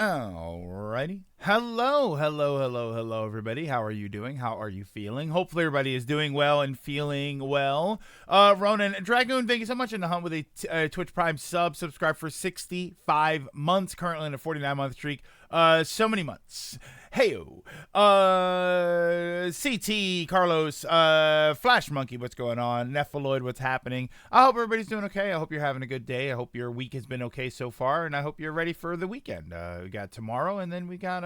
Alrighty. Hello, everybody. How are you doing? How are you feeling? Hopefully, everybody is doing well and feeling well. Ronan Dragoon, thank you so much. In the hunt with a Twitch Prime subscribe for 65 months. Currently in a 49-month streak. So many months. Heyo. CT, Carlos, Flash Monkey, what's going on? Nephiloid, what's happening? I hope everybody's doing okay. I hope you're having a good day. I hope your week has been okay so far, and I hope you're ready for the weekend. We got tomorrow, and then we got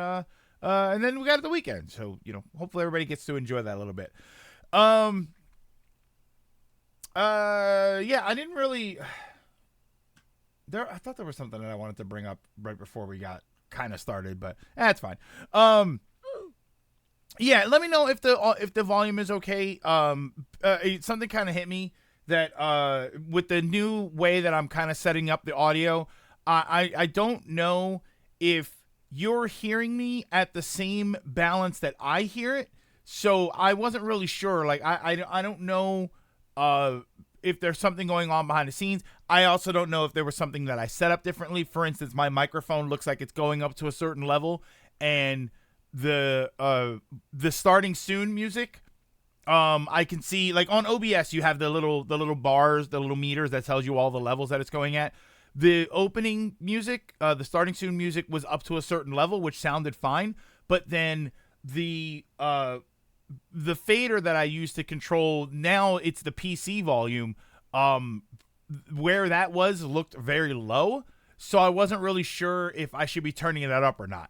the weekend. So, hopefully everybody gets to enjoy that a little bit. Yeah, I didn't really. I thought there was something that I wanted to bring up right before we got kind of started, but that's fine. Yeah, let me know if the volume is okay. Something kind of hit me that with the new way that I'm kind of setting up the audio, I don't know if you're hearing me at the same balance that I hear it. So I wasn't really sure. Like I don't know if there's something going on behind the scenes. I also don't know if there was something that I set up differently. For instance, my microphone looks like it's going up to a certain level, and the starting soon music, I can see, like on OBS you have the little bars, the little meters that tells you all the levels that it's going at. The opening music, the starting soon music was up to a certain level, which sounded fine, but then the fader that I used to control, now it's the PC volume, where that looked very low, so I wasn't really sure if I should be turning that up or not.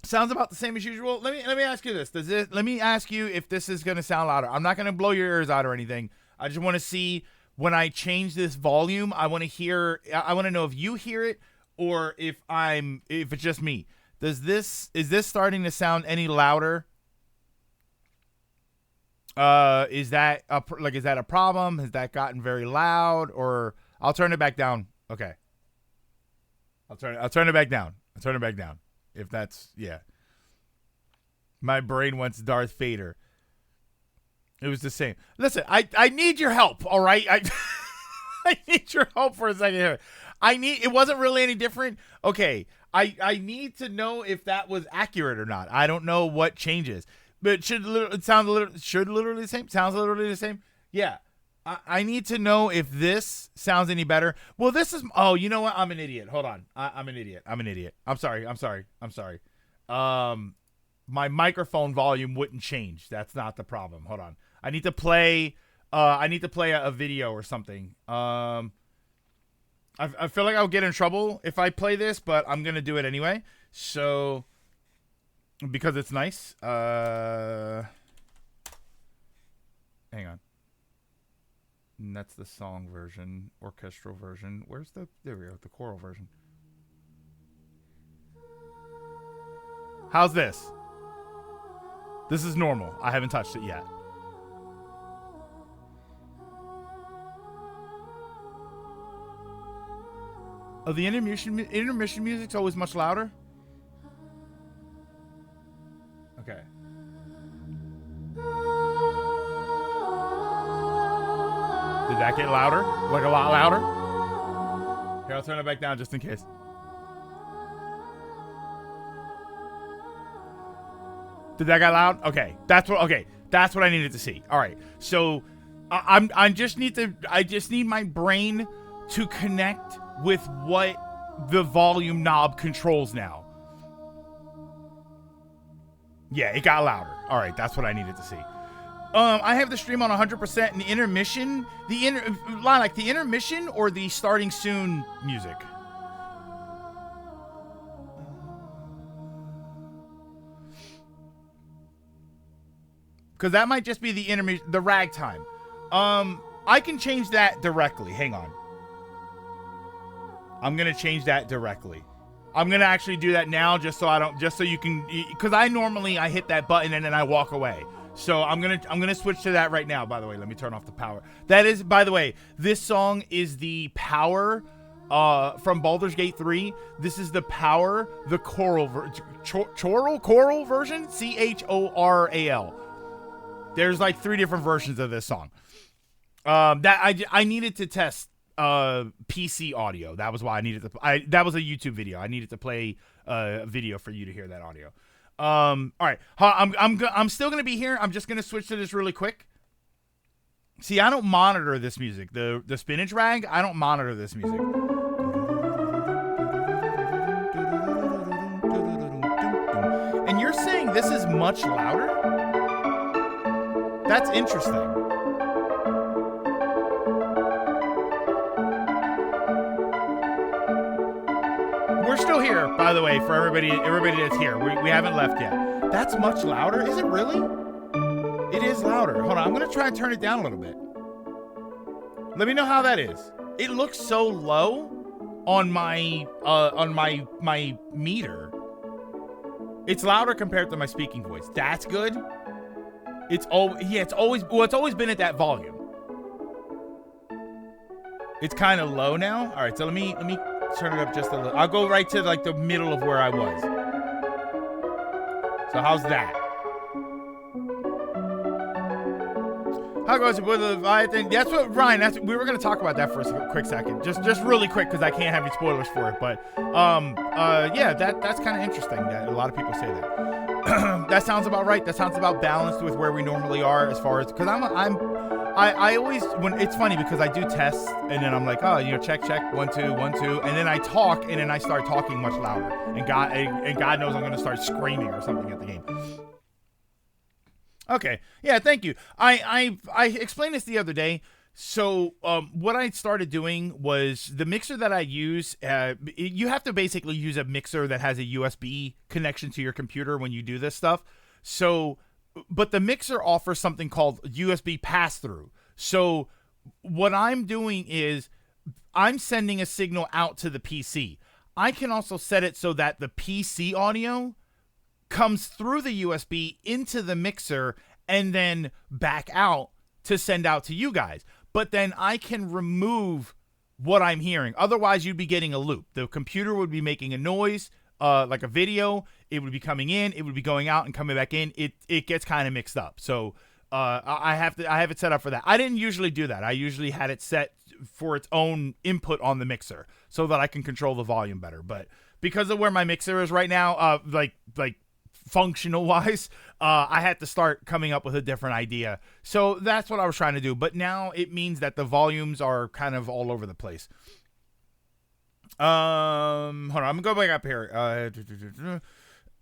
Sounds about the same as usual. Let me ask you this. Let me ask you if this is going to sound louder. I'm not going to blow your ears out or anything. I just want to see when I change this volume. I want to know if you hear it or if it's just me. Is this starting to sound any louder? Is that a problem? Has that gotten very loud? Or I'll turn it back down. Okay. I'll turn it back down. If that's, yeah. My brain wants Darth Vader. It was the same. Listen, I need your help, all right? I need your help for a second here. It wasn't really any different. Okay, I need to know if that was accurate or not. I don't know what changes. But should literally the same? Sounds literally the same? Yeah. I need to know if this sounds any better. Well, this is... Oh, you know what? I'm an idiot. Hold on. I'm an idiot. I'm sorry. My microphone volume wouldn't change. That's not the problem. Hold on. I need to play a video or something. I feel like I'll get in trouble if I play this, but I'm going to do it anyway. So... Because it's nice. Hang on. And that's the song version, orchestral version. There we go, the choral version. How's this? This is normal. I haven't touched it yet. Oh, the intermission music's always much louder? Okay. Did that get louder? Like a lot louder? Here, I'll turn it back down just in case. Did that get loud? Okay. That's what I needed to see. All right. So I just need my brain to connect with what the volume knob controls now. Yeah, it got louder. All right, that's what I needed to see. I have the stream on 100% and the intermission. The intermission or the starting soon music? Because that might just be the ragtime. I can change that directly. Hang on. I'm gonna change that directly. I'm gonna actually do that now, just so you can, because I hit that button and then I walk away. So I'm gonna switch to that right now. By the way, let me turn off the power. That is, by the way, this song is the Power from Baldur's Gate 3. This is the Power, the choral version, CHORAL. There's like 3 different versions of this song. That I needed to test PC audio. That was why I needed to. That was a YouTube video. I needed to play a video for you to hear that audio. All right. I'm still gonna be here. I'm just gonna switch to this really quick. See, I don't monitor this music. The spinach rag. I don't monitor this music. And you're saying this is much louder? That's interesting. We're still here, by the way, for everybody that's here. We haven't left yet. That's much louder? Is it really? It is louder. Hold on, I'm gonna try and turn it down a little bit. Let me know how that is. It looks so low on my meter. It's louder compared to my speaking voice. That's good. It's always been at that volume. It's kind of low now. All right, so let me turn it up just a little. I'll go right to like the middle of where I was. So how's that? How goes it with the Leviathan? That's what Ryan. We were gonna talk about that for a quick second, just really quick because I can't have any spoilers for it. But yeah, that's kind of interesting that a lot of people say that. That sounds about right. That sounds about balanced with where we normally are as far as because I always when it's funny because I do tests and then I'm like, oh, check 1 2 1 2 and then I talk and then I start talking much louder and God knows I'm gonna start screaming or something at the game. Okay, yeah, thank you. I explained this the other day. So what I started doing was the mixer that I use. You have to basically use a mixer that has a USB connection to your computer when you do this stuff. So. But the mixer offers something called USB pass-through. So what I'm doing is I'm sending a signal out to the PC. I can also set it so that the PC audio comes through the USB into the mixer and then back out to send out to you guys. But then I can remove what I'm hearing. Otherwise, you'd be getting a loop. The computer would be making a noise. Like a video, it would be coming in, it would be going out and coming back in. It gets kind of mixed up. So I have it set up for that. I didn't usually do that. I usually had it set for its own input on the mixer so that I can control the volume better. But because of where my mixer is right now, like functional wise, I had to start coming up with a different idea. So that's what I was trying to do. But now it means that the volumes are kind of all over the place. Hold on, I'm gonna go back up here.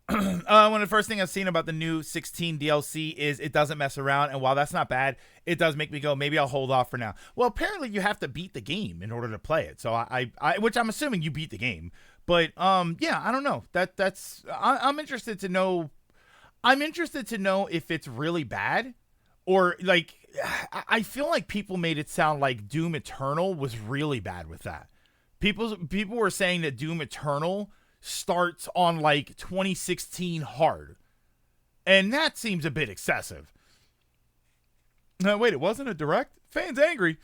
One of the first things I've seen about the new 16 DLC is it doesn't mess around, and while that's not bad, it does make me go, maybe I'll hold off for now. Well, apparently you have to beat the game in order to play it, so I which I'm assuming you beat the game, but yeah, I don't know. I'm interested to know. I'm interested to know if it's really bad, or like I feel like people made it sound like Doom Eternal was really bad with that. People were saying that Doom Eternal starts on like 2016 hard. And that seems a bit excessive. No, wait, it wasn't a direct? Fans angry.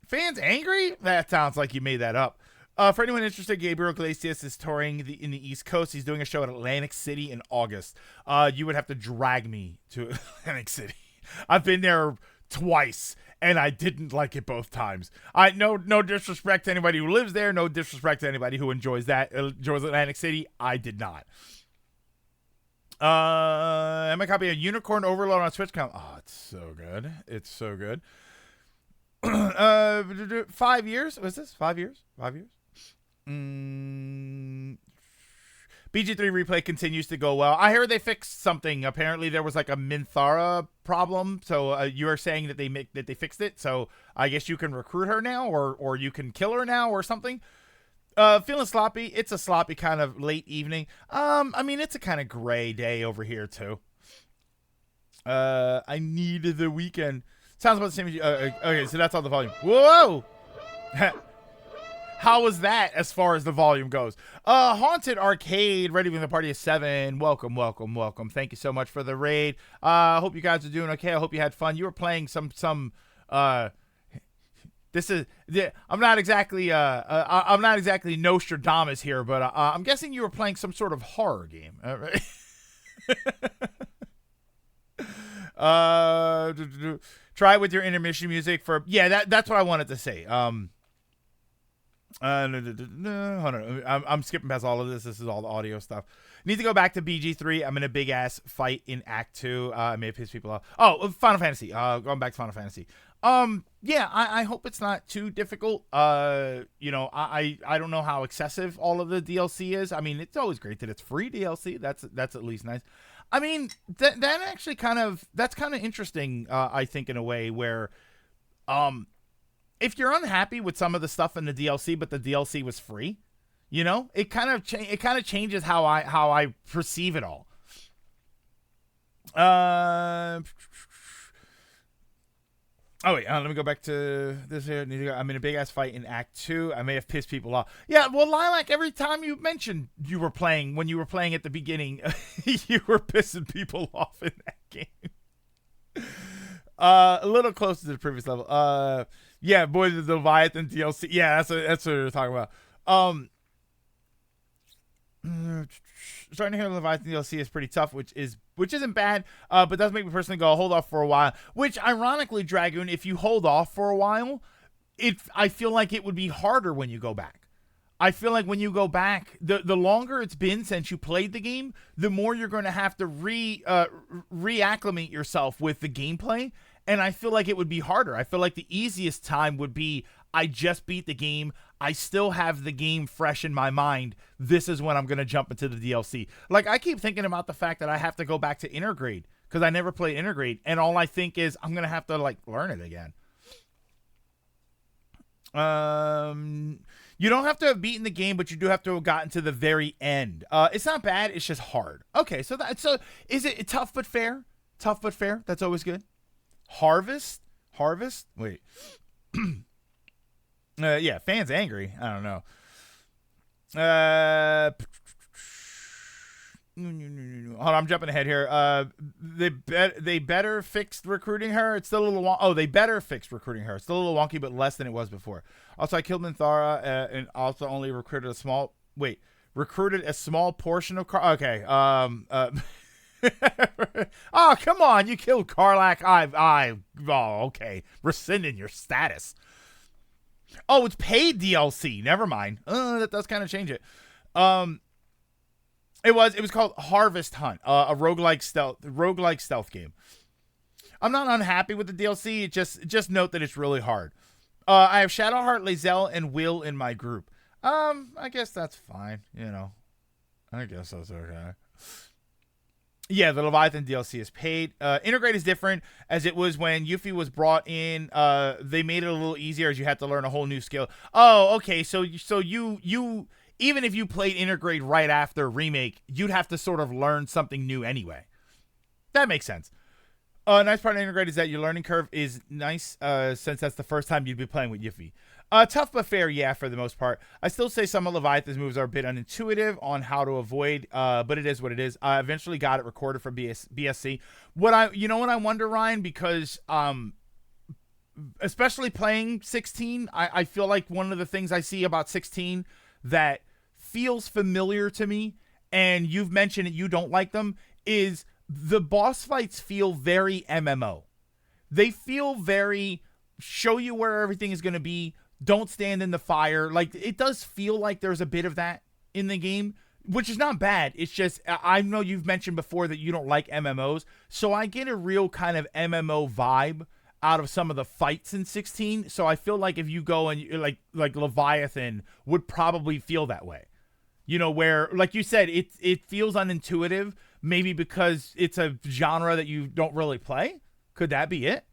Fans angry? That sounds like you made that up. For anyone interested, Gabriel Iglesias is touring in the East Coast. He's doing a show at Atlantic City in August. You would have to drag me to Atlantic City. I've been there twice. And I didn't like it both times. No disrespect to anybody who lives there. No disrespect to anybody who enjoys Atlantic City. I did not. Am I copying a Unicorn Overload on Switch? Oh, it's so good. It's so good. 5 years? Was this 5 years? 5 years? BG3 replay continues to go well. I heard they fixed something. Apparently there was like a Minthara problem. So you are saying that they fixed it. So I guess you can recruit her now, or you can kill her now, or something. Feeling sloppy. It's a sloppy kind of late evening. I mean, it's a kind of gray day over here too. I need the weekend. Sounds about the same as you. Okay, so that's all the volume. Whoa! How was that as far as the volume goes? Haunted Arcade, ready with the party of 7. Welcome. Thank you so much for the raid. Hope you guys are doing okay. I hope you had fun. You were playing some this is I'm not exactly Nostradamus here, but I'm guessing you were playing some sort of horror game. Right? Try with your intermission music for that's what I wanted to say. Hold on. I'm skipping past all of this. This is all the audio stuff. Need to go back to BG3. I'm in a big ass fight in Act 2. I may have pissed people off. Oh, Final Fantasy. Going back to Final Fantasy. I hope it's not too difficult. I don't know how excessive all of the DLC is. I mean, it's always great that it's free DLC. That's at least nice. I mean, that actually that's kind of interesting. I think in a way where, if you're unhappy with some of the stuff in the DLC, but the DLC was free, it kind of changes how I perceive it all. Let me go back to this here. I'm in a big ass fight in Act 2. I may have pissed people off. Yeah, well, Lilac, every time you mentioned when you were playing at the beginning, you were pissing people off in that game. A little closer to the previous level. Yeah, boy, the Leviathan DLC. Yeah, that's what we're talking about. Starting to hear the Leviathan DLC is pretty tough, which isn't bad, but does make me personally go hold off for a while. Which, ironically, Dragoon, if you hold off for a while, I feel like it would be harder when you go back. I feel like when you go back, the longer it's been since you played the game, the more you're going to have to reacclimate yourself with the gameplay. And I feel like it would be harder. I feel like the easiest time would be, I just beat the game. I still have the game fresh in my mind. This is when I'm going to jump into the DLC. Like, I keep thinking about the fact that I have to go back to Intergrade because I never played Intergrade. And all I think is I'm going to have to, learn it again. You don't have to have beaten the game, but you do have to have gotten to the very end. It's not bad. It's just hard. Okay, so is it tough but fair? Tough but fair. That's always good. Harvest? Wait. Yeah, fans angry. I don't know. Hold on, I'm jumping ahead here. They better fixed recruiting her. It's still a little they better fix recruiting her. It's still a little wonky, but less than it was before. Also, I killed Minthara and also only recruited a small portion of Okay. Oh, come on. You killed Karlach. Okay. Rescinding your status. Oh, it's paid DLC. Never mind. That does kind of change it. It was called Harvest Hunt, a roguelike stealth game. I'm not unhappy with the DLC. Just note that it's really hard. I have Shadowheart, Lae'zel, and Will in my group. I guess that's fine. I guess that's okay. Yeah, the Leviathan DLC is paid. Intergrade is different, as it was when Yuffie was brought in. They made it a little easier as you had to learn a whole new skill. Oh, okay. So you even if you played Intergrade right after Remake, you'd have to sort of learn something new anyway. That makes sense. Nice part of Intergrade is that your learning curve is nice, since that's the first time you'd be playing with Yuffie. Tough but fair, yeah, for the most part. I still say some of Leviathan's moves are a bit unintuitive on how to avoid, but it is what it is. I eventually got it recorded for BSC. What I wonder, Ryan, because especially playing 16, I feel like one of the things I see about 16 that feels familiar to me, and you've mentioned that you don't like them, is the boss fights feel very MMO. They feel very show you where everything is going to be. Don't stand in the fire. Like, it does feel like there's a bit of that in the game, which is not bad. It's just, I know you've mentioned before that you don't like MMOs, so I get a real kind of MMO vibe out of some of the fights in 16. So I feel like if you go and like Leviathan would probably feel that way. Where, like you said, it feels unintuitive, maybe because it's a genre that you don't really play. Could that be it?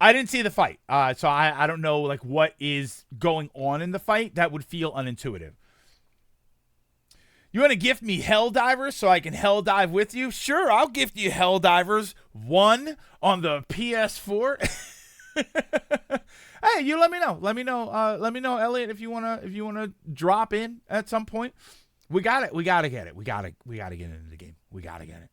I didn't see the fight, so I don't know what is going on in the fight. That would feel unintuitive. You want to gift me Helldivers so I can hell dive with you? Sure, I'll gift you Helldivers 1 on the PS4. Hey, you let me know. Let me know, Elliot, if you wanna drop in at some point. We got it. We gotta get it. We gotta get into the game. We gotta get it.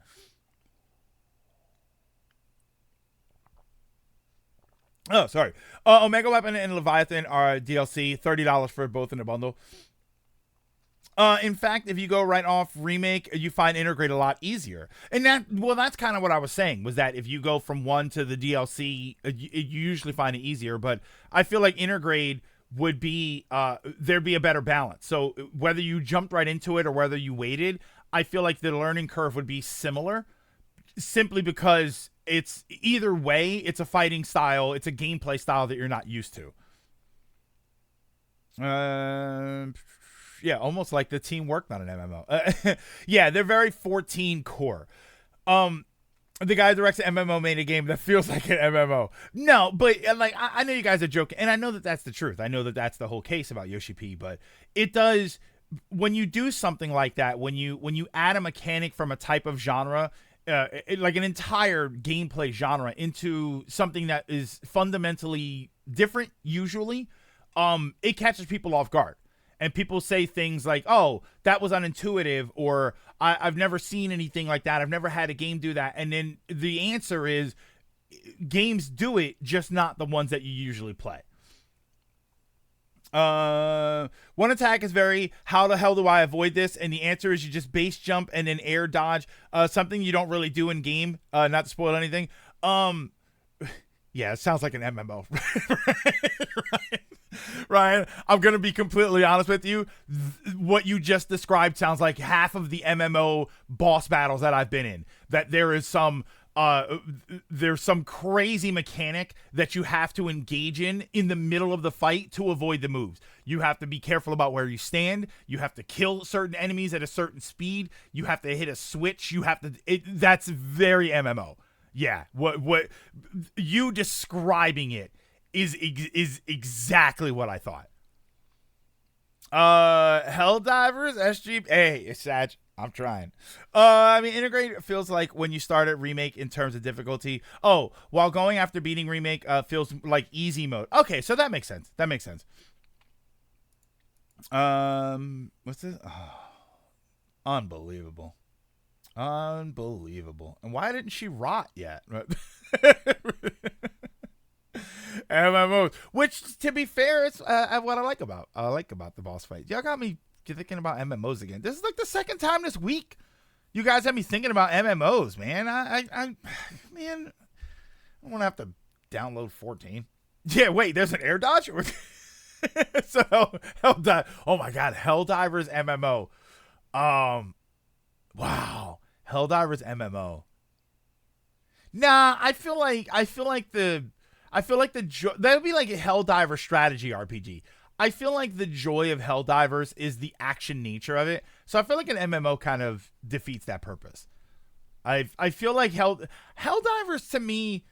Oh, sorry. Omega Weapon and Leviathan are DLC, $30 for both in a bundle. In fact, if you go right off remake, you find integrate a lot easier. And that's kind of what I was saying, was that if you go from one to the DLC, you usually find it easier. But I feel like integrate would be there'd be a better balance. So whether you jumped right into it or whether you waited, I feel like the learning curve would be similar, simply because it's either way, it's a fighting style, it's a gameplay style that you're not used to. Yeah, almost like the team worked on an MMO. Yeah, they're very 14 core. The guy who directs an MMO made a game that feels like an MMO. No, but like I know you guys are joking, and I know that that's the truth. I know that that's the whole case about Yoshi P. But it does, when you do something like that, when you add a mechanic from a type of genre, like an entire gameplay genre, into something that is fundamentally different, usually, it catches people off guard. And people say things like, oh, that was unintuitive, or I've never seen anything like that. I've never had a game do that. And then the answer is, games do it, just not the ones that you usually play. One attack is very, how the hell do I avoid this? And the answer is you just base jump and then air dodge. Something you don't really do in game, not to spoil anything. Yeah, it sounds like an MMO. Right? Ryan, I'm going to be completely honest with you. What you just described sounds like half of the MMO boss battles that I've been in. That there is there's some crazy mechanic that you have to engage in the middle of the fight to avoid the moves. You have to be careful about where you stand. You have to kill certain enemies at a certain speed. You have to hit a switch. That's very MMO. Yeah, what you describing it is exactly what I thought. Helldivers, SG. Hey, it's Sag. I'm trying. I mean, integrate feels like when you start at remake in terms of difficulty. Oh, while going after beating remake feels like easy mode. Okay, so that makes sense. What's this? Oh, unbelievable. And why didn't she rot yet? MMOs, which, to be fair, is what I like about the boss fight. Y'all got me thinking about MMOs again. This is like the second time this week you guys have me thinking about MMOs, man. I want to have to download 14. Yeah, wait, there's an air dodge. So Helldivers. Oh my god, Helldivers MMO. Wow, Helldivers MMO. Nah, I feel like that would be like a Helldiver strategy RPG. I feel like the joy of Helldivers is the action nature of it. So I feel like an MMO kind of defeats that purpose. I feel like Helldivers to me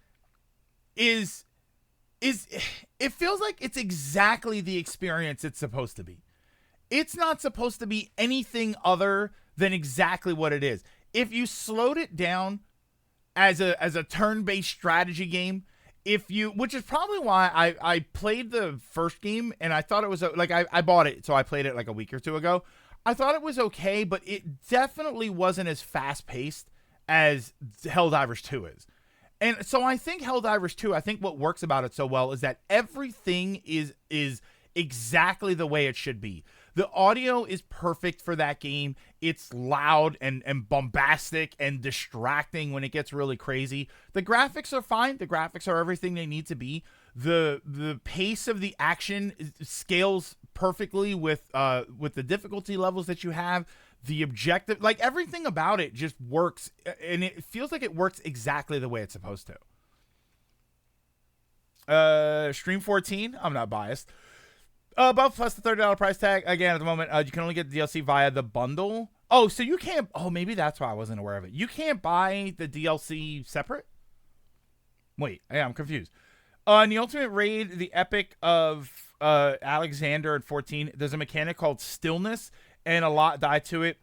is it feels like it's exactly the experience it's supposed to be. It's not supposed to be anything other than exactly what it is. If you slowed it down as a turn-based strategy game, which is probably why I played the first game and I thought it was like I bought it, so I played it like a week or two ago. I thought it was okay, but it definitely wasn't as fast-paced as Helldivers 2 is. And so I think Helldivers 2, I think what works about it so well is that everything is exactly the way it should be. The audio is perfect for that game. It's loud and bombastic and distracting when it gets really crazy. The graphics are fine. The graphics are everything they need to be. The pace of the action scales perfectly with the difficulty levels that you have. The objective, like everything about it just works, and it feels like it works exactly the way it's supposed to. Stream 14, I'm not biased. Buff plus the $30 price tag. Again, at the moment, you can only get the DLC via the bundle. Oh, so you can't... Oh, maybe that's why I wasn't aware of it. You can't buy the DLC separate? Wait, yeah, I'm confused. In the Ultimate Raid, the Epic of Alexander at 14, there's a mechanic called Stillness, and a lot die to it,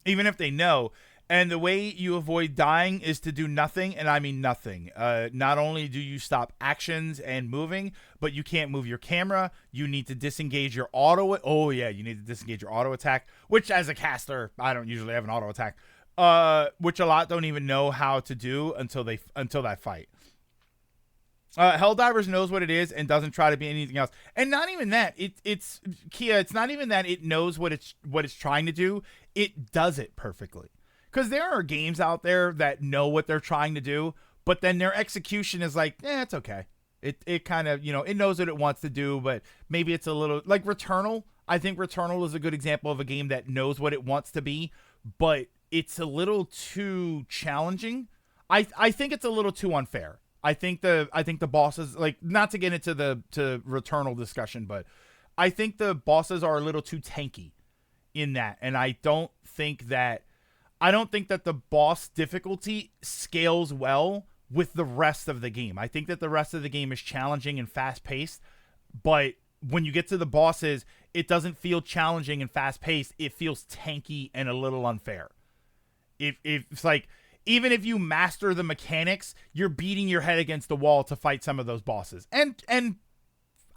even if they know. And the way you avoid dying is to do nothing, and I mean nothing. Not only do you stop actions and moving, but you can't move your camera. You need to disengage your auto. Oh yeah, you need to disengage your auto attack. Which, as a caster, I don't usually have an auto attack. Which a lot don't even know how to do until that fight. Helldivers knows what it is and doesn't try to be anything else. And not even that. It's Kia. It's not even that it knows what it's trying to do. It does it perfectly. Because there are games out there that know what they're trying to do, but then their execution is like, it's okay. It kind of, it knows what it wants to do, but maybe it's a little like Returnal. I think Returnal is a good example of a game that knows what it wants to be, but it's a little too challenging. I think it's a little too unfair. I think the bosses, like, not to get into the Returnal discussion, but I think the bosses are a little too tanky in that, and I don't think that the boss difficulty scales well with the rest of the game. I think that the rest of the game is challenging and fast paced, but when you get to the bosses, it doesn't feel challenging and fast paced. It feels tanky and a little unfair. If it's like, even if you master the mechanics, you're beating your head against the wall to fight some of those bosses. And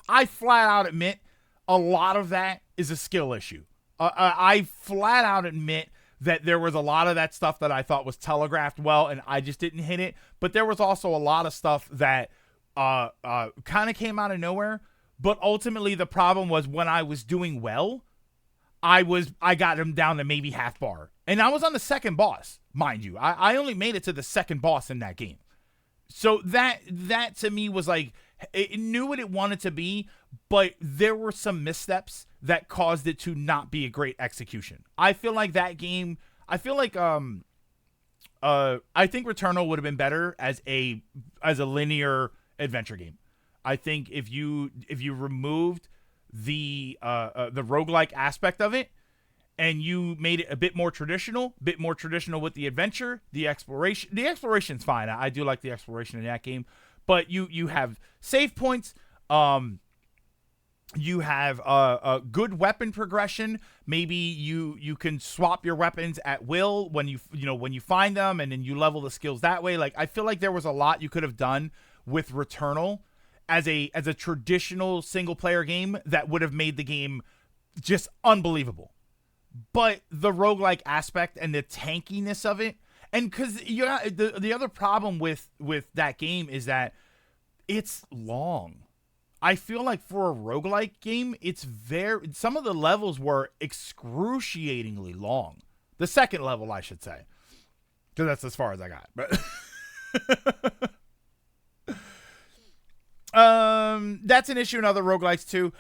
I flat out admit a lot of that is a skill issue. I flat out admit that there was a lot of that stuff that I thought was telegraphed well, and I just didn't hit it. But there was also a lot of stuff that kind of came out of nowhere. But ultimately, the problem was when I was doing well, I got him down to maybe half bar. And I was on the second boss, mind you. I only made it to the second boss in that game. So that to me was like, it knew what it wanted to be, but there were some missteps that caused it to not be a great execution. I feel like that game, I think Returnal would have been better as a linear adventure game. I think if you removed the roguelike aspect of it, and you made it a bit more traditional with the adventure, the exploration. The exploration's fine. I do like the exploration in that game, but you have save points. You have a good weapon progression. Maybe you can swap your weapons at will when you find them, and then you level the skills that way. Like, I feel like there was a lot you could have done with Returnal as a traditional single player game that would have made the game just unbelievable. But the roguelike aspect and the tankiness of it, and because the other problem with that game is that it's long. I feel like for a roguelike game, some of the levels were excruciatingly long. The second level, I should say, because that's as far as I got. But that's an issue in other roguelikes too.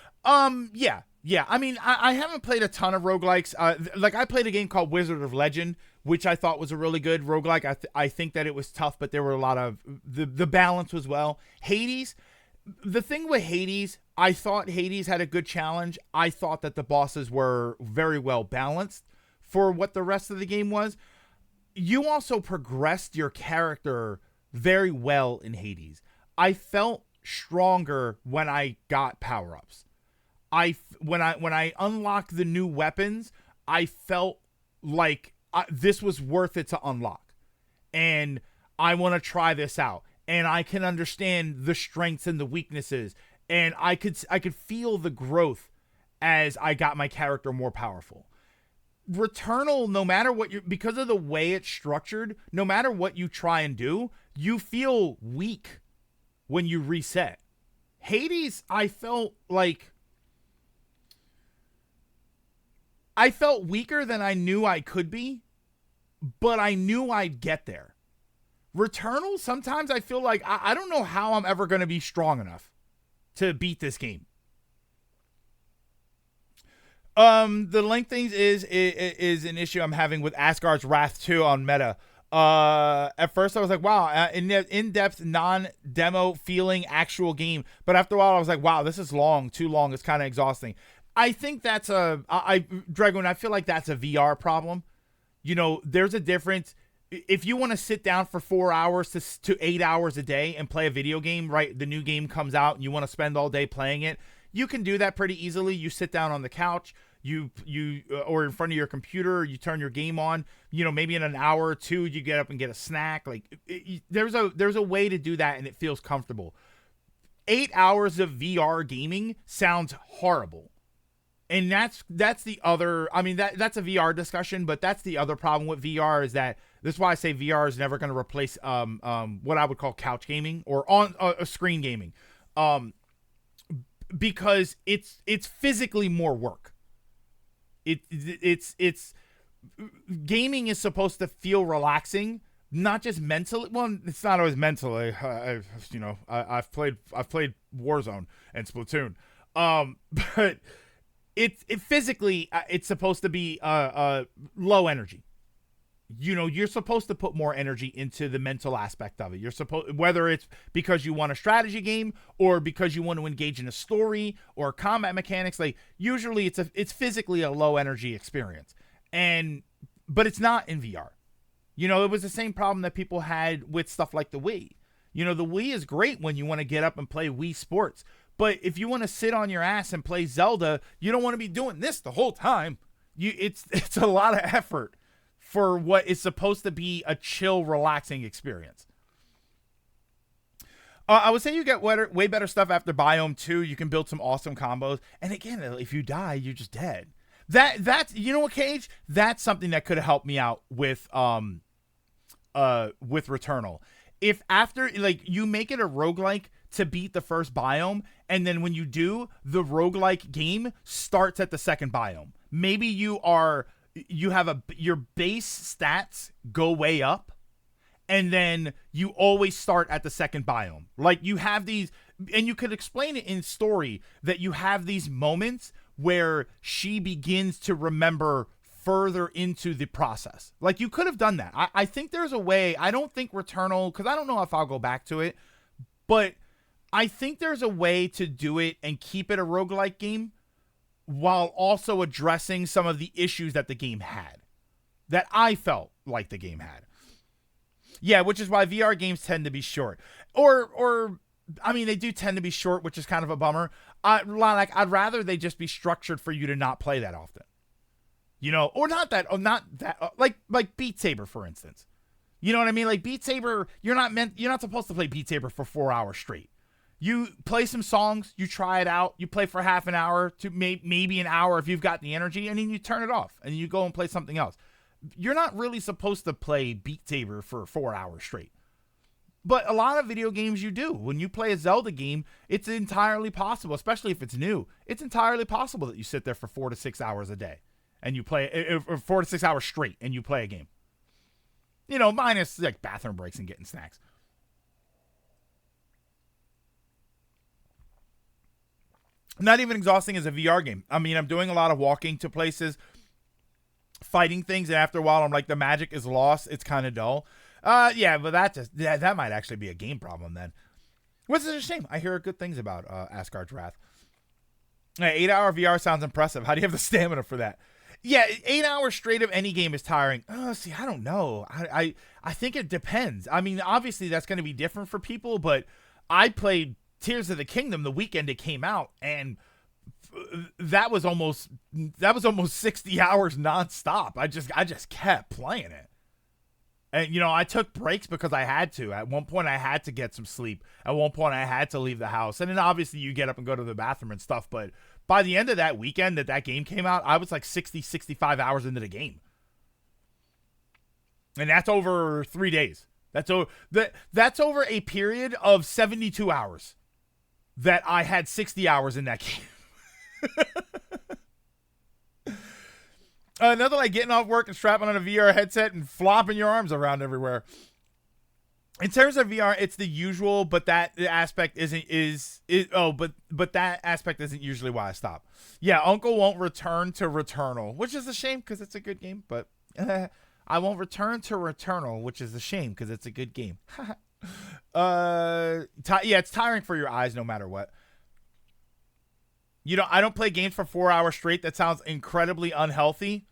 Yeah, I mean, I haven't played a ton of roguelikes. Like, I played a game called Wizard of Legend, which I thought was a really good roguelike. I think that it was tough, but there were a lot of... The balance was well. Hades, the thing with Hades, I thought Hades had a good challenge. I thought that the bosses were very well balanced for what the rest of the game was. You also progressed your character very well in Hades. I felt stronger when I got power-ups. When I unlocked the new weapons, I felt like this was worth it to unlock, and I want to try this out, and I can understand the strengths and the weaknesses, and I could feel the growth as I got my character more powerful. Returnal, no matter what because of the way it's structured, no matter what you try and do, you feel weak when you reset. Hades, I felt weaker than I knew I could be, but I knew I'd get there. Returnal, sometimes I feel like I don't know how I'm ever going to be strong enough to beat this game. The length things is an issue I'm having with Asgard's Wrath 2 on meta. At first I was like, wow, in-depth, non-demo feeling actual game. But after a while I was like, wow, this is too long. It's kind of exhausting. I think that's Dragon, I feel like that's a VR problem. There's a difference. If you want to sit down for 4 hours to 8 hours a day and play a video game, right? The new game comes out and you want to spend all day playing it. You can do that pretty easily. You sit down on the couch, or in front of your computer, you turn your game on, maybe in an hour or two, you get up and get a snack. Like, there's a way to do that and it feels comfortable. 8 hours of VR gaming sounds horrible. And that's the other, I mean, that's a VR discussion, but that's the other problem with VR is that this is why I say VR is never going to replace what I would call couch gaming or on screen gaming. Because it's physically more work. It's gaming is supposed to feel relaxing, not just mentally. Well, it's not always mentally. I've played Warzone and Splatoon, but it physically it's supposed to be low energy. You're supposed to put more energy into the mental aspect of it. You're supposed, whether it's because you want a strategy game or because you want to engage in a story or combat mechanics. Like usually it's physically a low energy experience, but it's not in VR. It was the same problem that people had with stuff like the Wii. The Wii is great when you want to get up and play Wii Sports, but if you want to sit on your ass and play Zelda, you don't want to be doing this the whole time. It's a lot of effort for what is supposed to be a chill, relaxing experience. I would say you get way better stuff after Biome 2. You can build some awesome combos. And again, if you die, you're just dead. That's what, Cage? That's something that could have helped me out with Returnal. If after, you make it a roguelike to beat the first biome, and then when you do, the roguelike game starts at the second biome. Maybe you have your base stats go way up, and then you always start at the second biome. Like you have these, and you could explain it in story that you have these moments where she begins to remember further into the process. Like you could have done that. I think there's a way. I don't think Returnal, because I don't know if I'll go back to it, but I think there's a way to do it and keep it a roguelike game while also addressing some of the issues that the game had, that I felt like the game had. Yeah, which is why VR games tend to be short. Or I mean, they do tend to be short, which is kind of a bummer. I'd rather they just be structured for you to not play that often. Or not that, like Beat Saber, for instance. You know what I mean? Like Beat Saber, you're not supposed to play Beat Saber for 4 hours straight. You play some songs, you try it out, you play for half an hour to maybe an hour if you've got the energy, and then you turn it off and you go and play something else. You're not really supposed to play Beat Saber for 4 hours straight. But a lot of video games you do. When you play a Zelda game, it's entirely possible, especially if it's new. It's entirely possible that you sit there for 4 to 6 hours a day and you play, or 4 to 6 hours straight and you play a game. Minus like bathroom breaks and getting snacks. Not even exhausting as a VR game. I mean, I'm doing a lot of walking to places, fighting things, and after a while, I'm like, the magic is lost. It's kind of dull. Yeah, but that might actually be a game problem then. Which is a shame. I hear good things about Asgard's Wrath. 8-hour VR sounds impressive. How do you have the stamina for that? Yeah, 8 hours straight of any game is tiring. See, I don't know. I think it depends. I mean, obviously that's going to be different for people, but I played Tears of the Kingdom the weekend it came out, and that was almost 60 hours nonstop. I just kept playing it. And, I took breaks because I had to. At one point, I had to get some sleep. At one point, I had to leave the house. And then, obviously, you get up and go to the bathroom and stuff. But by the end of that weekend that game came out, I was like 60, 65 hours into the game. And that's over 3 days. That's over a period of 72 hours that I had 60 hours in that game. Nothing like getting off work and strapping on a VR headset and flopping your arms around everywhere. In terms of VR, it's the usual, but that aspect but that aspect isn't usually why I stop. Yeah, Uncle won't return to Returnal, which is a shame because it's a good game, but I won't return to Returnal, which is a shame because it's a good game. Yeah, it's tiring for your eyes no matter what. I don't play games for 4 hours straight. That sounds incredibly unhealthy.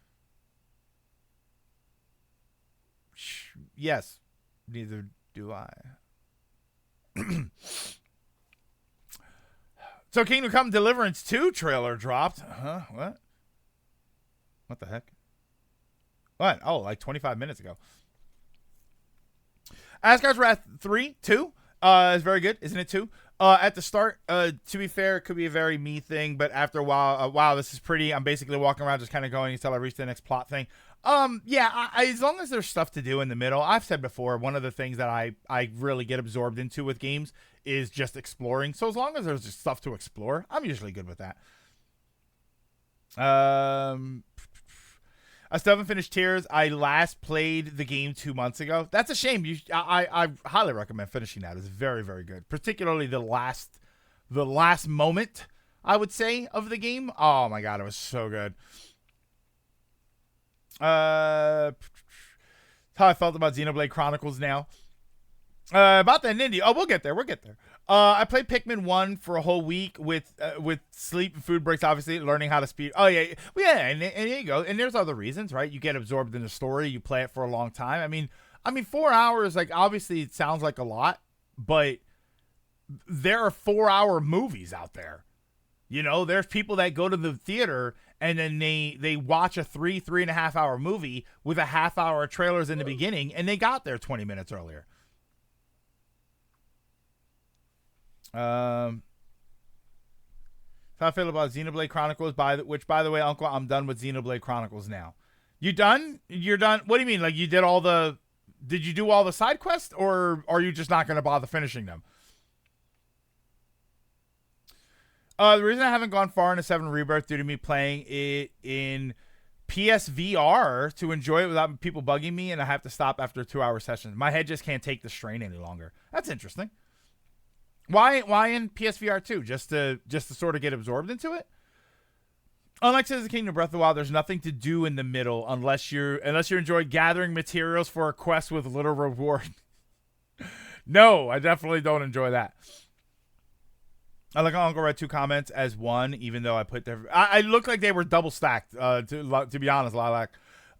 Yes, neither do I. So Kingdom Come Deliverance 2 trailer dropped. What? What the heck? What? Oh, like 25 minutes ago. Asgard's Wrath 2 is very good, isn't it? 2. At the start, to be fair, it could be a very me thing, but after a while, wow, this is pretty. I'm basically walking around just kind of going until I reach the next plot thing. Yeah, as long as there's stuff to do in the middle, I've said before, one of the things that I really get absorbed into with games is just exploring. So as long as there's just stuff to explore, I'm usually good with that. I still haven't finished Tears. I last played the game 2 months ago. That's a shame. I highly recommend finishing that. It's very, very good. Particularly the last moment, I would say, of the game. Oh my god, it was so good. How I felt about Xenoblade Chronicles now. About that Nindy. Oh, we'll get there. I played Pikmin 1 for a whole week with sleep and food breaks, obviously, learning how to speed. Oh, yeah. And there you go. And there's other reasons, right? You get absorbed in the story. You play it for a long time. I mean, 4 hours, like, obviously it sounds like a lot, but there are 4-hour movies out there. You know, there's people that go to the theater and then they watch a 3.5 hour movie with a half-hour trailers in the beginning, and they got there 20 minutes earlier. How I feel about Xenoblade Chronicles, which, by the way, Uncle, I'm done with Xenoblade Chronicles now. You done? You're done? What do you mean? Like, you did did you do all the side quests, or are you just not going to bother finishing them? The reason I haven't gone far into 7 Rebirth due to me playing it in PSVR to enjoy it without people bugging me, and I have to stop after a 2-hour session. My head just can't take the strain any longer. That's interesting. Why in PSVR 2? Just to sort of get absorbed into it? Unlike Citizen Kingdom Breath of the Wild, there's nothing to do in the middle unless you enjoy gathering materials for a quest with little reward. No, I definitely don't enjoy that. I like how Uncle read 2 comments as one, even though I put their... I look like they were double stacked, to be honest, Lilac.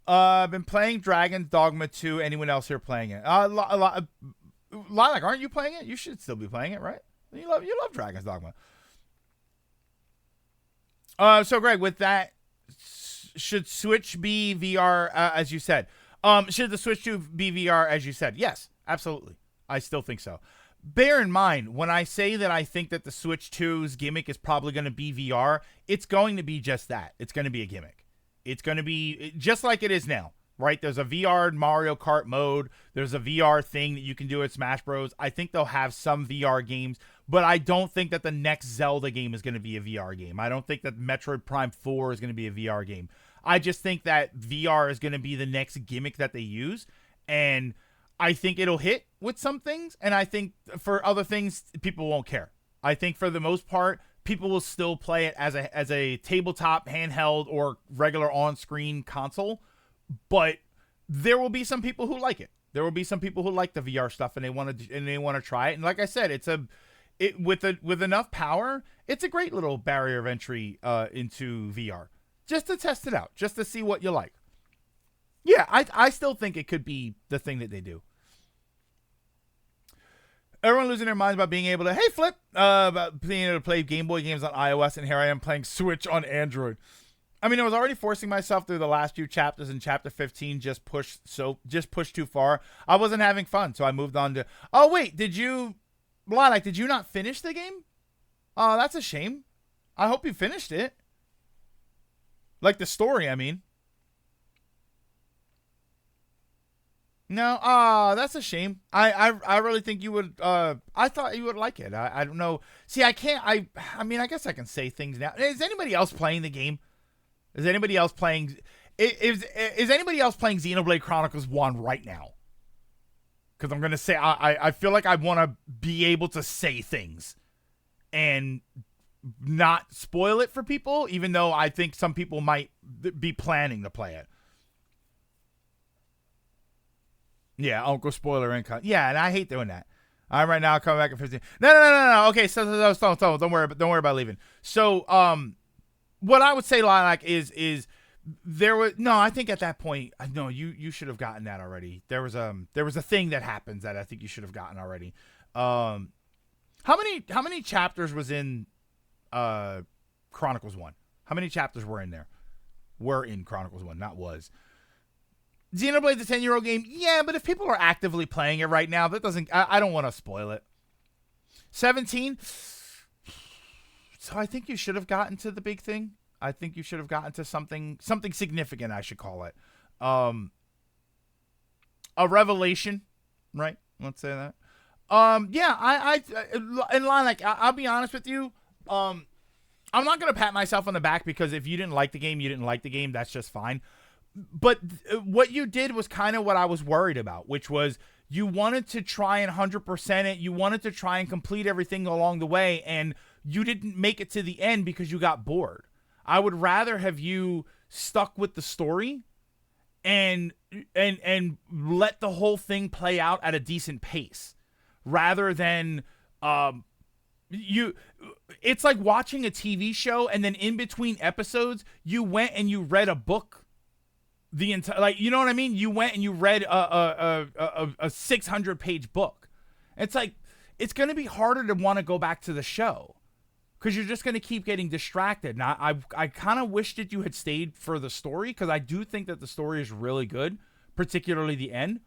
I've been playing Dragon's Dogma 2. Anyone else here playing it? Lilac, aren't you playing it? You should still be playing it, right? You love Dragon's Dogma. So Greg, with that, should Switch be VR as you said? Should the Switch 2 be VR as you said? Yes, absolutely. I still think so. Bear in mind, when I say that I think that the Switch 2's gimmick is probably going to be VR, it's going to be just that. It's going to be a gimmick. It's going to be just like it is now. Right? There's a VR Mario Kart mode. There's a VR thing that you can do at Smash Bros. I think they'll have some VR games, but I don't think that the next Zelda game is going to be a VR game. I don't think that Metroid Prime 4 is going to be a VR game. I just think that VR is going to be the next gimmick that they use, and I think it'll hit with some things, and I think for other things, people won't care. I think for the most part, people will still play it as a tabletop, handheld, or regular on-screen console. But there will be some people who like it. There will be some people who like the VR stuff and they want to try it. And like I said, with enough power, it's a great little barrier of entry into VR, just to test it out, just to see what you like. Yeah, I still think it could be the thing that they do. Everyone losing their minds about being able to about being able to play Game Boy games on iOS, and here I am playing Switch on Android. I mean, I was already forcing myself through the last few chapters, and chapter 15 just pushed too far. I wasn't having fun, so I moved on to... Oh, wait, did you not finish the game? Oh, that's a shame. I hope you finished it. Like the story, I mean. No, that's a shame. I really think you would, I thought you would like it. I don't know. See, I can't, I mean, I guess I can say things now. Is anybody else playing the game? Is anybody else playing? Is anybody else playing Xenoblade Chronicles 1 right now? Because I'm gonna say I feel like I want to be able to say things and not spoil it for people, even though I think some people might be planning to play it. Yeah, Uncle Spoiler income. Yeah, and I hate doing that. I'm right now coming back at 15. No. Okay, so don't worry about leaving. So what I would say, Lilac, is there was no. I think at that point, no, you should have gotten that already. There was a thing that happens that I think you should have gotten already. How many chapters was in Chronicles 1? How many chapters were in there? Were in Chronicles 1, not was. Xenoblade's a 10-year-old game. Yeah, but if people are actively playing it right now, that doesn't. I don't want to spoil it. 17. So I think you should have gotten to the big thing. I think you should have gotten to something significant, I should call it. A revelation, right? Let's say that. Yeah, I in line, like, I'll be honest with you. I'm not gonna pat myself on the back, because if you didn't like the game, you didn't like the game. That's just fine. But what you did was kind of what I was worried about, which was you wanted to try and 100% it. You wanted to try and complete everything along the way, and you didn't make it to the end because you got bored. I would rather have you stuck with the story and let the whole thing play out at a decent pace, rather than it's like watching a TV show and then in between episodes you went and you read a book. The entire, like, you know what I mean? You went and you read a 600-page book. It's like, it's going to be harder to want to go back to the show, because you're just going to keep getting distracted. Now, I kind of wish that you had stayed for the story, because I do think that the story is really good, particularly the end.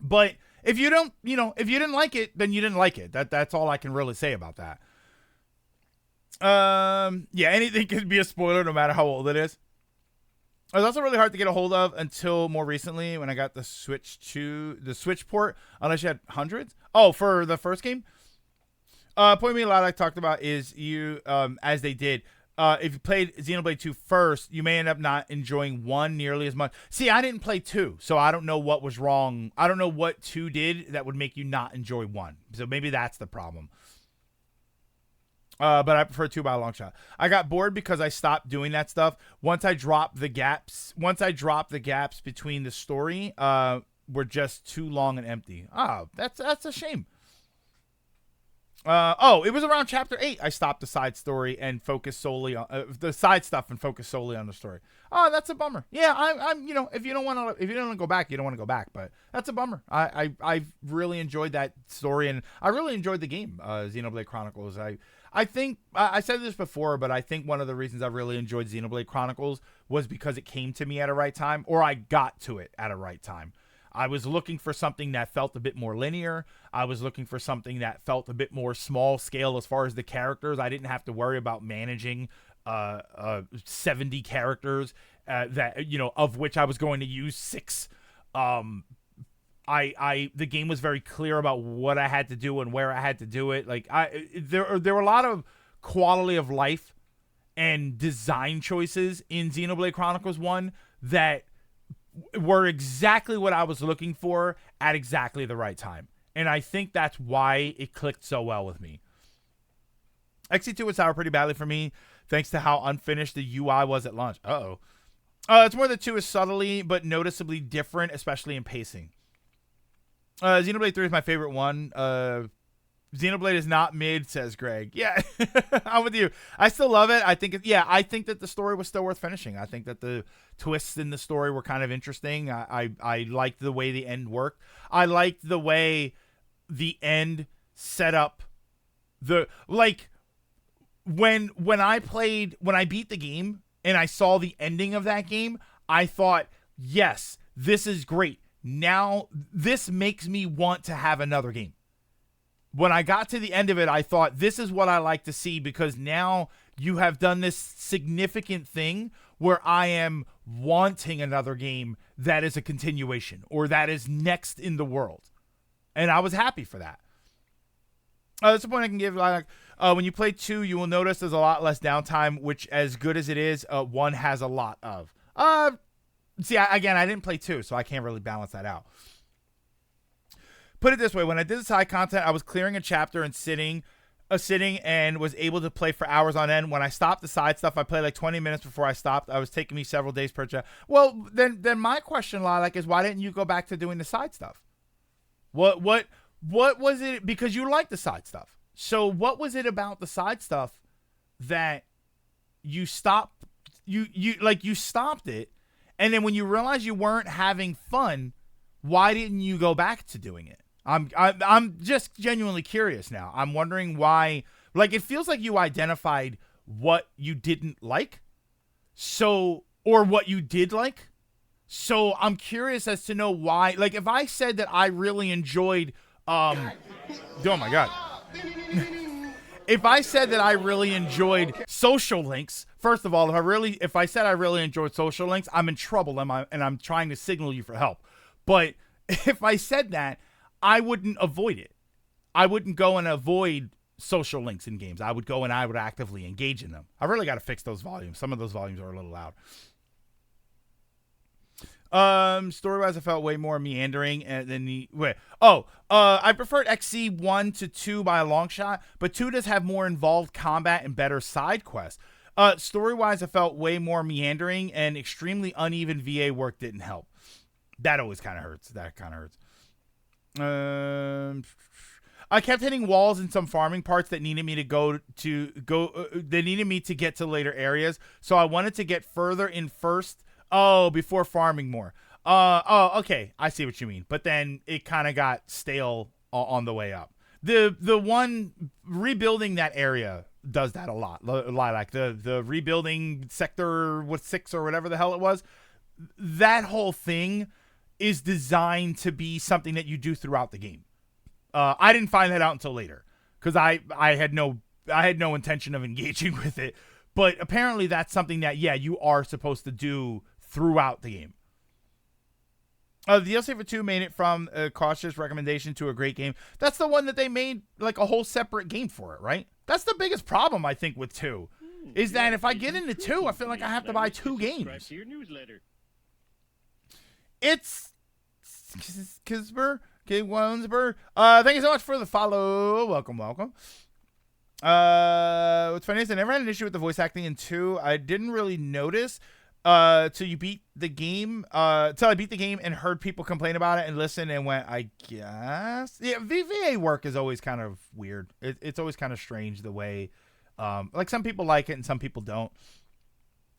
But if you don't, if you didn't like it, then you didn't like it. That's all I can really say about that. Yeah, anything could be a spoiler no matter how old it is. It was also really hard to get a hold of until more recently, when I got the Switch port, unless you had hundreds. Oh, for the first game? Point me a lot I talked about is you, as they did, if you played Xenoblade 2 first, you may end up not enjoying 1 nearly as much. See, I didn't play 2, so I don't know what was wrong. I don't know what 2 did that would make you not enjoy 1. So maybe that's the problem. But I prefer 2 by a long shot. I got bored because I stopped doing that stuff. Once I dropped the gaps between the story, were just too long and empty. Oh, that's a shame. It was around chapter 8 I stopped the side story and focused solely on the side stuff and focused solely on the story. Oh, that's a bummer. Yeah, I'm if you don't want to go back, you don't want to go back, but that's a bummer. I really enjoyed that story, and I really enjoyed the game, Xenoblade Chronicles. I think I said this before, but I think one of the reasons I really enjoyed Xenoblade Chronicles was because it came to me at a right time, or I got to it at a right time. I was looking for something that felt a bit more linear. I was looking for something that felt a bit more small scale as far as the characters. I didn't have to worry about managing 70 characters that, of which I was going to use 6. The game was very clear about what I had to do and where I had to do it. Like, there were a lot of quality of life and design choices in Xenoblade Chronicles 1 that were exactly what I was looking for at exactly the right time. And I think that's why it clicked so well with me. XC2 was sour pretty badly for me, thanks to how unfinished the UI was at launch. It's more that 2 is subtly but noticeably different, especially in pacing. Xenoblade 3 is my favorite one. Xenoblade is not mid, says Greg. Yeah, I'm with you. I still love it. I think that the story was still worth finishing. I think that the twists in the story were kind of interesting. I liked the way the end worked. I liked the way the end set up when I beat the game and I saw the ending of that game, I thought, yes, this is great. Now this makes me want to have another game. When I got to the end of it, I thought, this is what I like to see, because now you have done this significant thing where I am wanting another game that is a continuation or that is next in the world. And I was happy for that. That's the point I can give. When you play 2, you will notice there's a lot less downtime, which, as good as it is, 1 has a lot of. See, I didn't play 2, so I can't really balance that out. Put it this way, when I did the side content, I was clearing a chapter and sitting and was able to play for hours on end. When I stopped the side stuff, I played like 20 minutes before I stopped. I was taking me several days per chapter. Well, then my question, Lilac, is why didn't you go back to doing the side stuff? What was it? Because you like the side stuff. So what was it about the side stuff that you stopped? You stopped it, and then when you realized you weren't having fun, why didn't you go back to doing it? I'm just genuinely curious now. I'm wondering why. Like, it feels like you identified what you didn't like, or what you did like. So I'm curious as to know why. Like, if I said that I really enjoyed, oh my god, If I said that I really enjoyed Social Links, first of all, if I said I really enjoyed Social Links, I'm in trouble and I'm trying to signal you for help. But if I said that, I wouldn't avoid it. I wouldn't go and avoid social links in games. I would go and I would actively engage in them. I really got to fix those volumes. Some of those volumes are a little loud. Story-wise, I felt way more meandering than I preferred XC1 to 2 by a long shot, but 2 does have more involved combat and better side quests. Story-wise, I felt way more meandering, and extremely uneven VA work didn't help. That always kind of hurts. I kept hitting walls in some farming parts that needed me they needed me to get to later areas, so I wanted to get further in first. Before farming more. Okay, I see what you mean. But then it kind of got stale on the way up. The one rebuilding that area does that a lot. Like the rebuilding sector with 6 or whatever the hell it was. That whole thing is designed to be something that you do throughout the game. I didn't find that out until later because I had no intention of engaging with it. But apparently that's something that you are supposed to do throughout the game. The DLC for 2 made it from a cautious recommendation to a great game. That's the one that they made like a whole separate game for it, right? That's the biggest problem I think with 2, is that if I get into 2, I feel like I have to buy 2 games. It's Kisber, K. Wansberg. Thank you so much for the follow. Welcome. What's funny is I never had an issue with the voice acting in 2. I didn't really notice till you beat the game. Till I beat the game and heard people complain about it and listen and went, I guess. Yeah, VA work is always kind of weird. It's always kind of strange the way, like some people like it and some people don't.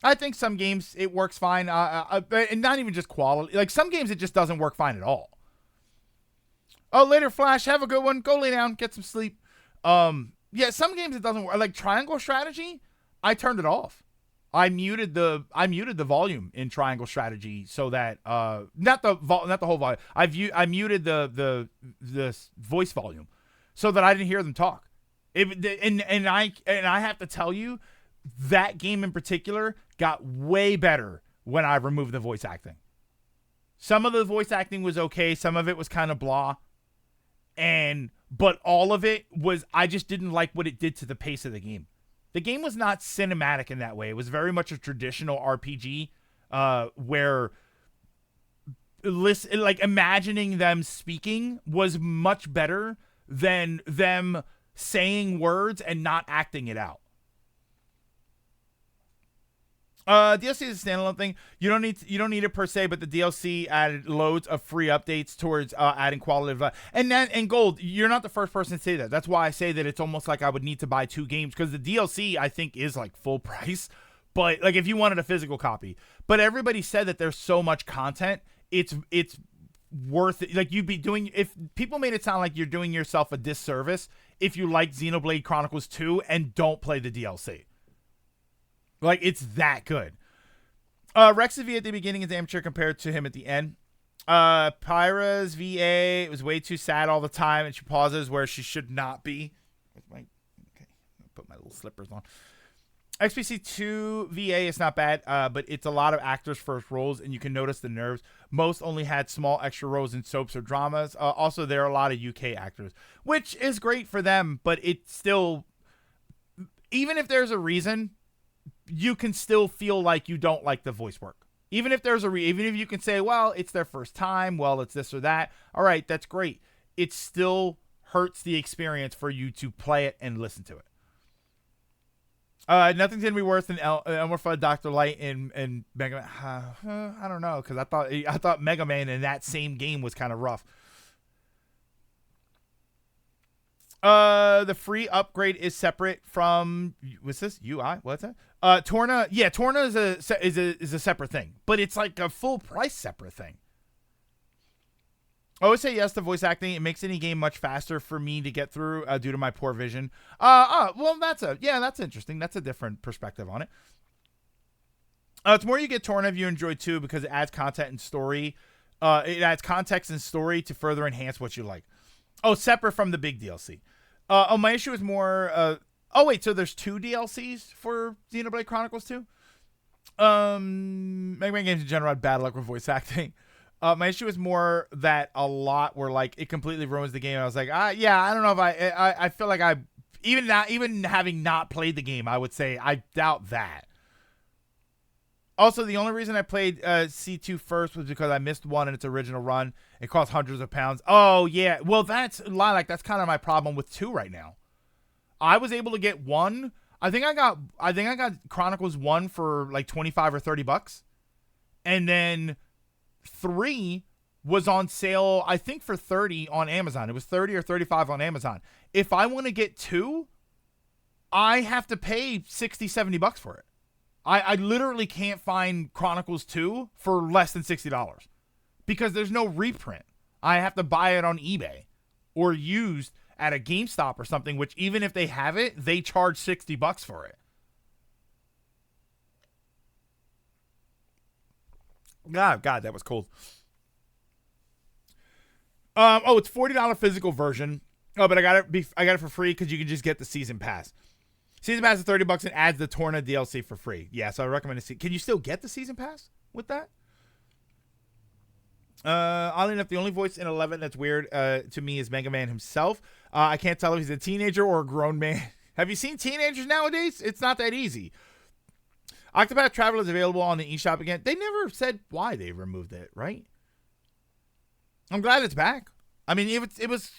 I think some games it works fine, and not even just quality. Like some games it just doesn't work fine at all. Oh, later, Flash. Have a good one. Go lay down, get some sleep. Yeah, some games it doesn't work. Like Triangle Strategy, I turned it off. I muted the volume in Triangle Strategy so that not the whole volume. I muted the voice volume so that I didn't hear them talk. And I have to tell you, that game in particular got way better when I removed the voice acting. Some of the voice acting was okay, some of it was kind of blah. But all of it was, I just didn't like what it did to the pace of the game. The game was not cinematic in that way. It was very much a traditional RPG, where imagining them speaking was much better than them saying words and not acting it out. DLC is a standalone thing. You don't need it per se, but the DLC added loads of free updates towards adding quality of life. And Gold, you're not the first person to say that. That's why I say that it's almost like I would need to buy 2 games, because the DLC I think is like full price, but like if you wanted a physical copy. But everybody said that there's so much content, it's worth it. Like if people made it sound like you're doing yourself a disservice if you like Xenoblade Chronicles 2 and don't play the DLC. Like, it's that good. Rex's VA at the beginning is amateur compared to him at the end. Pyra's VA, it was way too sad all the time, and she pauses where she should not be. Okay, I'll put my little slippers on. XPC2 VA is not bad, but it's a lot of actors' first roles, and you can notice the nerves. Most only had small extra roles in soaps or dramas. Also, there are a lot of UK actors, which is great for them, but it's still, even if there's a reason, you can still feel like you don't like the voice work. Even if there's even if you can say, well, it's their first time, well, it's this or that. All right, that's great. It still hurts the experience for you to play it and listen to it. Nothing's gonna be worse than Elmer Fudd, Dr. Light, and Mega Man. I don't know, because I thought Mega Man in that same game was kind of rough. The free upgrade is separate from, what's this? UI? What's that? Torna. Yeah, Torna is a separate thing, but it's like a full price separate thing. I always say yes to voice acting. It makes any game much faster for me to get through due to my poor vision. Well, that's interesting. That's a different perspective on it. It's more you get Torna if you enjoy too, because it adds content and story. It adds context and story to further enhance what you like. Oh, separate from the big DLC. My issue is more. Oh wait, so there's 2 DLCs for Xenoblade Chronicles 2. Mega Man games in general had bad luck with voice acting. My issue is more that a lot were like it completely ruins the game. I was like, yeah, I don't know if I feel like even having not played the game, I would say I doubt that. Also, the only reason I played C2 first was because I missed 1 in its original run. It cost hundreds of pounds. Oh yeah, well that's Lilac. That's kind of my problem with 2 right now. I was able to get 1. I think I got Chronicles 1 for like 25 or $30, and then 3 was on sale, I think, for 30 on Amazon. It was 30 or 35 on Amazon. If I want to get 2, I have to pay $60-$70 for it. I literally can't find Chronicles 2 for less than $60 because there's no reprint. I have to buy it on eBay or used at a GameStop or something, which even if they have it, they charge $60 for it. God, that was cold. It's $40 physical version. Oh, but I got it for free because you can just get the season pass. Season pass is $30 and adds the Torna DLC for free. Yeah, so I recommend it. Can you still get the season pass with that? Oddly enough, the only voice in 11 that's weird to me is Mega Man himself. I can't tell if he's a teenager or a grown man. Have you seen teenagers nowadays? It's not that easy. Octopath Traveler is available on the eShop again. They never said why they removed it, right? I'm glad it's back. I mean, it was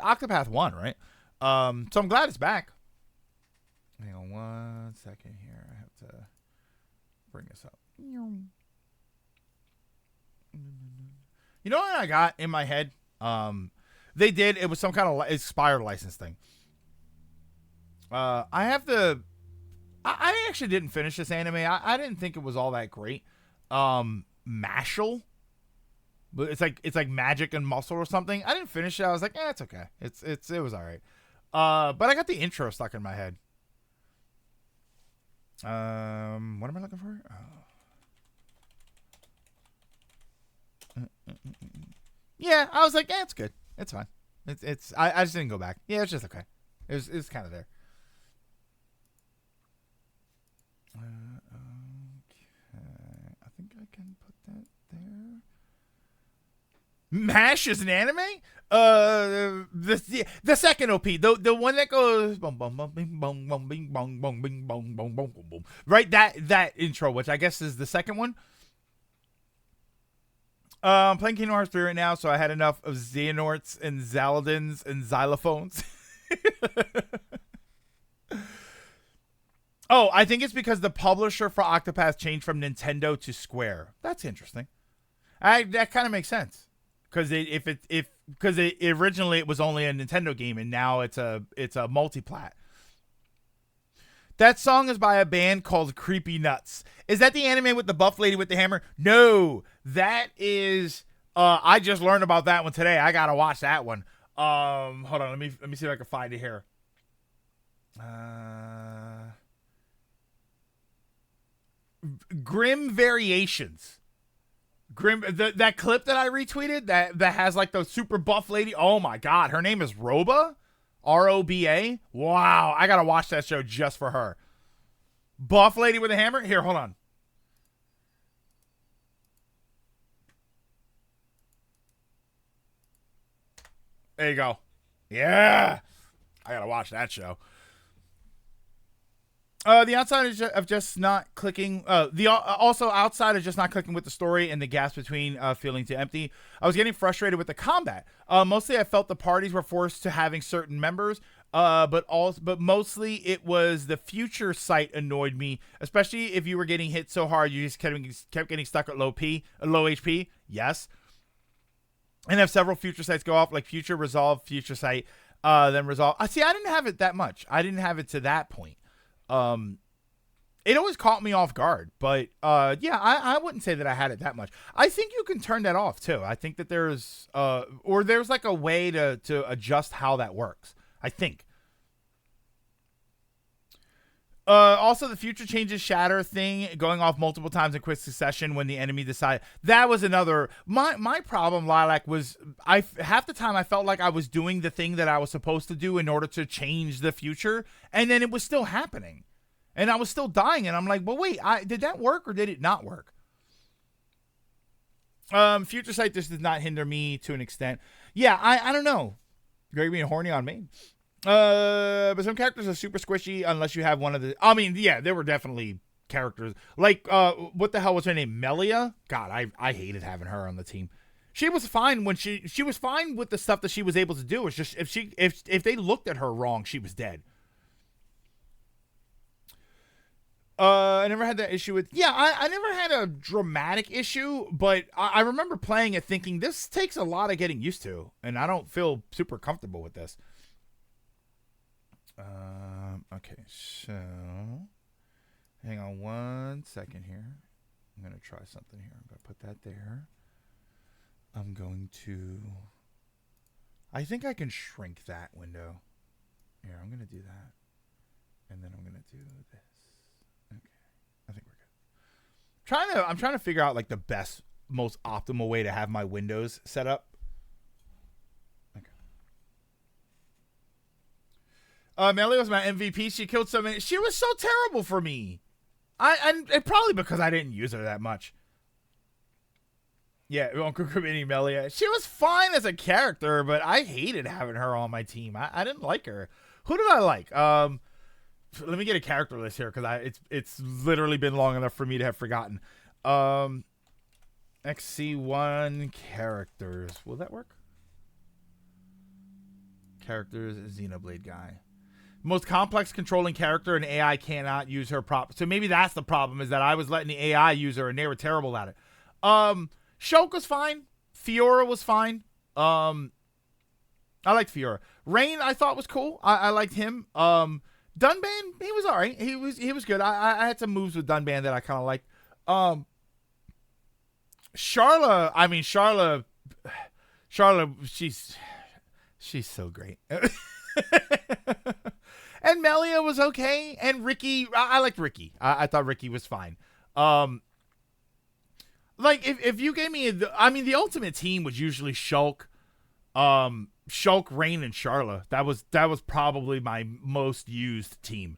Octopath 1, right? So I'm glad it's back. Hang on 1 second here. I have to bring this up. You know what I got in my head? It was some kind of expired license thing. I actually didn't finish this anime. I didn't think it was all that great. Mashal, but it's like magic and muscle or something. I didn't finish it. I was like, it's okay. It was all right. But I got the intro stuck in my head. What am I looking for? Yeah, I was like, it's good. It's fine. I just didn't go back. Yeah, it's just okay. It's kind of there. Okay, I think I can put that there. MASH is an anime? The second OP, the one that goes bum bum bum bing bong bong bing bong bong bing bong bong bong bong bong. Right, that intro, which I guess is the second one. I'm playing Kingdom Hearts 3 right now, so I had enough of Xehanorts and Zaladins and Xylophones. Oh, I think it's because the publisher for Octopath changed from Nintendo to Square. That's interesting. That kind of makes sense. Because originally it was only a Nintendo game and now it's a multiplat. That song is by a band called Creepy Nuts. Is that the anime with the buff lady with the hammer? No, that is. I just learned about that one today. I gotta watch that one. Hold on, let me see if I can find it here. Grim Variations. That clip that I retweeted that has like the super buff lady. Oh my god, her name is Roba, Roba. Wow, I gotta watch that show just for her. Buff lady with a hammer. Here, hold on. There you go. Yeah, I gotta watch that show. The outside of just not clicking. Also outside of just not clicking with the story and the gaps between feeling too empty. I was getting frustrated with the combat. Mostly, I felt the parties were forced to having certain members. But mostly it was the future sight annoyed me, especially if you were getting hit so hard you just kept getting stuck at low HP. Yes, and have several future sights go off like future resolve, future sight, then resolve. See, I didn't have it that much. I didn't have it to that point. It always caught me off guard, but yeah, I wouldn't say that I had it that much. I think you can turn that off too. I think that there's like a way to adjust how that works. I think. Also, the future changes shatter thing going off multiple times in quick succession when the enemy decide. That was another. My problem, Lilac, was half the time I felt like I was doing the thing that I was supposed to do in order to change the future, and then it was still happening, and I was still dying, and I'm like, well, wait, did that work or did it not work? Future sight just does not hinder me to an extent. Yeah, I don't know. Greg being horny on me. But some characters are super squishy unless you have one of the. I mean, yeah, there were definitely characters like what the hell was her name? Melia. God, I hated having her on the team. She was fine when she was fine with the stuff that she was able to do. It's just if they looked at her wrong, she was dead. I never had that issue with. Yeah, I never had a dramatic issue, but I remember playing it thinking this takes a lot of getting used to, and I don't feel super comfortable with this. Okay, so hang on 1 second here. I'm going to try something here. I'm going to put that there. I'm going to, I think I can shrink that window. Here, I'm going to do that. And then I'm going to do this. Okay. I think we're good. I'm trying to figure out like the best, most optimal way to have my windows set up. Melia was my MVP. She killed so many. She was so terrible for me. And probably because I didn't use her that much. Yeah, Uncle Committee Melia. She was fine as a character, but I hated having her on my team. I didn't like her. Who did I like? Let me get a character list here because it's literally been long enough for me to have forgotten. XC1 characters. Will that work? Characters, Xenoblade guy. Most complex controlling character, and AI cannot use her prop. So maybe that's the problem, is that I was letting the AI use her and they were terrible at it. Shulk was fine. Fiora was fine. I liked Fiora. Rain I thought was cool. I liked him. Dunban, he was all right. He was good. I had some moves with Dunban that I kind of liked. Charla, she's so great. And Melia was okay. And Ricky, I liked Ricky. I thought Ricky was fine. Like if you gave me, the ultimate team was usually Shulk, Rain, and Charla. That was probably my most used team.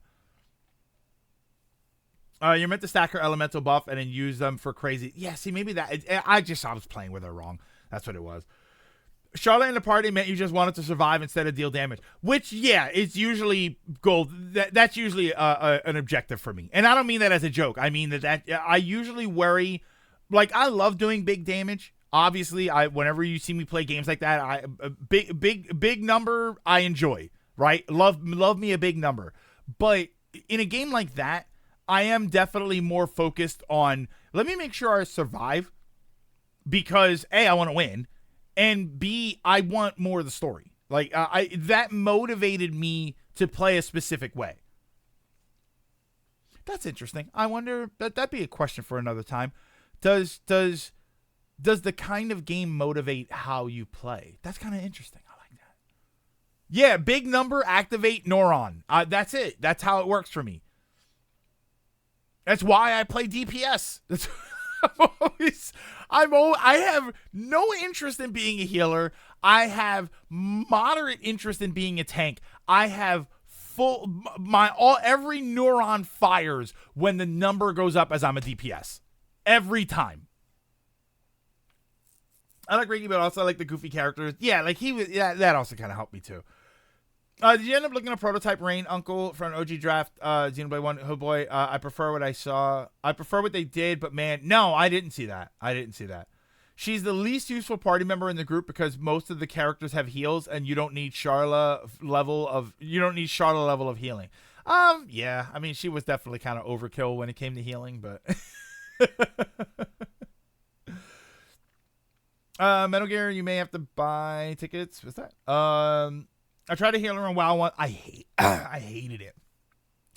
You're meant to stack her elemental buff and then use them for crazy. Yeah, see, maybe that. I was playing with her wrong. That's what it was. Charlotte in the party meant you just wanted to survive instead of deal damage, which, yeah, it's usually gold. That's usually an objective for me. And I don't mean that as a joke. I mean that I usually worry. Like, I love doing big damage. Obviously, whenever you see me play games like that, big number, I enjoy, right? Love me a big number. But in a game like that, I am definitely more focused on, let me make sure I survive because, A, I want to win. And B, I want more of the story. Like, that motivated me to play a specific way. That's interesting. I wonder, that'd be a question for another time. Does the kind of game motivate how you play? That's kind of interesting. I like that. Yeah, big number, activate Neuron. That's it. That's how it works for me. That's why I play DPS. That's I have no interest in being a healer. I have moderate interest in being a tank. I have every neuron fires when the number goes up as I'm a DPS. Every time. I like Ricky, but also I like the goofy characters. Yeah, like that also kind of helped me too. Did you end up looking at Prototype Rain, Uncle, for an OG draft, Xenoblade 1? Oh boy, I prefer what I saw. I prefer what they did, but man, no, I didn't see that. She's the least useful party member in the group because most of the characters have heals, and you don't need Charla level of healing. Yeah, I mean, she was definitely kind of overkill when it came to healing, but Metal Gear, you may have to buy tickets. What's that? I tried to heal her on WoW one. I hated it.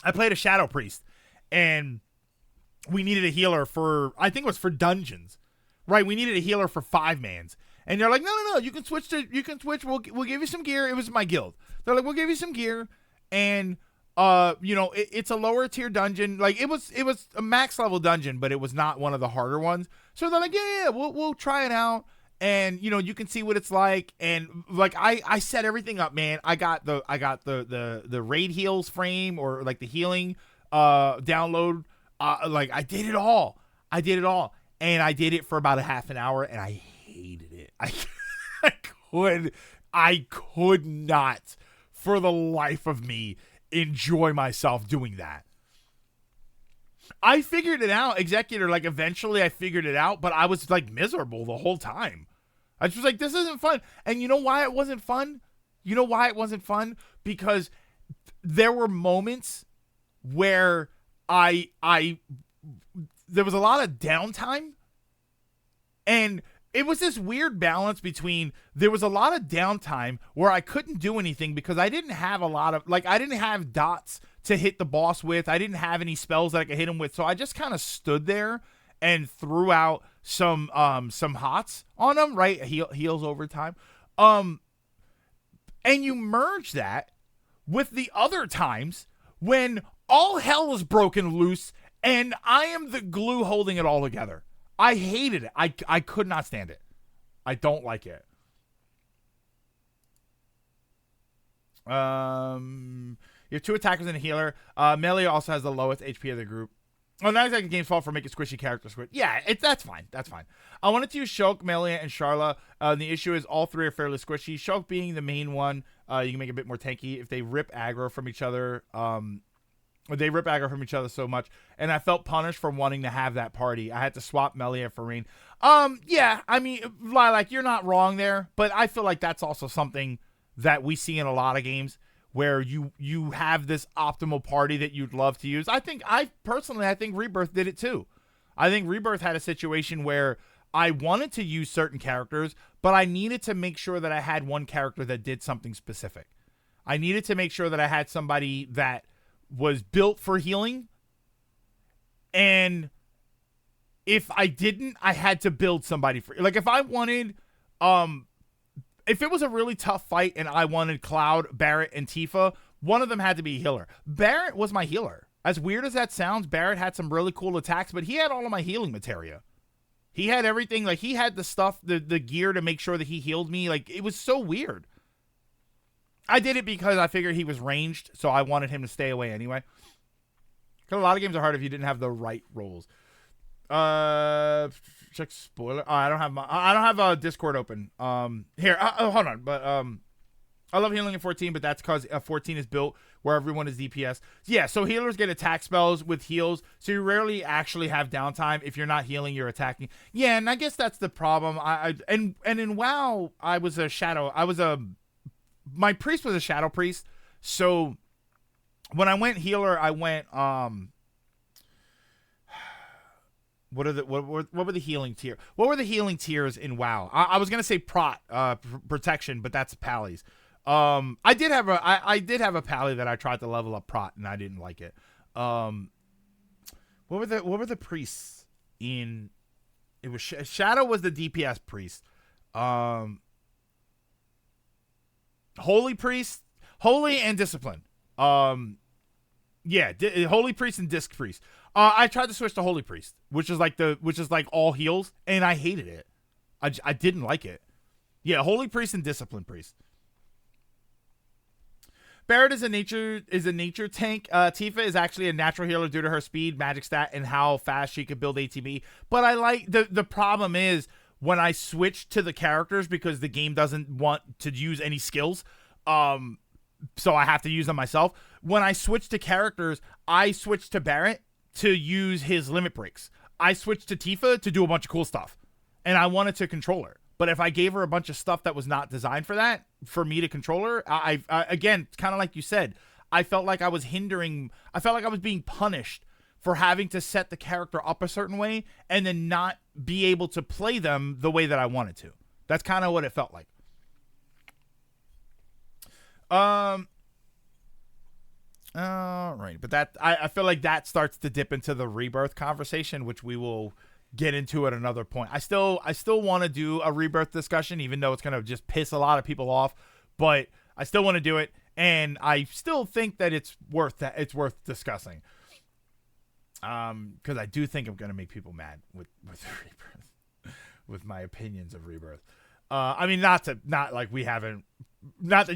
I played a Shadow Priest, and we needed a healer for, I think it was for dungeons, right? We needed a healer for 5-mans, and they're like, no, you can switch. We'll give you some gear. It was my guild. They're like, we'll give you some gear, and it's a lower tier dungeon. Like it was a max level dungeon, but it was not one of the harder ones. So they're like, yeah, we'll try it out. And you can see what it's like. And like I set everything up, man. I got the raid heals frame, or like the healing download. Like I did it all. And I did it for about a half an hour, and I hated it. I could not for the life of me enjoy myself doing that. I figured it out, Executor. Like eventually I figured it out, but I was like miserable the whole time. I was like, this isn't fun. And you know why it wasn't fun? Because there were moments where there was a lot of downtime, and it was this weird balance between, there was a lot of downtime where I couldn't do anything because I didn't have I didn't have dots to hit the boss with. I didn't have any spells that I could hit him with. So I just kind of stood there and threw out some hots on him, right? Heals over time. And you merge that with the other times when all hell is broken loose and I am the glue holding it all together. I hated it. I could not stand it. I don't like it. You have 2 attackers and a healer. Melee also has the lowest HP of the group. Oh, not exactly the game's fault for making squishy characters squish. Yeah, that's fine. That's fine. I wanted to use Shulk, Melee, and Sharla. The issue is all 3 are fairly squishy. Shulk being the main one, you can make it a bit more tanky. If they rip aggro from each other, so much, and I felt punished for wanting to have that party. I had to swap Melee and Farine. Yeah, I mean, Lilac, you're not wrong there, but I feel like that's also something that we see in a lot of games where you have this optimal party that you'd love to use. I think Rebirth did it too. I think Rebirth had a situation where I wanted to use certain characters, but I needed to make sure that I had one character that did something specific. I needed to make sure that I had somebody that was built for healing, and if I didn't, I had to build somebody for, like, if I wanted, if it was a really tough fight and I wanted Cloud, Barret, and Tifa, one of them had to be a healer. Barret was my healer. As weird as that sounds, Barret had some really cool attacks, but he had all of my healing materia. He had everything. Like, he had the stuff, the gear to make sure that he healed me. Like, it was so weird. I did it because I figured he was ranged, so I wanted him to stay away anyway. Because a lot of games are hard if you didn't have the right roles. Check spoiler. Oh, I don't have a Discord open. Here, hold on. But I love healing in 14, but that's because 14 is built where everyone is DPS. Yeah, so healers get attack spells with heals, so you rarely actually have downtime. If you're not healing, you're attacking. Yeah, and I guess that's the problem. And in WoW, my priest was a shadow priest, so when I went healer, I went what were the healing tier? What were the healing tiers in WoW? I was gonna say protection, but that's Pally's. I did have a Pally that I tried to level up prot, and I didn't like it. What were the priests in? It was Shadow was the DPS priest. Holy priest, holy and discipline. Holy priest and disc priest. I tried to switch to holy priest, which is like all heals, and I hated it. I didn't like it. Yeah, holy priest and discipline priest. Barret is a nature tank. Tifa is actually a natural healer due to her speed, magic stat, and how fast she could build ATB. But I like the problem is when I switch to the characters, because the game doesn't want to use any skills, so I have to use them myself. When I switch to characters, I switch to Barret to use his limit breaks. I switched to Tifa to do a bunch of cool stuff, and I wanted to control her. But if I gave her a bunch of stuff that was not designed for me to control her, I again, kind of like you said, I felt like I was being punished for having to set the character up a certain way and then not be able to play them the way that I wanted to. That's kind of what it felt like. All right, but that I feel like that starts to dip into the Rebirth conversation, which we will get into at another point. I still want to do a Rebirth discussion, even though it's gonna just piss a lot of people off, but I still want to do it. and I still think that it's worth discussing. Because I do think I'm gonna make people mad with Rebirth, with my opinions of Rebirth. I mean, not that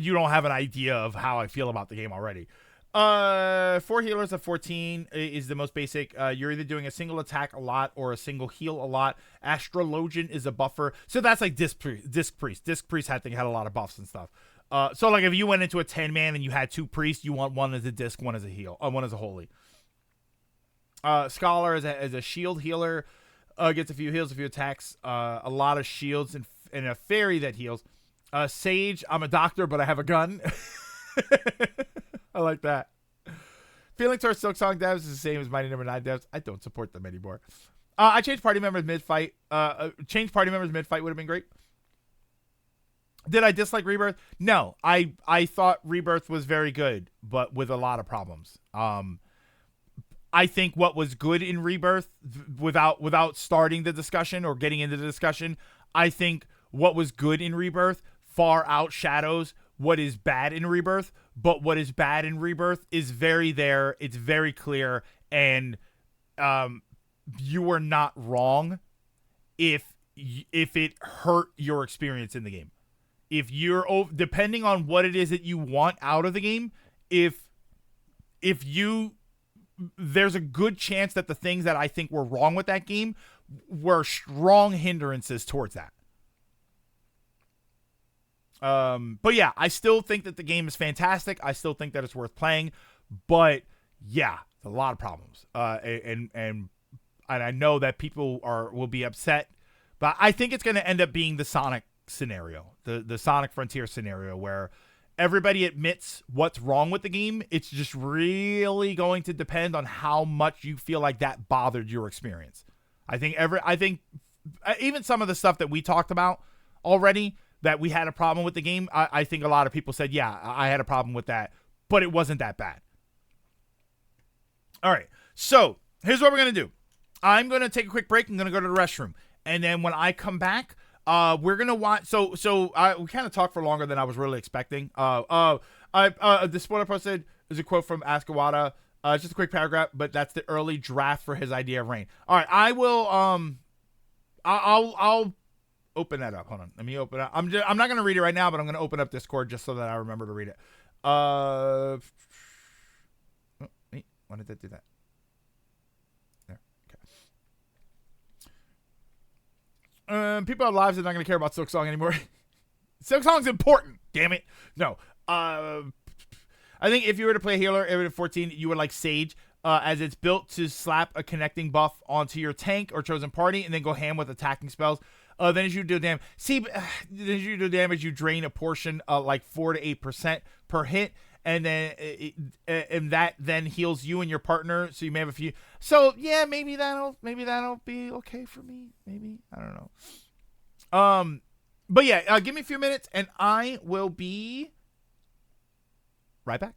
you don't have an idea of how I feel about the game already. 4 healers of 14 is the most basic. You're either doing a single attack a lot or a single heal a lot. Astrologian is a buffer, so that's like Disc Priest. Disc Priest had a lot of buffs and stuff. So like if you went into a 10-man and you had 2 priests, you want one as a disc, one as a heal, one as a holy. Scholar as a shield healer, gets a few heals, a few attacks, a lot of shields, and a fairy that heals. Sage, I'm a doctor, but I have a gun. I like that. Feeling towards Silksong devs is the same as Mighty Number 9 devs. I don't support them anymore. I changed party members mid-fight. Change party members mid-fight would have been great. Did I dislike Rebirth? No. I thought Rebirth was very good, but with a lot of problems. I think what was good in Rebirth, without starting the discussion or getting into the discussion, I think what was good in Rebirth far outshadows what is bad in Rebirth. But what is bad in Rebirth is very there. It's very clear, and you were not wrong if it hurt your experience in the game. If you're depending on what it is that you want out of the game, if there's a good chance that the things that I think were wrong with that game were strong hindrances towards that. But yeah, I still think that the game is fantastic. I still think that it's worth playing, but yeah, a lot of problems. And I know that people will be upset, but I think it's going to end up being the Sonic scenario, the Sonic Frontier scenario, where everybody admits what's wrong with the game. It's just really going to depend on how much you feel like that bothered your experience. I think even some of the stuff that we talked about already, that we had a problem with the game, I think a lot of people said, yeah, I had a problem with that, but it wasn't that bad. All right, so here's what we're going to do. I'm going to take a quick break. I'm going to go to the restroom. And then when I come back, we're going to watch. So we kind of talked for longer than I was really expecting. The spoiler posted is a quote from Askawada. Just a quick paragraph, but that's the early draft for his idea of Rain. All right, I will, I'll open that up. Hold on. Let me open it up. I'm not going to read it right now, but I'm going to open up Discord just so that I remember to read it. Wait, why did that do that? There. Okay. People have lives that are not going to care about Silksong anymore. Silksong's important. Damn it. No. I think if you were to play healer, it would have 14. You would like Sage, as it's built to slap a connecting buff onto your tank or chosen party, and then go ham with attacking spells. Then as you do damage, you drain a portion, like 4 to 8% per hit, and then and that then heals you and your partner. So you may have a few. So yeah, maybe that'll be okay for me. Maybe, I don't know. But yeah, give me a few minutes, and I will be right back.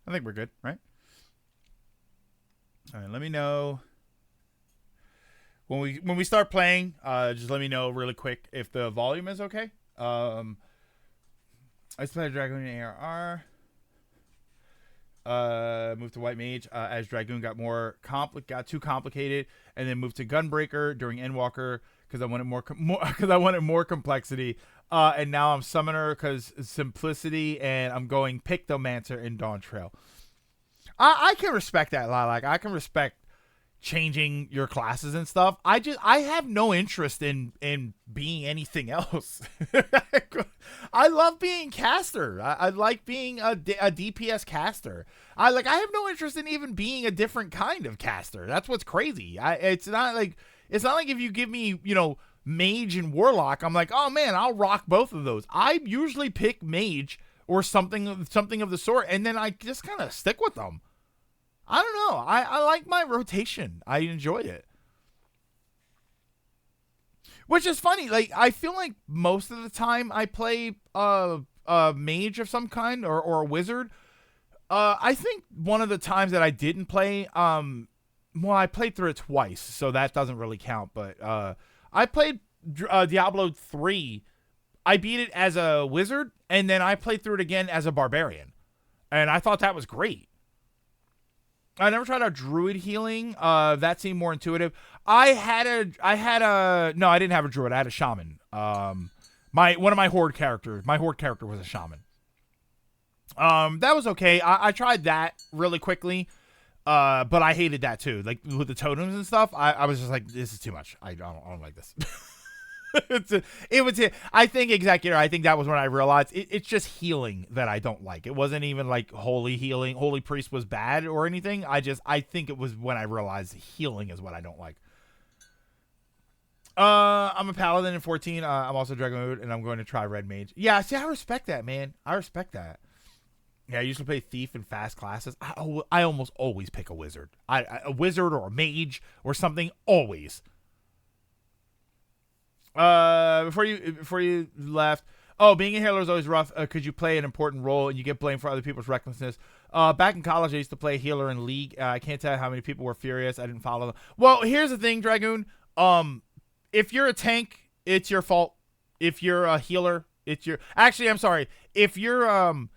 I think we're good, right? All right, let me know when we start playing. Just let me know really quick if the volume is okay. I played Dragoon in ARR. Moved to White Mage as Dragoon got got too complicated, and then moved to Gunbreaker during Endwalker because I wanted more complexity. And now I'm Summoner because simplicity, and I'm going Pictomancer in Dawntrail. I can respect that, Lilac. I can respect changing your classes and stuff. I have no interest in being anything else. I love being caster. I like being a DPS caster. I have no interest in even being a different kind of caster. That's what's crazy. It's not like if you give me, mage and warlock, I'm like, oh man, I'll rock both of those. I usually pick mage or something of the sort, and then I just kind of stick with them. I don't know. I like my rotation. I enjoy it. Which is funny. Like, I feel like most of the time I play a mage of some kind or a wizard. I think one of the times that I didn't play, I played through it twice, so that doesn't really count. But I played Diablo 3. I beat it as a wizard, and then I played through it again as a barbarian. And I thought that was great. I never tried out druid healing. That seemed more intuitive. No, I didn't have a druid. I had a shaman. One of my horde characters. My horde character was a shaman. That was okay. I tried that really quickly. But I hated that too. Like with the totems and stuff. I was just like, this is too much. I don't like this. I think exactly. I think that was when I realized it's just healing that I don't like. It wasn't even like holy healing. Holy priest was bad or anything. I think it was when I realized healing is what I don't like. I'm a paladin in 14. I'm also Dragoon, and I'm going to try red mage. Yeah, see, I respect that, man. I respect that. Yeah, I usually play thief and fast classes. I almost always pick a wizard. A wizard or a mage or something, always. Before you left, being a healer is always rough because you play an important role and you get blamed for other people's recklessness. Back in college, I used to play a healer in League. I can't tell you how many people were furious. I didn't follow them. Well, here's the thing, Dragoon. If you're a tank, it's your fault. If you're a healer, it's your. Actually, I'm sorry. If you're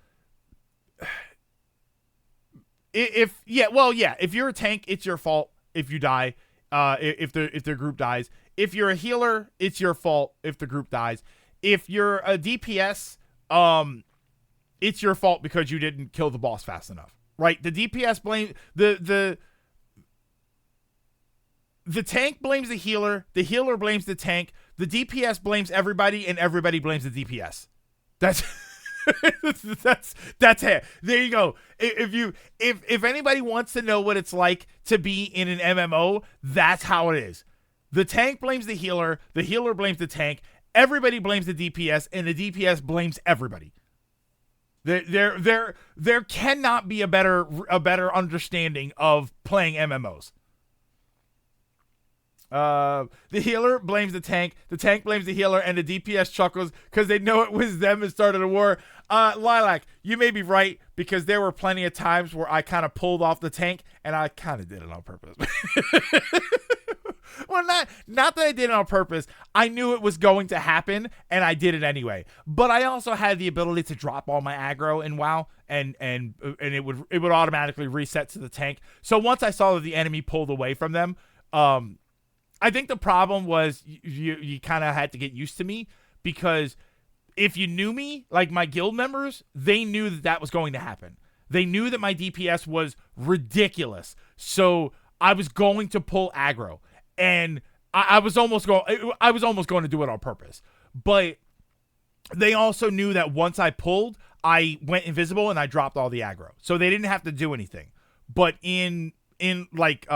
if you're a tank, it's your fault if you die. If the group dies. If you're a healer, it's your fault if the group dies. If you're a DPS, it's your fault because you didn't kill the boss fast enough. Right? The DPS blame the tank blames the healer blames the tank, the DPS blames everybody, and everybody blames the DPS. That's that's it. There you go. If anybody wants to know what it's like to be in an MMO, that's how it is. The tank blames the healer blames the tank, everybody blames the DPS, and the DPS blames everybody. There cannot be a better understanding of playing MMOs. The healer blames the tank blames the healer, and the DPS chuckles because they know it was them that started a war. Lilac, you may be right, because there were plenty of times where I kind of pulled off the tank, and I kind of did it on purpose. Well, not that I did it on purpose. I knew it was going to happen, and I did it anyway. But I also had the ability to drop all my aggro in WoW, and it would automatically reset to the tank. So once I saw that the enemy pulled away from them, I think the problem was you kind of had to get used to me, because if you knew me, like my guild members, they knew that was going to happen. They knew that my DPS was ridiculous. So I was going to pull aggro, and I was almost going to do it on purpose. But they also knew that once I pulled, I went invisible and I dropped all the aggro. So they didn't have to do anything. But in like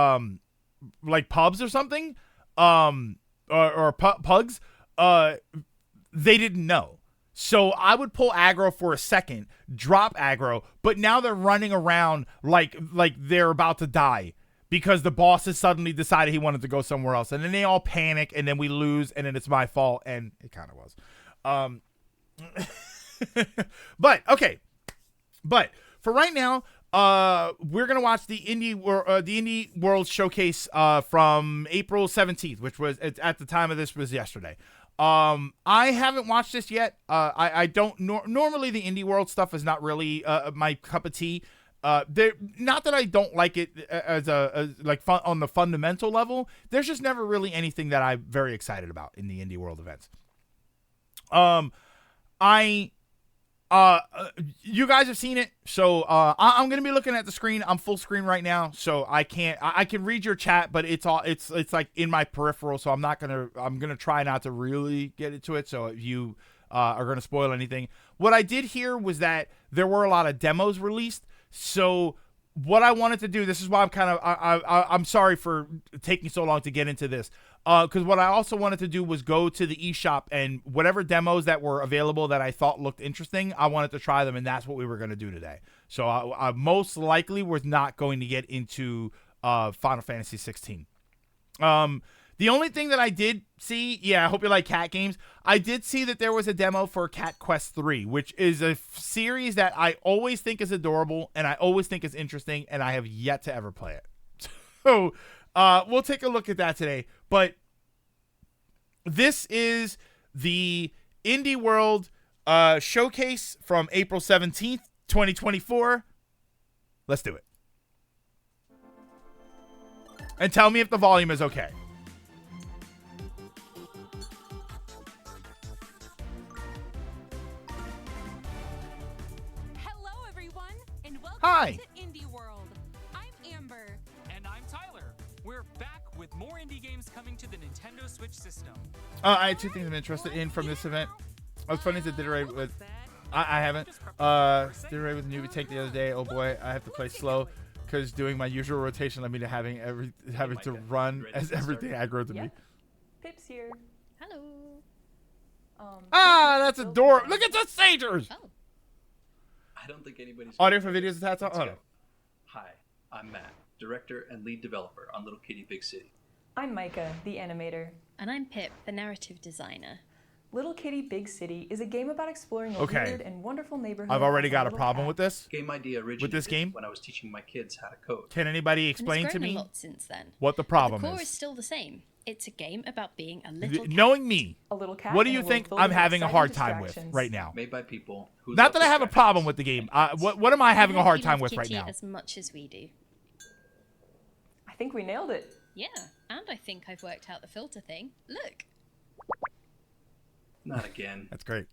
pubs or something, or pugs, they didn't know. So I would pull aggro for a second, drop aggro, but now they're running around like they're about to die because the boss has suddenly decided he wanted to go somewhere else, and then they all panic, and then we lose, and then it's my fault, and it kind of was. But okay, but for right now, we're gonna watch the Indie World Showcase from April 17th, which was at the time of this was yesterday. I haven't watched this yet. I don't normally the Indie World stuff is not really my cup of tea. Not that I don't like it as fun on the fundamental level. There's just never really anything that I'm very excited about in the Indie World events. You guys have seen it, so I'm gonna be looking at the screen. I'm full screen right now, so I can read your chat, but it's like in my peripheral, so I'm gonna try not to really get into it. So if you are gonna spoil anything, what I did hear was that there were a lot of demos released. So what I wanted to do, this is why I'm sorry for taking so long to get into this. Because what I also wanted to do was go to the eShop and whatever demos that were available that I thought looked interesting, I wanted to try them, and that's what we were going to do today. So I most likely was not going to get into Final Fantasy 16. The only thing that I did see, I hope you like cat games. I did see that there was a demo for Cat Quest 3, which is a series that I always think is adorable and I always think is interesting, and I have yet to ever play it. So we'll take a look at that today. But this is the Indie World Showcase from April 17th, 2024. Let's do it. And tell me if the volume is okay. Hi. To Indie World. I'm Amber. And I'm Tyler. We're back with more indie games coming to the Nintendo Switch system. I had two things I'm interested in from this event. I was funny that did a raid with. I haven't. Did a raid with Newbie Tank the other day. Oh boy, I have to play slow because doing my usual rotation led me to having to run as everything aggro to me. Pip's here. Hello. That's adorable. Look at the sagers. Oh. I don't think anybody's Audio for videos attached on. Oh, no. Hi, I'm Matt, director and lead developer on Little Kitty Big City. I'm Micah, the animator. And I'm Pip, the narrative designer. Little Kitty Big City is a game about exploring a weird and wonderful neighborhood. I've already got a problem with this. Game idea originated with this game when I was teaching my kids how to code. Can anybody explain to me a lot since then. What the problem The core is? is still the same. It's a game about being a little cat. Knowing me, a little cat what do you think I'm having a hard time with right now? Made by people who not that I have a problem with the game. What am I having a hard time with right now? As much as we do. I think we nailed it. Yeah, and I think I've worked out the filter thing. Look. Not again. That's great.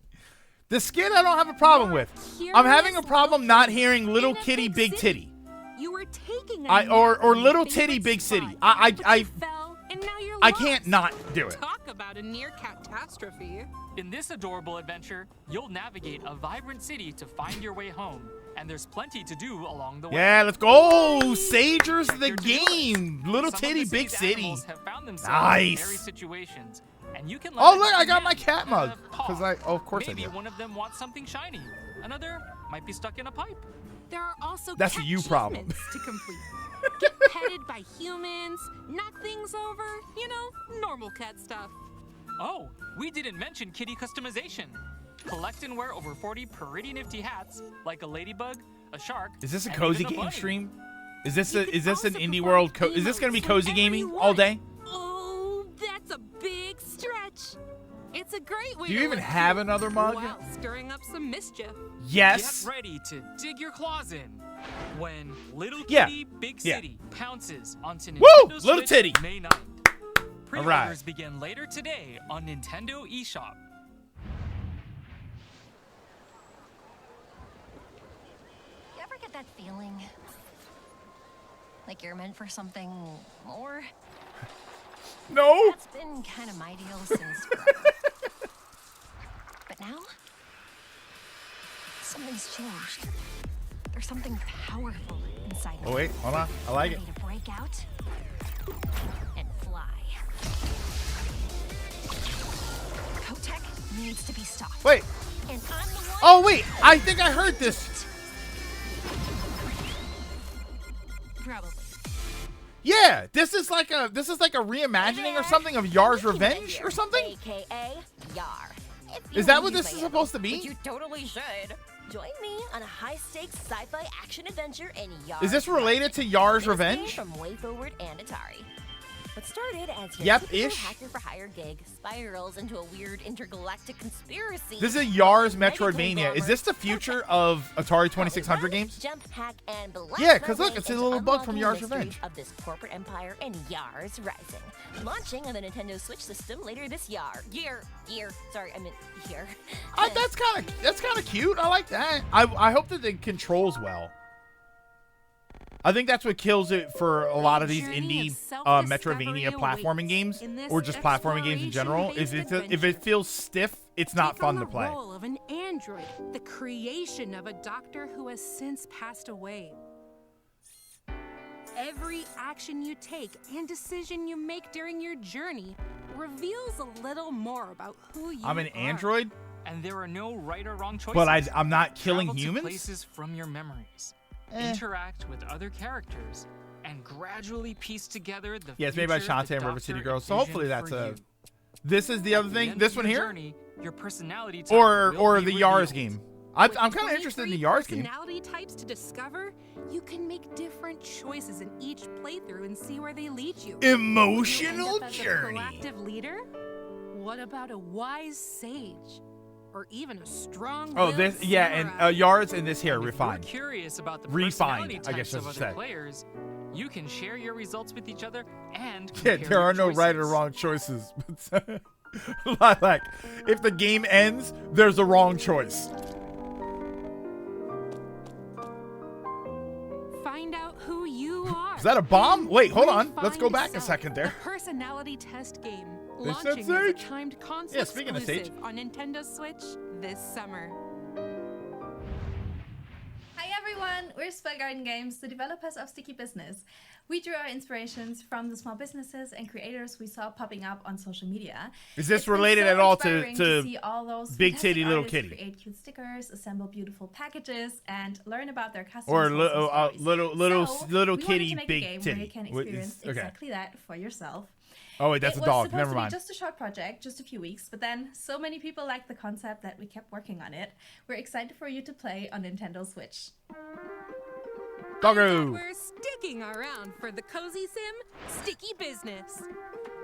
The skin I don't have a problem with. I'm having a problem not hearing Little Kitty Big Titty. You were taking or Little Titty Big City. I can't not do it. Talk about a near catastrophe. In this adorable adventure, you'll navigate a vibrant city to find your way home, and there's plenty to do along the way. Yeah, let's go. Sagers the game. Little Titty Big City. Have found themselves nice. In very situations, and you can oh look, I got my cat mug. Of course Maybe I did. one of them wants something shiny. Another might be stuck in a pipe. There are also that's cat a you problem to complete. Get petted by humans, knock things over, you know, normal cat stuff. Oh, we didn't mention kitty customization. Collect and wear over 40 pretty nifty hats, like a ladybug, a shark. Is this a and cozy even a game bunny. stream? Is this an Indie World? Is this gonna be cozy gaming all day? Oh, that's a big stretch. It's a great way. Do you to even look have cute another mug? while stirring up some mischief. Yes. Get ready to dig your claws in when Little Yeah. Kitty Big City pounces onto Nintendo Woo! Switch Little Titty. May 9th. Pre-orders right. begin later today on Nintendo eShop. You ever get that feeling? Like you're meant for something more? No. That's been kind of my deal since forever. But now, something's changed. There's something powerful inside me. Oh wait, hold on. I like it. Ready to break out and fly. Kotek needs to be stopped. Wait. And I'm the one. Oh wait, I think I heard this. Probably. Yeah, this is like a reimagining or something of Yar's Revenge or something. AKA Yar. If you Is that wanna what use this my is handle, supposed to be? which you totally should. Join me on a high-stakes sci-fi action adventure in Yars. Is this related to Yars This Revenge? game from WayForward and Atari. What started as your Yep, typical ish. hacker for hire gig spirals into a weird intergalactic conspiracy. This is a Yars Mega Metroidvania. Is this the future of Atari 2600 games? Jump, hack, and blast Yeah, my 'cause look, way it's a into little bug from unlocking Yars the Revenge. mysteries of this corporate empire and Yars Rising. Launching on the Nintendo Switch system later this year. Sorry, I meant here. That's kind of cute. I like that. I hope that it controls well. I think that's what kills it for a lot of these indie Metroidvania platforming games, or just platforming games in general. Is if it feels stiff, it's not fun to play. The role of an android, the creation of a doctor who has since passed away. Every action you take and decision you make during your journey reveals a little more about who you are. I'm an android, And there are no right or wrong choices. but I'm not killing Travel to humans. places from your memories. Interact with other characters and gradually piece together the Yeah, it's made by future Shantae the and River City Doctor Girls, so hopefully envisioned that's for you. This is the other At the thing. end This of one your here, journey, your personality type or will the be Yars revealed. game. I'm With kind of 23 interested in the Yars game. personality types to discover, you can make different choices in each playthrough and see where they lead you. Will you end Emotional up as a journey. proactive leader? What about a wise sage? Or even a strong Oh, this and Yars and this here And if refined. you're curious about the Refined, personality I guess types of I should other say. players, you can share your results with each other and Yeah, compare there are your no right or choices. wrong choices. Like, if the game ends, there's a wrong choice. Find out who you are. Is that a bomb? Wait, hold on. Refine Let's go back a yourself. second there. The personality test game. They said Launching as a Sage. timed console Yeah, speaking of Sage. exclusive on Nintendo Switch this summer. Hi everyone, we're Spell Garden Games, the developers of Sticky Business. We drew our inspirations from the small businesses and creators we saw popping up on social media. Is this It's been related so at all inspiring to see all those Big fantastic Titty Little artists Kitty? create cute stickers, assemble beautiful packages, and learn about their customers' or stories. little We wanted kitty to make a big game where you titty? can What experience is- okay. exactly that for yourself. Oh wait, that's It a was dog. supposed Never to mind. be just a short project, just a few weeks, but then so many people liked the concept that we kept working on it. We're excited for you to play on Nintendo Switch. Doggo. We're sticking around for the cozy sim, Sticky Business.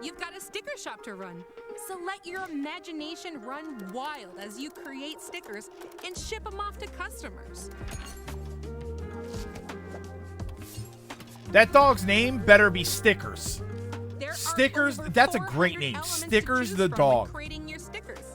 You've got a sticker shop to run, so let your imagination run wild as you create stickers and ship them off to customers. That dog's name better be Stickers. There are Stickers, over that's a 400 great name. elements to Stickers choose the from when dog. creating your stickers.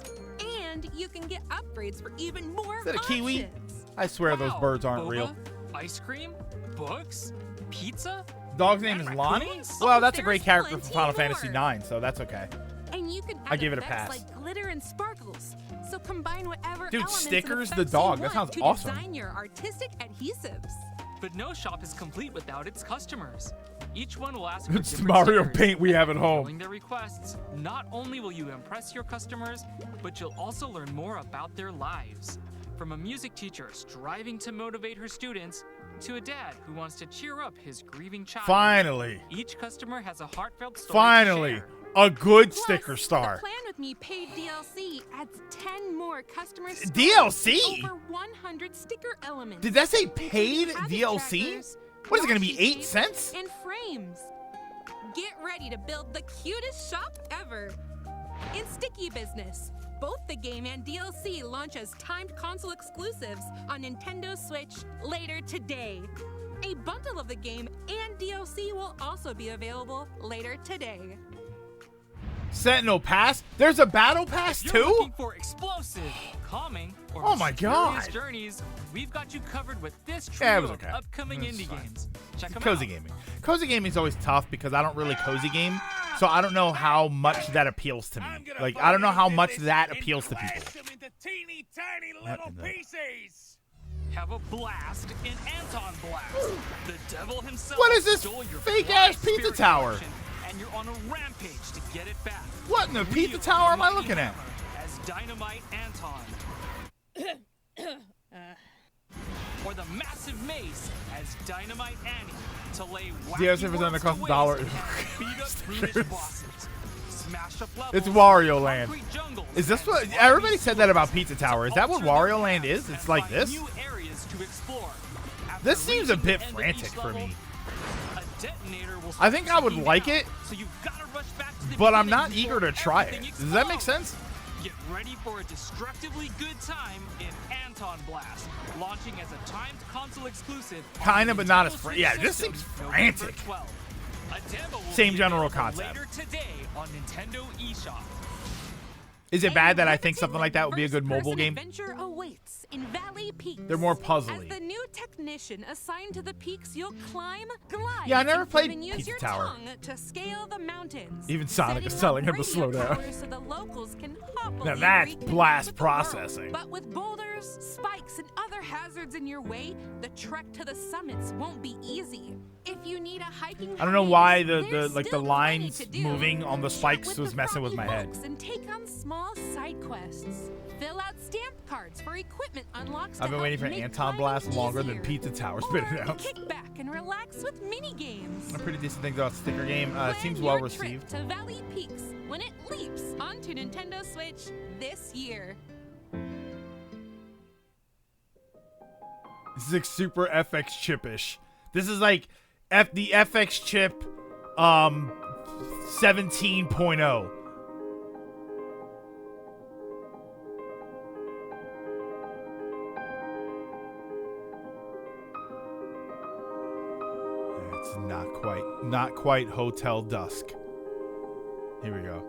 And you can get upgrades for even more Is that a kiwi? options. I swear those Wow, birds aren't boba, real. Ice cream, books, pizza. Dog's name is and Lonnie? raccoons? Well, that's a There's great character from plenty Final Fantasy more. IX, so that's okay. And you can I add give it a effects pass. like glitter and sparkles. So combine whatever Dude, elements and Stickers the effects dog. you That want sounds to awesome. design your artistic adhesives. But no shop is complete without its customers. Each one will ask for It's different Mario stickers. Paint we have at home. Following their requests, not only will you impress your customers, but you'll also learn more about their lives. From a music teacher striving to motivate her students, to a dad who wants to cheer up his grieving child. Finally. Each customer has a heartfelt story to Finally. share. A good Plus, sticker star. The Plan With Me paid DLC adds 10 more customer DLC? stories, over 100 sticker elements. Did that say including paid habit DLC? trackers, What is it gonna be, washi 8 tapes, cents? And frames. Get ready to build the cutest shop ever. In Sticky Business, both the game and DLC launch as timed console exclusives on Nintendo Switch later today. A bundle of the game and DLC will also be available later today. Sentinel Pass? There's a battle pass You're too? looking for explosive, calming, or Oh my mysterious God. journeys? We've got you covered with this Yeah, it trio was of okay. upcoming It was indie fine. games. Check them Cozy out. gaming. Cozy gaming is always tough because I don't really cozy game, so I don't know how much that appeals to me. Like, I don't know how much that appeals to people. What in the- Have a blast in Anton Blast. The devil himself. What is this stole your fake-ass flying pizza spirit tower? collection, and you're on a rampage to get it back. What in the Wield pizza tower am I the looking at? hammer As Dynamite Anton. Or the massive mace as Dynamite Annie to lay wacky DLC was under works cost to $1. waste and beat up brutish bosses. mashed up levels, It's Wario Land. concrete jungles, Is this and what slimy everybody said that about slopes Pizza Tower? Is to that what alter their Wario Land paths is? and It's like find this? new areas to explore. After This seems a reaching bit the end of frantic each for level, me. a detonator will I think I would start like shaking it, down, so you've gotta rush back to the but I'm beginning not before eager to try it. everything Does that make explodes. sense? Get ready for a destructively good time in Anton Blast, launching as a timed console exclusive. Kinda, but not as Nintendo yeah, Switch this system, seems November frantic. 12th. A demo will Same be general available concept. later today on Nintendo eShop. Is it bad that I think Limited something like that would be a good mobile first-person game? Adventure awaits in Valley Peaks. They're more As puzzly. the new technician assigned to the peaks, you'll climb, glide, Yeah, I never and played even use Pizza your Tower. tongue to scale the mountains. Even Sonic is setting telling up him to slow radio down. towers so the locals can happily Now that's reconnect blast with the world. processing. But with boulders, spikes, and other hazards in your way, the trek to the summits won't be easy. If you need a hiking I don't know hiatus, why the there's like the still plenty lines to do. moving on the Chat spikes with was the messing with froggy my head. folks and take on small side quests. Fill out stamp cards for equipment unlocks. I've to been help waiting for make Anton climbing Blast longer than easier. Pizza Tower's been Or announced. kick back and relax with mini games. A pretty decent thing about sticker game. Plan Seems your well trip received. to Valley Peaks when it leaps onto Nintendo Switch this year. This is like super FX chipish. This is like the FX chip 17.0. It's not quite Hotel Dusk. Here we go.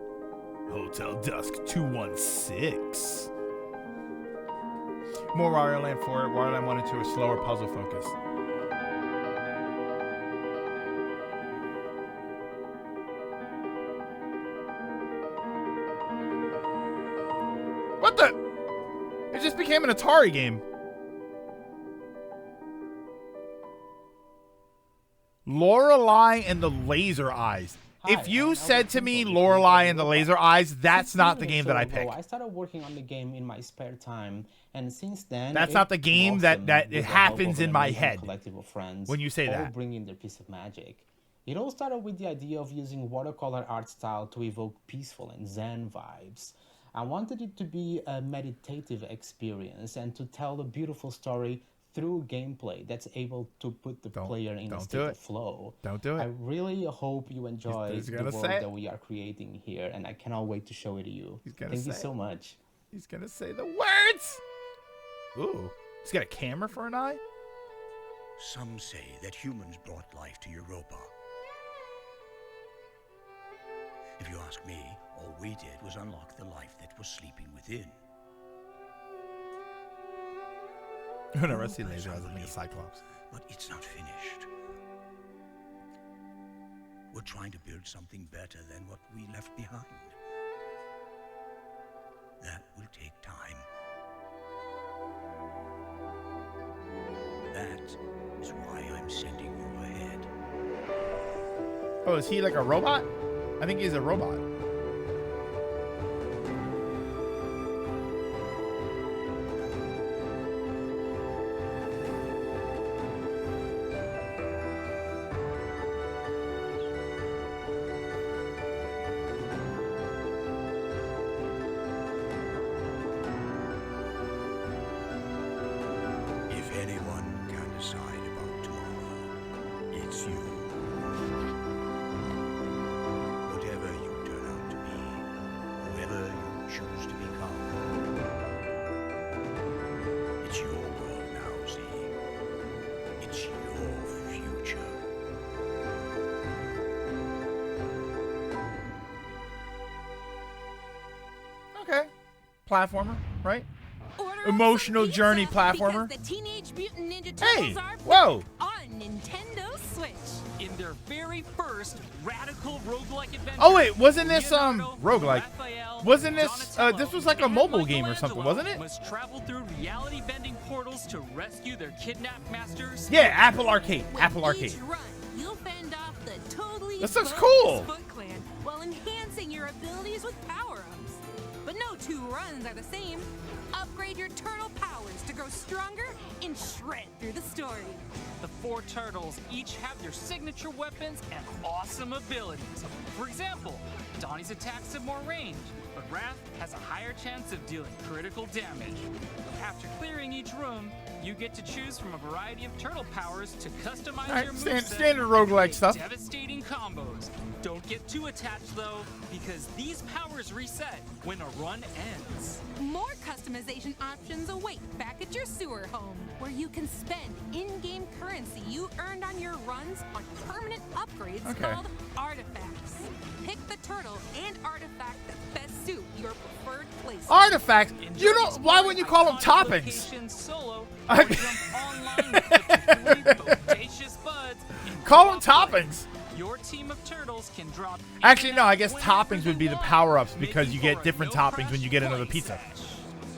Hotel Dusk 216. More Wario Land 4. Wario Land 1 and 2 are slower puzzle focus. What the? It just became an Atari game. Lorelei and the Laser Eyes. If you said to me Lorelei and the Laser Eyes, that's not the game that I picked. I started working on the game in my spare time, and since then, That's not the game that it happens in my head collective of friends, when you say all that. bringing their piece of magic. It all started with the idea of using watercolor art style to evoke peaceful and zen vibes. I wanted it to be a meditative experience and to tell a beautiful story through gameplay that's able to put the player in a state of flow. Don't do it. I really hope you enjoy he's the gonna world say it. that we are creating here, and I cannot wait to show it to you. gonna Thank you say so it. much. He's gonna say the words. Ooh, he's got a camera for an eye. Some say that humans brought life to Europa. If you ask me, all we did was unlock the life that was sleeping within. Whenever I see Laser Eyes, I think of Cyclops. But it's not finished. We're trying to build something better than what we left behind. That will take time. That is why I'm sending you ahead. Oh, is he like a robot? I think he's a robot. If anyone can decide about tomorrow, it's you. Whatever you turn out to be, whoever you choose to become, it's your world now, Z. It's your future. Okay. Platformer, right? Order Emotional some pizza journey because platformer. The Teenage Mutant Ninja Hey, Turtles are whoa. back on Nintendo Switch. In their very first radical roguelike adventure. Oh wait, wasn't this Leonardo, roguelike? Raphael, Wasn't this Donatello, this was like a and mobile game or something, Michelangelo wasn't it? Must travel through reality-bending portals to rescue their kidnapped masters. Yeah, Apple Arcade. With Apple each Arcade. run, you'll fend off the totally This looks bogus cool. Foot Clan while enhancing your abilities with power-ups. But no two runs are the same. Upgrade your turtle powers to grow stronger in shreds. thread through the story. The 4 turtles each have their signature weapons and awesome abilities. For example, Donnie's attacks have more range, but Wrath has a higher chance of dealing critical damage. After clearing each room, you get to choose from a variety of turtle powers to customize your moveset. Standard roguelike stuff. Devastating combos. Don't get too attached though, because these powers reset when a run ends. More customization options await back at your sewer home, where you can spend in-game currency you earned on your runs on permanent upgrades called artifacts. Pick the turtle and artifact that best suit your preferred place. Artifacts? You don't. Why wouldn't you call them toppings? Solo, or jump online with the 3 bodacious buds. Call them toppings. Your team of turtles can drop. Actually, no. I guess toppings would be the power-ups because you get different toppings when you get another pizza.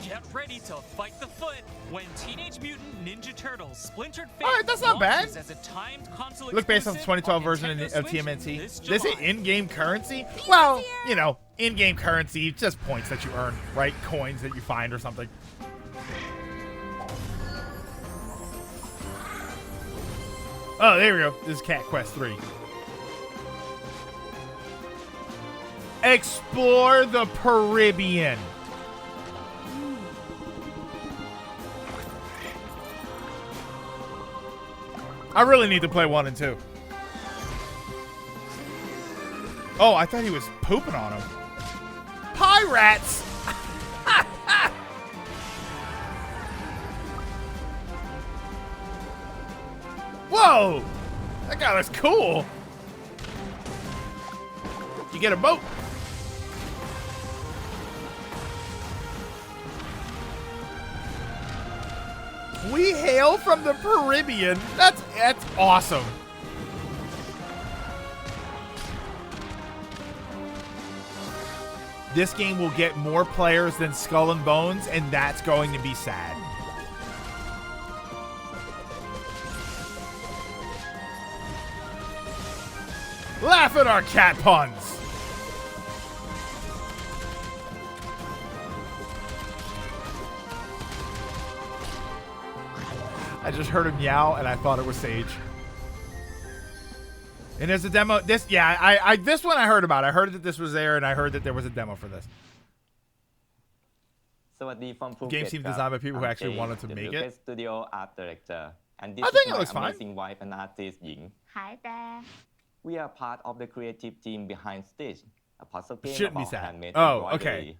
Get ready to fight the foot when Teenage Mutant Ninja Turtles Splintered Fate. All right, that's not bad. As a timed console Look based on the 2012 version of Nintendo TMNT. Switch This is in-game currency? Well, you know, in-game currency, just points that you earn, right? Coins that you find or something. Oh, there we go. This is Cat Quest 3. Explore the Caribbean. I really need to play 1 and 2. Oh, I thought he was pooping on him. Pirates! Whoa! That guy looks cool. You get a boat. We hail from the Caribbean. That's awesome. This game will get more players than Skull and Bones, and that's going to be sad. Laugh at our cat puns. I just heard him meow, and I thought it was Sage. And there's a demo. This one I heard about. I heard that this was there, and I heard that there was a demo for this. Game seemed designed by people who actually wanted to make it. Studio art director. And this I think is it looks my fine. amazing wife and artist Ying. Hi there. We are part of the creative team behind Stitch, a puzzle game Shouldn't be about sad. handmade Oh, embroidery. okay.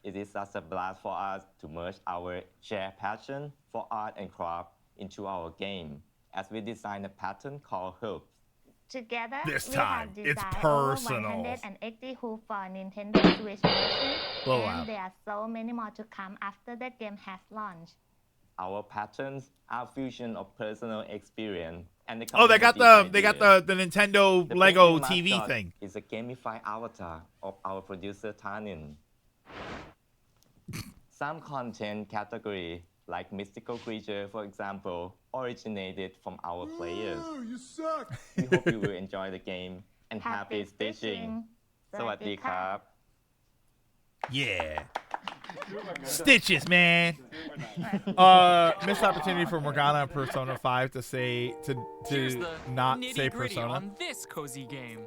It is such a blast for us to merge our shared passion for art and craft into our game, as we design a pattern called Hoops. Together, This we time, have it's designed personal. over 180 hoops for Nintendo Switch version, Blow and out. there are so many more to come after the game has launched. Our patterns are a fusion of personal experience and the Oh, they got community the idea. Nintendo The Lego Pokemon TV mascot thing. is a gamified avatar of our producer Tanin. Some content category, like mystical creature, for example, originated from our players. You suck. We hope you will enjoy the game and happy stitching. สวัสดีครับ Yeah. Stitches, man. Missed opportunity for Morgana and Persona 5 to say Here's the not say nitty-gritty Persona. on this cozy game.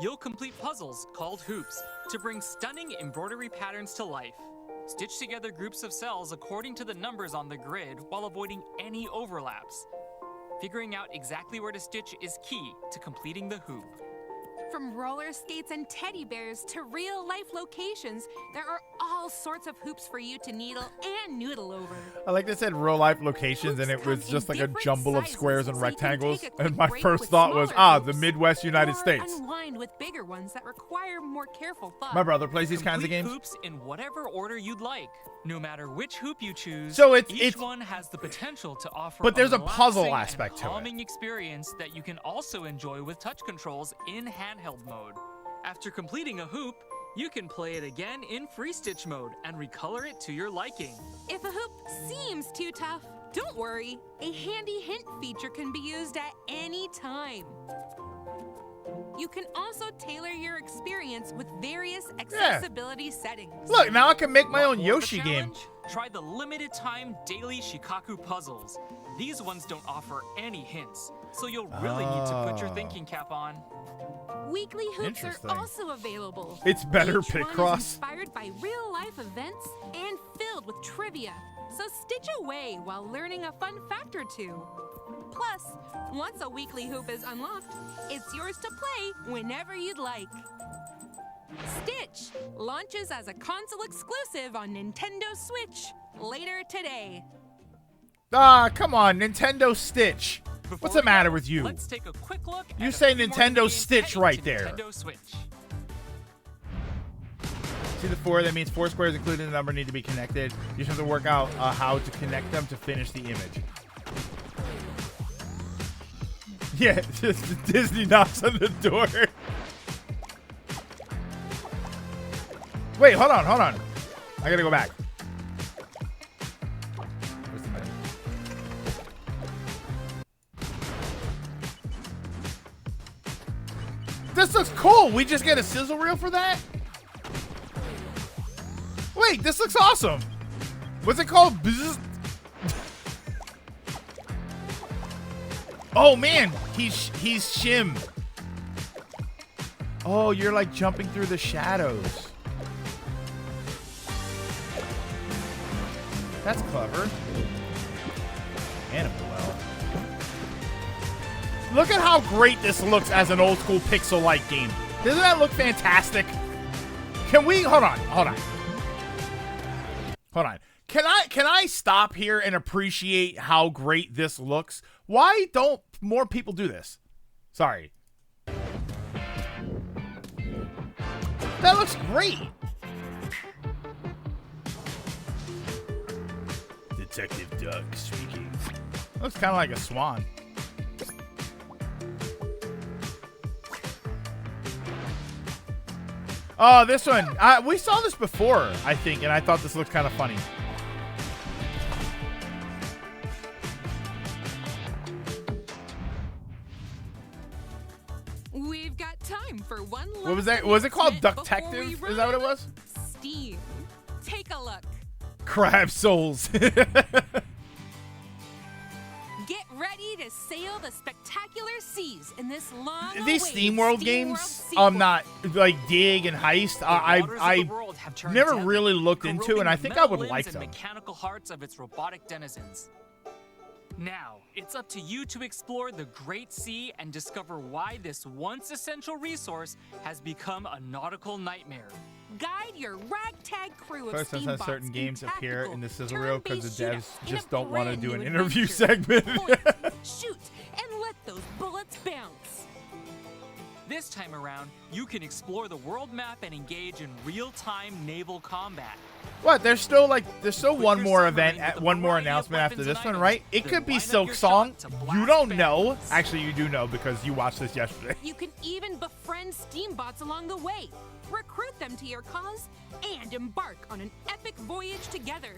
You'll complete puzzles called hoops to bring stunning embroidery patterns to life. Stitch together groups of cells according to the numbers on the grid while avoiding any overlaps. Figuring out exactly where to stitch is key to completing the hoop. From roller skates and teddy bears to real-life locations, there are all sorts of hoops for you to needle and noodle over. I like they said real life locations, and it was just like a jumble of squares and rectangles. And my first thought was, the Midwest United States. Unwind with bigger ones that require more careful thought. My brother plays these kinds of Complete games. hoops in whatever order you'd like. No matter which hoop you choose, So each one has the potential to offer But there's a puzzle relaxing aspect and to it. calming experience that you can also enjoy with touch controls in handheld mode. After completing a hoop, you can play it again in free stitch mode and recolor it to your liking. If a hoop seems too tough, don't worry. A handy hint feature can be used at any time. You can also tailor your experience with various accessibility settings. Look, now I can make my Want own more of a Yoshi game. challenge? Try the limited time daily Shikaku puzzles. These ones don't offer any hints, so you'll really need to put your thinking cap on. Weekly hoops are Interesting. also available. It's better Each Pit one Cross. is inspired by real-life events and filled with trivia. So stitch away while learning a fun fact or two. Plus, once a weekly hoop is unlocked, it's yours to play whenever you'd like. Stitch launches as a console exclusive on Nintendo Switch later today. Ah, come on, Nintendo Stitch. Before What's we the matter go, with you? Let's take a quick look. You at a say few more Nintendo games Stitch heading right to there. Nintendo Switch. See the 4? That means 4 squares, including the number, need to be connected. You just have to work out how to connect them to finish the image. Yeah, just Disney knocks on the door. Wait, hold on. I gotta go back. Where's the menu? This looks cool. We just get a sizzle reel for that? Wait, this looks awesome. What's it called? Bzz. Oh man, he's Shim. Oh, you're like jumping through the shadows. That's clever. Animal well. Look at how great this looks as an old school pixel-like game. Doesn't that look fantastic? Can we hold on. Can I stop here and appreciate how great this looks? Why don't more people do this? Sorry. That looks great. Detective Doug speaking. Looks kind of like a swan. Oh, this one. We saw this before, I think, and I thought this looked kind of funny. We've got time for one last What was that? Was it called announcement before Ducktective? we Is that what it run. was? Steam. Take a look. Crab souls. Get ready to sail the spectacular seas in this long These SteamWorld games, not like Dig and Heist. I never really looked into, and I think I would like and them. mechanical hearts of its robotic denizens. Now, it's up to you to explore the Great Sea and discover why this once essential resource has become a nautical nightmare. Guide your ragtag crew of First, sometimes Steambots certain games in appear tactical, in the sizzle reel because the turn-based devs shootout in just a don't want to brand do an new interview adventure. segment. Point, shoot, and let those bullets bounce. This time around, you can explore the world map and engage in real-time naval combat. What? There's still one your more submarine event, with a one more variety of announcement after weapons this and one, items, right? It then could be line up Silk your Song. shot to You blast don't know. bounties. Actually, you do know because you watched this yesterday. You can even befriend Steambots along the way, recruit them to your cause, and embark on an epic voyage together.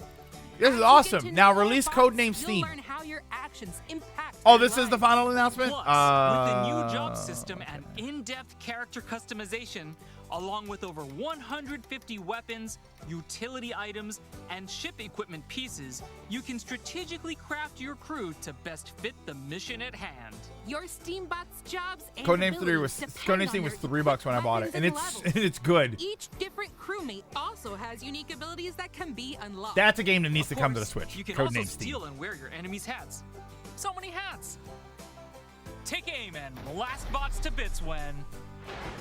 This As is you awesome. get to Now know release bots, Codename you'll Steam. learn how your actions impact Oh, their this is the lives. final announcement? Plus, with the new job system and in-depth character customization, along with over 150 weapons, utility items, and ship equipment pieces, you can strategically craft your crew to best fit the mission at hand. Your Steambots jobs and Codename 3 abilities was depend Codename on 3 was your $3 when I bought it, and it's good. Each different crewmate also has unique abilities that can be unlocked. That's a game that needs Of to come to the course, Switch. You can also Codename Steam. steal and wear your enemies' hats. So many hats. Take aim and blast bots to bits when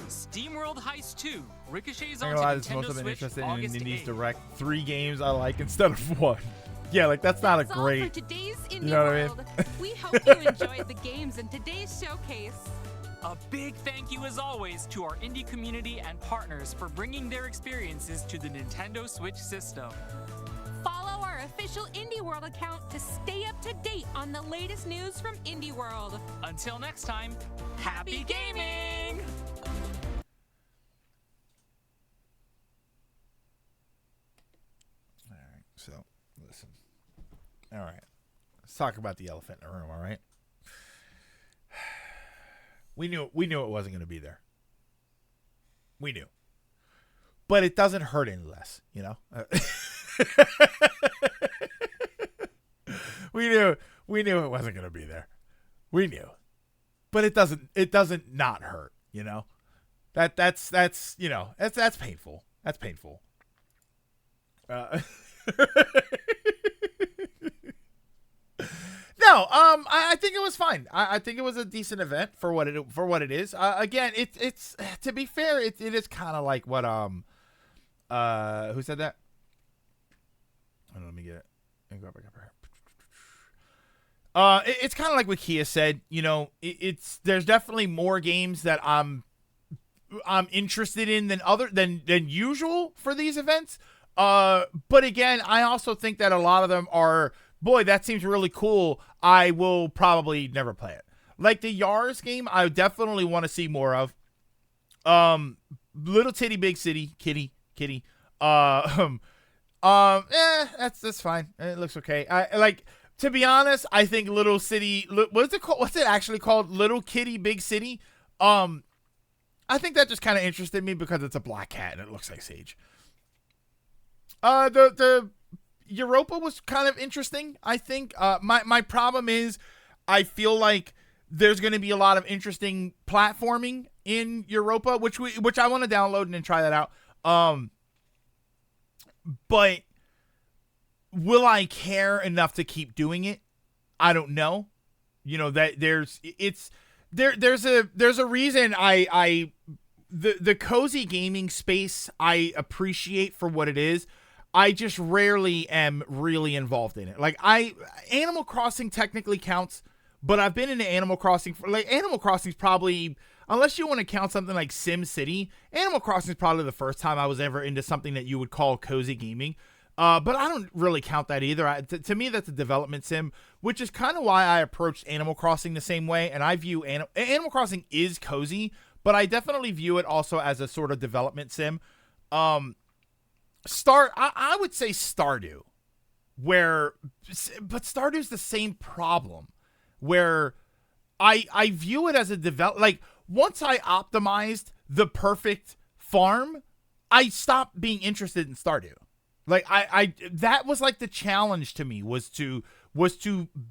SteamWorld Heist 2 ricochets I'm onto gonna lie, this Nintendo most I've been Switch interested in August Indies 8th. Direct. 3 games I like instead of 1. Yeah, like that's not That's a all for great. today's Indie You know what I mean? World. We hope you enjoyed the games in today's showcase. A big thank you as always to our indie community and partners for bringing their experiences to the Nintendo Switch system. Follow our official Indie World account to stay up to date on the latest news from Indie World. Until next time, happy gaming! All right, so listen. All right, let's talk about the elephant in the room. All right, we knew it wasn't going to be there. We knew. But it doesn't hurt any less, you know? We knew it wasn't going to be there. We knew. But it doesn't not hurt, you know? That's you know, that's painful. That's painful. No, I think it was fine. I think it was a decent event for what it is. Again, it's to be fair, it is kind of like what who said that? Oh, let me get it. Let me go back up here. It's kind of like what Kia said. You know, there's definitely more games that I'm interested in than usual for these events. But again, I also think that a lot of them are, boy, that seems really cool. I will probably never play it. Like the Yars game, I definitely want to see more of. Little Titty Big City, kitty. That's fine. It looks okay. I like, to be honest, I think Little City, what's it called? What's it actually called? Little Kitty Big City. I think that just kind of interested me because it's a black cat and it looks like Sage. The Europa was kind of interesting, I think. My problem is I feel like there's going to be a lot of interesting platforming in Europa, which I want to download and then try that out. But will I care enough to keep doing it? I don't know. You know, that there's a reason the cozy gaming space I appreciate for what it is. I just rarely am really involved in it. Like Animal Crossing technically counts, but I've been into Animal Crossing Animal Crossing's probably, unless you want to count something like Sim City, Animal Crossing is probably the first time I was ever into something that you would call cozy gaming. But I don't really count that either. To me, that's a development sim, which is kind of why I approached Animal Crossing the same way. And I view Animal Crossing is cozy, but I definitely view it also as a sort of development sim. I would say Stardew, but Stardew's the same problem, where I view it as a like once I optimized the perfect farm, I stopped being interested in Stardew. Like I that was like the challenge to me was to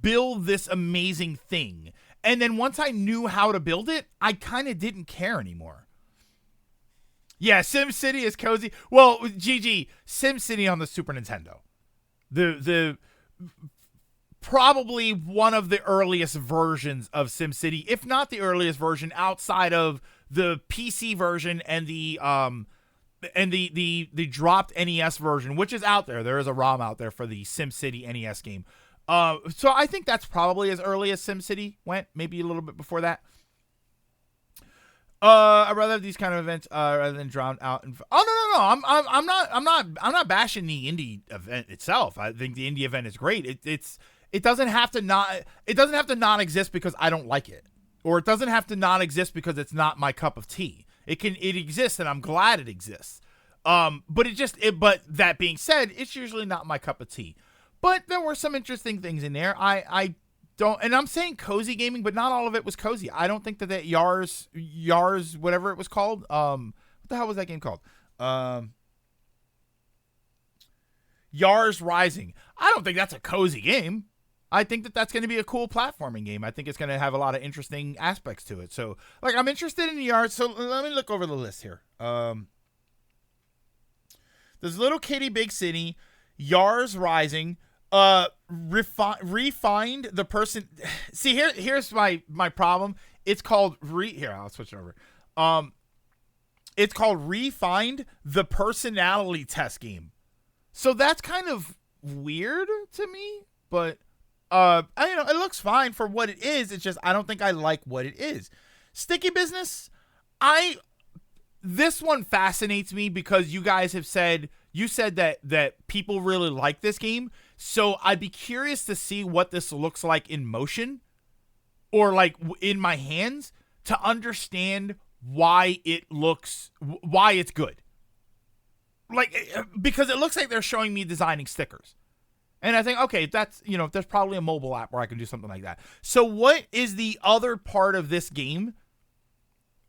build this amazing thing. And then once I knew how to build it, I kind of didn't care anymore. Yeah, SimCity is cozy. Well, GG, SimCity on the Super Nintendo. The probably one of the earliest versions of SimCity, if not the earliest version, outside of the PC version and the dropped NES version, which is out there. There is a ROM out there for the SimCity NES game. So I think that's probably as early as SimCity went, maybe a little bit before that. I'd rather have these kind of events rather than drown out. No. I'm not bashing the indie event itself. I think the indie event is great. It doesn't have to not exist because I don't like it, or it doesn't have to not exist because it's not my cup of tea. It exists, and I'm glad it exists. But that being said, it's usually not my cup of tea. But there were some interesting things in there. I don't, and I'm saying cozy gaming, but not all of it was cozy. I don't think that Yars, whatever it was called. What the hell was that game called? Yars Rising. I don't think that's a cozy game. I think that that's going to be a cool platforming game. I think it's going to have a lot of interesting aspects to it. So, like, I'm interested in Yars. So let me look over the list here. There's Little Kitty Big City, Yars Rising, refined the person. See, here's my problem. It's called here, I'll switch it over. It's called Refined the Personality Test Game. So that's kind of weird to me, but it looks fine for what it is. It's just I don't think I like what it is. Sticky Business, this one fascinates me because you guys have said that people really like this game. So I'd be curious to see what this looks like in motion or like in my hands to understand why it's good. Like, because it looks like they're showing me designing stickers. And I think, okay, that's, there's probably a mobile app where I can do something like that. So what is the other part of this game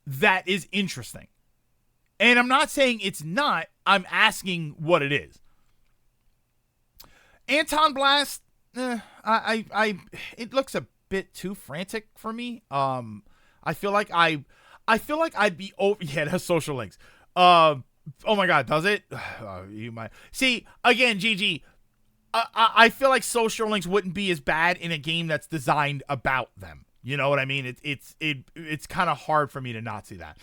that is interesting? And I'm not saying it's not. I'm asking what it is. Anton Blast, it looks a bit too frantic for me. I feel like I'd be over. Yeah, it has social links. Oh my God, does it? You might see again, GG. I feel like social links wouldn't be as bad in a game that's designed about them. You know what I mean? It's kind of hard for me to not see that.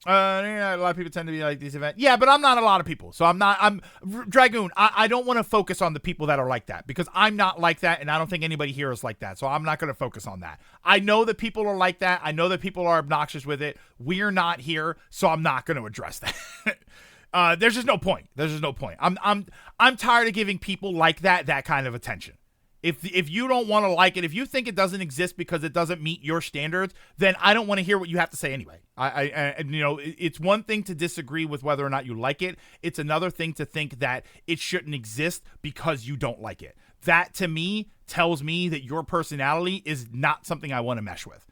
Yeah, a lot of people tend to be like these events. Yeah, but I'm not a lot of people. So I'm Dragoon. I don't want to focus on the people that are like that because I'm not like that. And I don't think anybody here is like that. So I'm not going to focus on that. I know that people are like that. I know that people are obnoxious with it. We're not here. So I'm not going to address that. There's just no point. I'm tired of giving people like that kind of attention. If you don't want to like it, if you think it doesn't exist because it doesn't meet your standards, then I don't want to hear what you have to say anyway. It's one thing to disagree with whether or not you like it. It's another thing to think that it shouldn't exist because you don't like it. That to me tells me that your personality is not something I want to mesh with.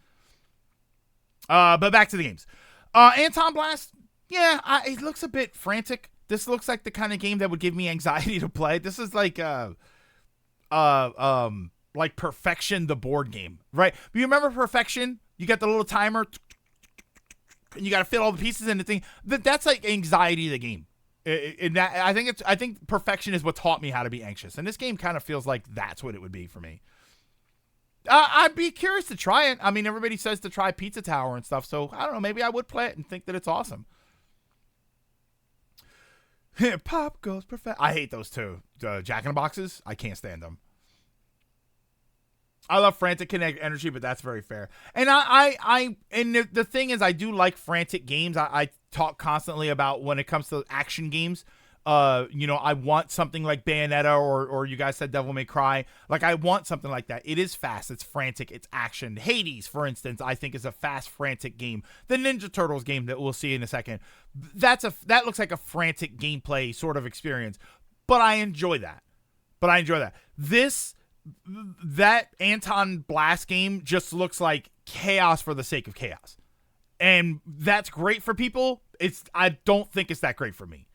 But back to the games. Anton Blast, yeah, it looks a bit frantic. This looks like the kind of game that would give me anxiety to play. This is like Perfection, the board game, right? You remember Perfection? You got the little timer, and you got to fit all the pieces in the thing. That's like anxiety of the game. I think Perfection is what taught me how to be anxious, and this game kind of feels like that's what it would be for me. I'd be curious to try it. I mean, everybody says to try Pizza Tower and stuff, so I don't know. Maybe I would play it and think that it's awesome. Pop goes perfect. I hate those two. Jack in the Boxes. I can't stand them. I love frantic kinetic energy, but that's very fair. And the thing is, I do like frantic games. I talk constantly about when it comes to action games. I want something like Bayonetta or you guys said Devil May Cry. Like, I want something like that. It is fast. It's frantic. It's action. Hades, for instance, I think is a fast, frantic game. The Ninja Turtles game that we'll see in a second. That looks like a frantic gameplay sort of experience. But I enjoy that. That Anton Blast game just looks like chaos for the sake of chaos. And that's great for people. I don't think it's that great for me.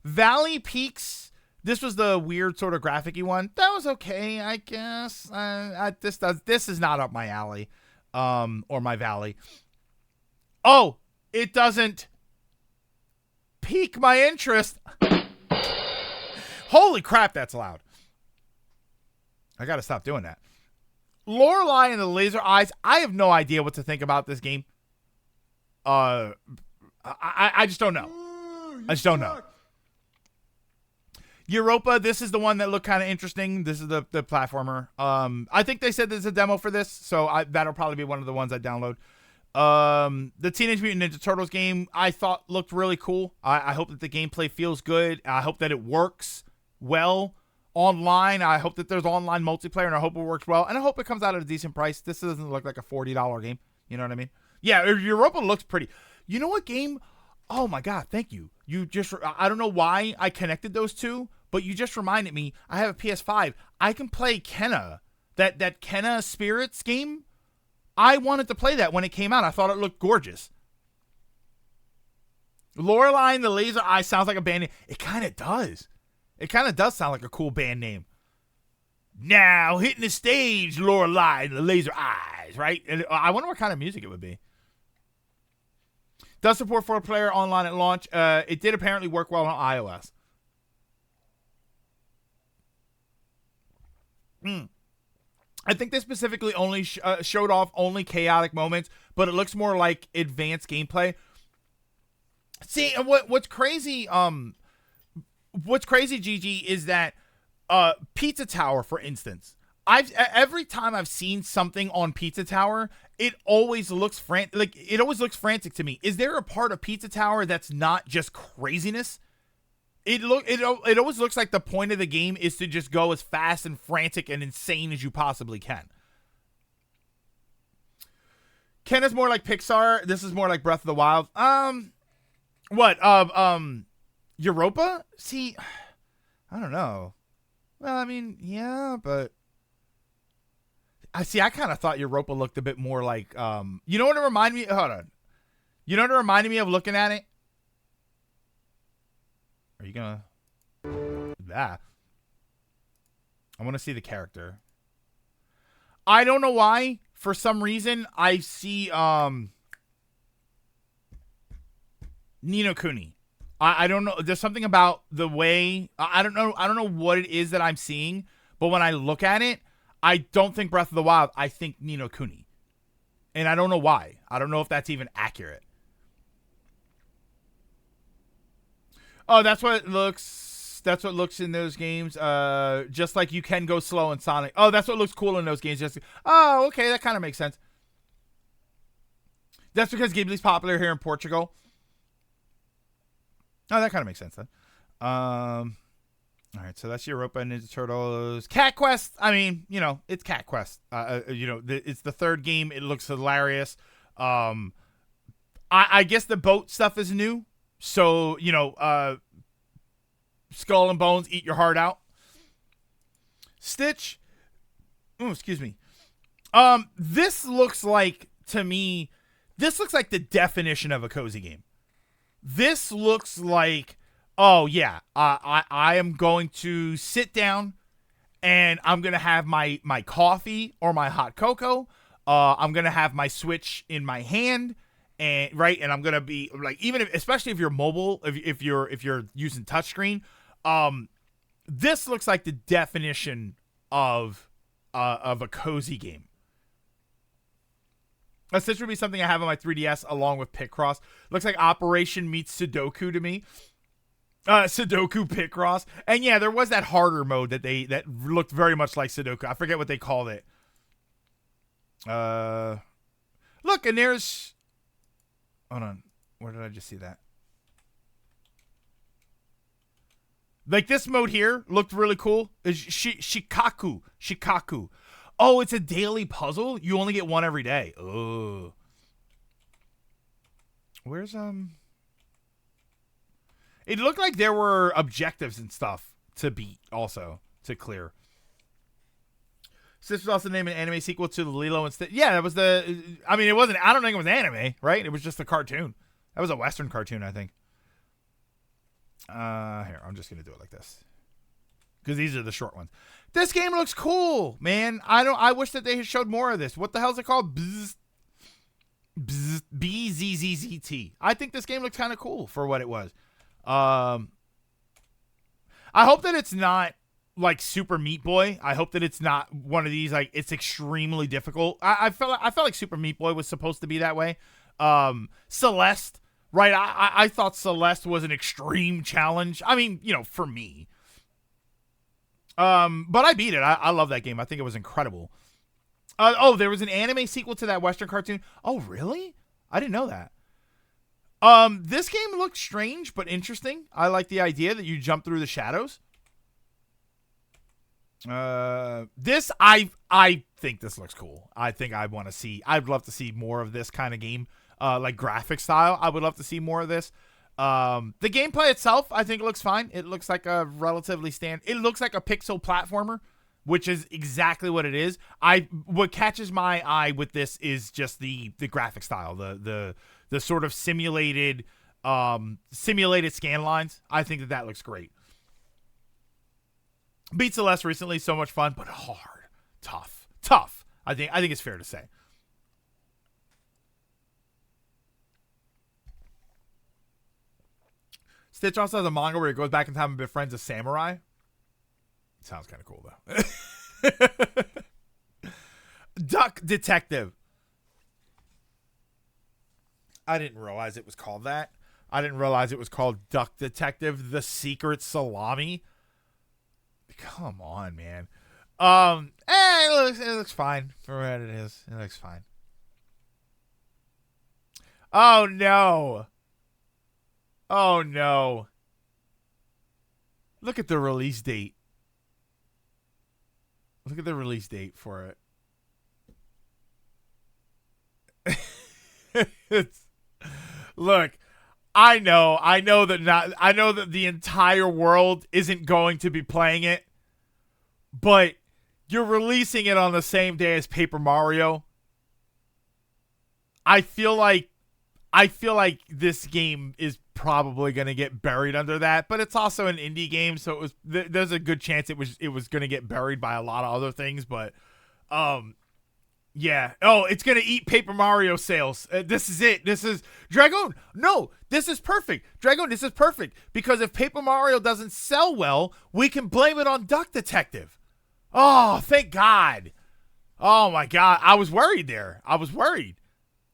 Valley Peaks, this was the weird sort of graphic-y one. That was okay, I guess. This is not up my alley, or my valley. Oh, it doesn't pique my interest. Holy crap, that's loud. I gotta stop doing that. Lorelei and the Laser Eyes. I have no idea what to think about this game. I just don't know. Europa, this is the one that looked kind of interesting. This is the platformer. I think they said there's a demo for this, so that'll probably be one of the ones I download. The Teenage Mutant Ninja Turtles game I thought looked really cool. I hope that the gameplay feels good. I hope that it works well online. I hope that there's online multiplayer, and I hope it works well. And I hope it comes out at a decent price. This doesn't look like a $40 game. You know what I mean? Yeah, Europa looks pretty. You know what game? Oh my God, thank you. I don't know why I connected those two, but you just reminded me. I have a PS5. I can play Kenna. That Kenna Spirits game. I wanted to play that when it came out. I thought it looked gorgeous. Lorelei and the Laser Eye sounds like a band name. It kind of does. It kind of does sound like a cool band name. Now hitting the stage, Lorelei and the Laser Eyes, right? And I wonder what kind of music it would be. Does support 4-player online at launch. It did apparently work well on iOS. I think they specifically only showed off only chaotic moments, but it looks more like advanced gameplay. See, and what's crazy, GG, is that Pizza Tower, for instance, every time I've seen something on Pizza Tower, it always looks frantic to me. Is there a part of Pizza Tower that's not just craziness? It always looks like the point of the game is to just go as fast and frantic and insane as you possibly can. Ken is more like Pixar. This is more like Breath of the Wild. Europa? See, I don't know. Well, I mean, yeah, but I kind of thought Europa looked a bit more like, you know what it reminded me? Hold on. You know what it reminded me of looking at it? Are you gonna... that? I want to see the character. I don't know why. For some reason, I see Ni no Kuni. I don't know. There's something about the way... I don't know what it is that I'm seeing. But when I look at it, I don't think Breath of the Wild. I think Ni no Kuni. And I don't know why. I don't know if that's even accurate. Oh, that's what it looks. That's what looks in those games. Just like you can go slow in Sonic. Oh, that's what looks cool in those games. Oh, okay, that kind of makes sense. That's because Ghibli's popular here in Portugal. Oh, that kind of makes sense then. All right, so that's Europa Ninja Turtles. Cat Quest. I mean, you know, it's Cat Quest. It's the third game. It looks hilarious. I guess the boat stuff is new. So, you know, Skull and Bones, eat your heart out. Stitch. Oh, excuse me. This looks like, to me, this looks like the definition of a cozy game. This looks like, oh, yeah, I am going to sit down and I'm going to have my coffee or my hot cocoa. I'm going to have my Switch in my hand. And I'm gonna be like, even if, especially if you're mobile, if you're using touchscreen, this looks like the definition of a cozy game. This would be something I have on my 3DS along with Picross. Looks like Operation meets Sudoku to me. Sudoku Picross, and yeah, there was that harder mode that looked very much like Sudoku. I forget what they called it. Look, and there's. Hold on. Where did I just see that? Like this mode here looked really cool. Shikaku. Oh, it's a daily puzzle? You only get one every day. Oh. Where's It looked like there were objectives and stuff to beat also, to clear. This was also named an anime sequel to Lilo and Stitch. Yeah, that was the... I mean, it wasn't... I don't think it was anime, right? It was just a cartoon. That was a Western cartoon, I think. Here, I'm just going to do it like this. Because these are the short ones. This game looks cool, man. I wish that they had showed more of this. What the hell is it called? BZZZT. I think this game looks kind of cool for what it was. I hope that it's not like Super Meat Boy. I hope that it's not one of these, like, it's extremely difficult. I felt like Super Meat Boy was supposed to be that way. Celeste, right? I thought Celeste was an extreme challenge. I mean, you know, for me. But I beat it. I love that game. I think it was incredible. There was an anime sequel to that Western cartoon. Oh, really? I didn't know that. This game looked strange but interesting. I like the idea that you jump through the shadows. This I think this looks cool. I think I'd love to see more of this kind of game, like graphic style. I would love to see more of this. The gameplay itself, I think it looks fine. It looks like a relatively it looks like a pixel platformer, which is exactly what it is. What catches my eye with this is just the graphic style, the sort of simulated scan lines. I think that looks great. Beat Celeste recently, so much fun, but hard, tough. I think it's fair to say. Stitch also has a manga where he goes back in time and befriends a samurai. Sounds kind of cool though. Duck Detective. I didn't realize it was called that. I didn't realize it was called Duck Detective: The Secret Salami. Come on, man. It looks fine for what it is. It looks fine. Oh no. Oh no. Look at the release date. Look at the release date for it. Look, I know that the entire world isn't going to be playing it, but you're releasing it on the same day as Paper Mario. I feel like I feel like this game is probably going to get buried under that, but it's also an indie game, so it was there's a good chance it was going to get buried by a lot of other things, but yeah. Oh, it's going to eat Paper Mario sales. This is it. This is Dragon. No, this is perfect. Dragon, this is perfect because if Paper Mario doesn't sell well, we can blame it on Duck Detective. Oh, thank God. Oh my God. I was worried there. I was worried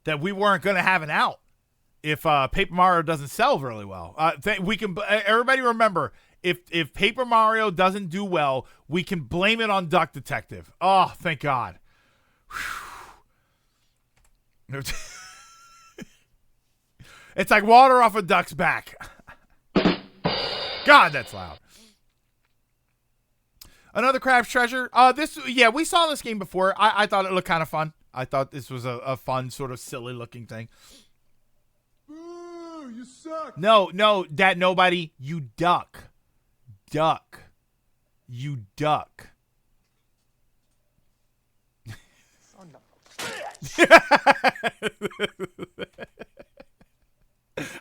that we weren't going to have an out if Paper Mario doesn't sell really well. We can everybody remember if Paper Mario doesn't do well, we can blame it on Duck Detective. Oh, thank God. It's like water off a duck's back. God, that's loud. Another Crab's Treasure. We saw this game before. I thought it looked kind of fun. I thought this was a fun, sort of silly looking thing. Ooh, you suck. No, that nobody. You duck. Duck. You duck.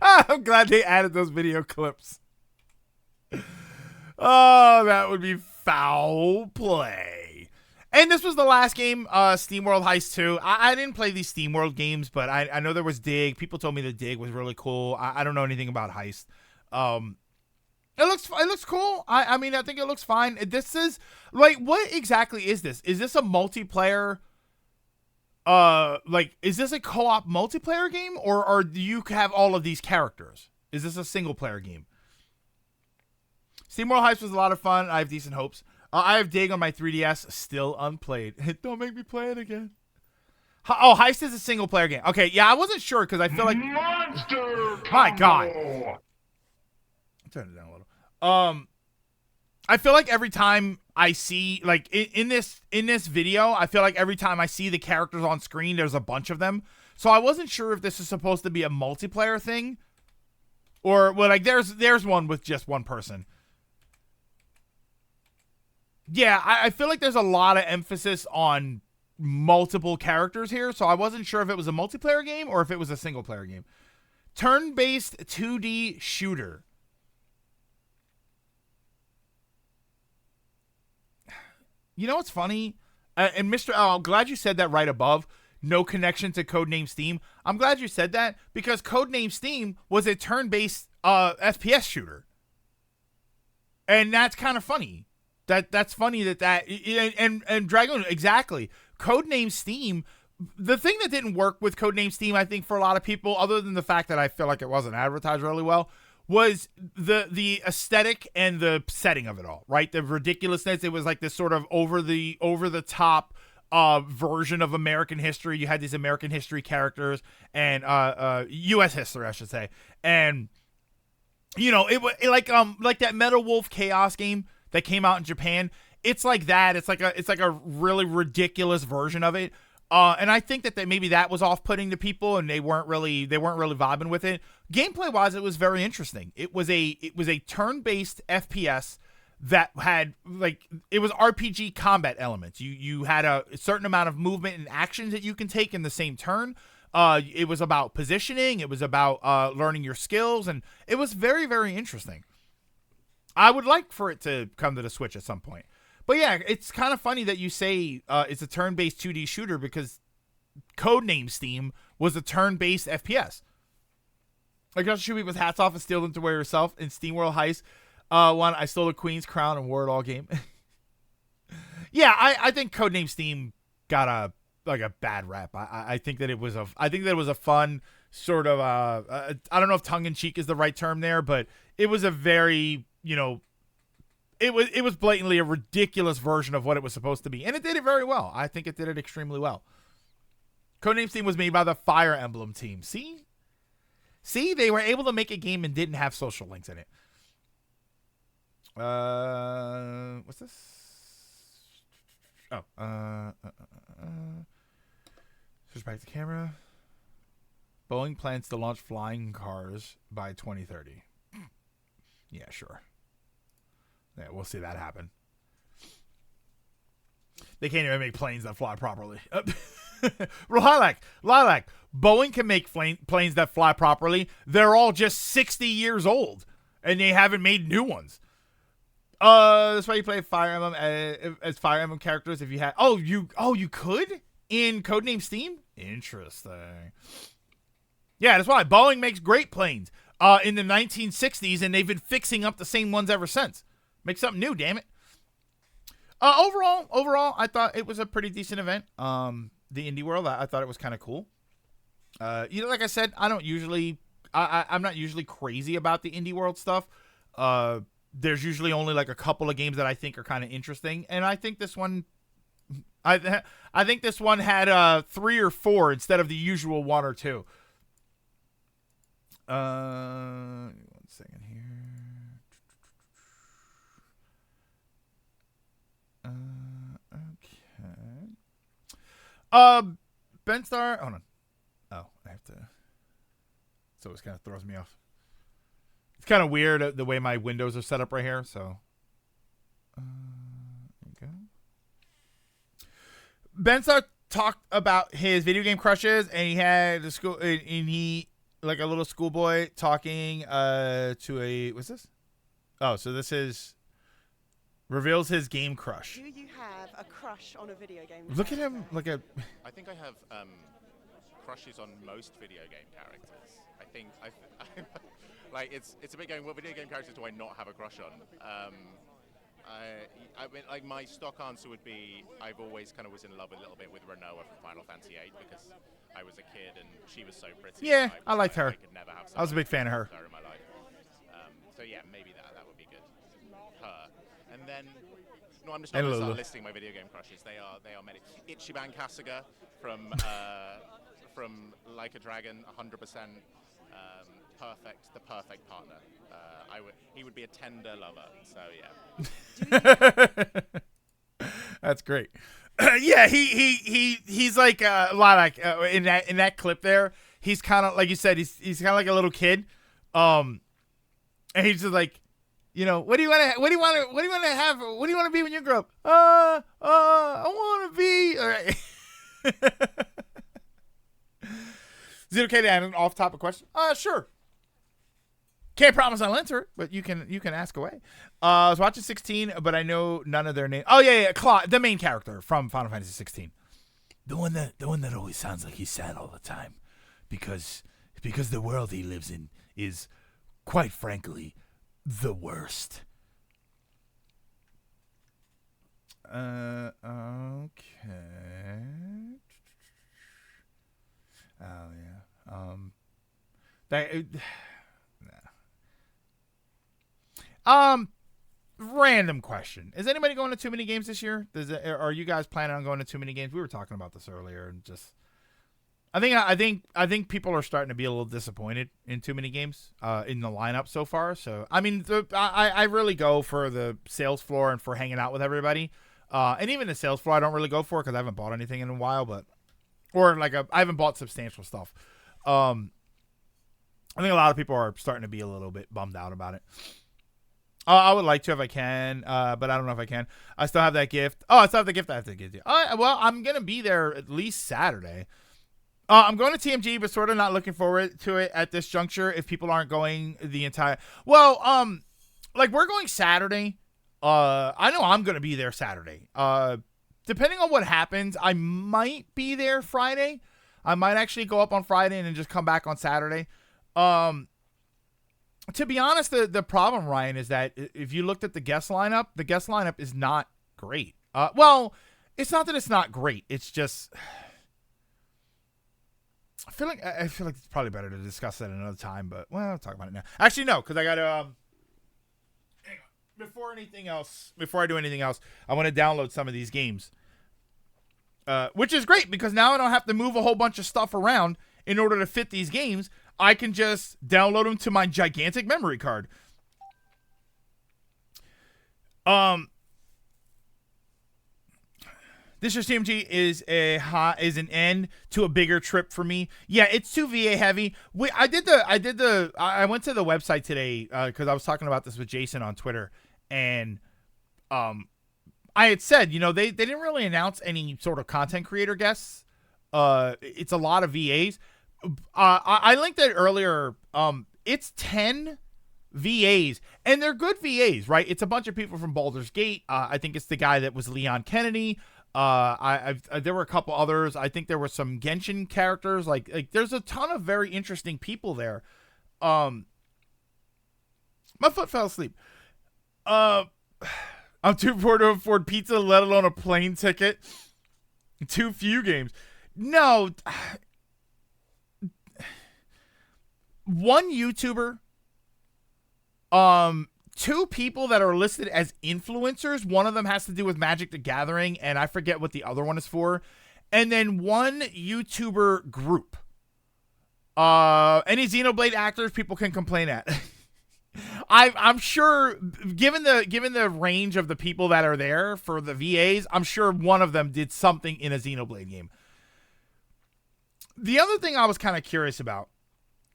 I'm glad they added those video clips. Oh, that would be foul play. And this was the last game, SteamWorld Heist 2. I didn't play these SteamWorld games, but I know there was Dig. People told me the Dig was really cool. I don't know anything about Heist. It looks cool. I mean, I think it looks fine. This is like, what exactly is this? Is this a multiplayer? Is this a co-op multiplayer game, or do you have all of these characters? Is this a single player game? SteamWorld Heist was a lot of fun. I have decent hopes. I have Dig on my 3DS, still unplayed. Don't make me play it again. Oh, Heist is a single player game. Okay, yeah, I wasn't sure because I feel like Monster my God. Combo. Turn it down a little. I feel like every time I see, like, in this video, I feel like every time I see the characters on screen, there's a bunch of them. So I wasn't sure if this is supposed to be a multiplayer thing, or well, like there's one with just one person. Yeah, I feel like there's a lot of emphasis on multiple characters here, so I wasn't sure if it was a multiplayer game or if it was a single player game. Turn-based 2D shooter. You know what's funny? And Mr. L, I'm glad you said that right above. No connection to Codename Steam. I'm glad you said that because Codename Steam was a turn-based FPS shooter. And that's kind of funny. That's funny that and Dragon, exactly. Codename Steam, the thing that didn't work with Codename Steam, I think, for a lot of people, other than the fact that I feel like it wasn't advertised really well, was the aesthetic and the setting of it all, right? The ridiculousness. It was like this sort of over the top version of American history. You had these American history characters and U.S. history, I should say. And you know, it was like that Metal Wolf Chaos game that came out in Japan. It's like that. It's like a really ridiculous version of it. And I think that maybe that was off-putting to people, and they weren't really vibing with it. Gameplay-wise, it was very interesting. It was a turn-based FPS that had, like, it was RPG combat elements. You had a certain amount of movement and actions that you can take in the same turn. It was about positioning. It was about learning your skills, and it was very, very interesting. I would like for it to come to the Switch at some point. But yeah, it's kind of funny that you say it's a turn-based 2D shooter because Codename Steam was a turn-based FPS. Like, just shoot me with hats off and steal them to wear yourself. In SteamWorld Heist, one, I stole the Queen's crown and wore it all game. Yeah, I think Codename Steam got a bad rap. I think that it was a fun sort of I don't know if tongue-in-cheek is the right term there, but it was a very, you know, it was blatantly a ridiculous version of what it was supposed to be, and it did it very well. I think it did it extremely well. Codename Steam was made by the Fire Emblem team. See, they were able to make a game and didn't have social links in it. What's this? Oh, switch back to camera. Boeing plans to launch flying cars by 2030. Yeah, sure. Yeah, we'll see that happen. They can't even make planes that fly properly. Lilac. Boeing can make planes that fly properly. They're all just 60 years old, and they haven't made new ones. That's why you play Fire Emblem as Fire Emblem characters. If you had, you could in Codename Steam. Interesting. Yeah, that's why Boeing makes great planes. In the 1960s, and they've been fixing up the same ones ever since. Make something new, damn it. Overall, I thought it was a pretty decent event. The Indie World, I thought it was kind of cool. Like I said, I'm not usually crazy about the Indie World stuff. There's usually only like a couple of games that I think are kind of interesting, and I think this one, I think this one had 3 or 4 instead of the usual 1 or 2. 1 second here. Okay. Benstar. Hold on. Oh, I have to. So it kind of throws me off. It's kind of weird the way my windows are set up right here. So. There you go. Benstar talked about his video game crushes, and he had like a little schoolboy talking to a, what's this? Oh, so this is reveals his game crush. Do you have a crush on a video game? Look at him, I think I have crushes on most video game characters. I think like it's a bit going, what video game characters do I not have a crush on? I mean, like my stock answer would be I've always kind of was in love a little bit with Renoa from Final Fantasy VIII because I was a kid and she was so pretty. Yeah, I liked her. I was a big fan of her. In my life. So yeah, maybe that would be good. Her, and then no, I'm just not going to start listing my video game crushes. They are many. Ichiban Kasuga from Like a Dragon, 100%. The perfect partner. He would be a tender lover. So yeah. That's great. Yeah, he's like Lilac in that clip there. He's kind of like you said. He's kind of like a little kid, and he's just like, what do you want to have? What do you want to be when you grow up? I want to be. All right. Is it okay to add an off-topic question? Sure. Can't promise I'll answer it, but you can ask away. I was watching 16, but I know none of their names. Oh yeah, Claude, the main character from Final Fantasy 16. The one that always sounds like he's sad all the time, because the world he lives in is, quite frankly, the worst. Okay. Oh yeah. Random question. Is anybody going to too many games this year? Are you guys planning on going to too many games? We were talking about this earlier, and just I think people are starting to be a little disappointed in too many games in the lineup so far. So I mean, I really go for the sales floor and for hanging out with everybody. And even the sales floor, I don't really go for because I haven't bought anything in a while, I haven't bought substantial stuff. I think a lot of people are starting to be a little bit bummed out about it. I would like to if I can, but I don't know if I can. I still have that gift. Oh, I still have the gift I have to give you. Well, I'm going to be there at least Saturday. I'm going to TMG, but sort of not looking forward to it at this juncture if people aren't going the entire... Well, we're going Saturday. I know I'm going to be there Saturday. Depending on what happens, I might be there Friday. I might actually go up on Friday and then just come back on Saturday. To be honest, the problem, Ryan, is that if you looked at the guest lineup is not great. Well, it's not that it's not great. It's just I feel like it's probably better to discuss that another time. But I'll talk about it now. Actually, no, because I got to. Before I do anything else, I want to download some of these games, which is great because now I don't have to move a whole bunch of stuff around in order to fit these games. I can just download them to my gigantic memory card. This year's TMG is an end to a bigger trip for me. Yeah, it's too VA heavy. I went to the website today because I was talking about this with Jason on Twitter, and I had said, they didn't really announce any sort of content creator guests it's a lot of VAs. I linked it earlier. It's 10 VAs, and they're good VAs, right? It's a bunch of people from Baldur's Gate. I think it's the guy that was Leon Kennedy. There were a couple others. I think there were some Genshin characters. Like there's a ton of very interesting people there. My foot fell asleep. I'm too poor to afford pizza, let alone a plane ticket. Too few games. No. One YouTuber, two people that are listed as influencers. One of them has to do with Magic the Gathering, and I forget what the other one is for. And then one YouTuber group. Any Xenoblade actors people can complain at. I'm sure, given the range of the people that are there for the VAs, I'm sure one of them did something in a Xenoblade game. The other thing I was kind of curious about,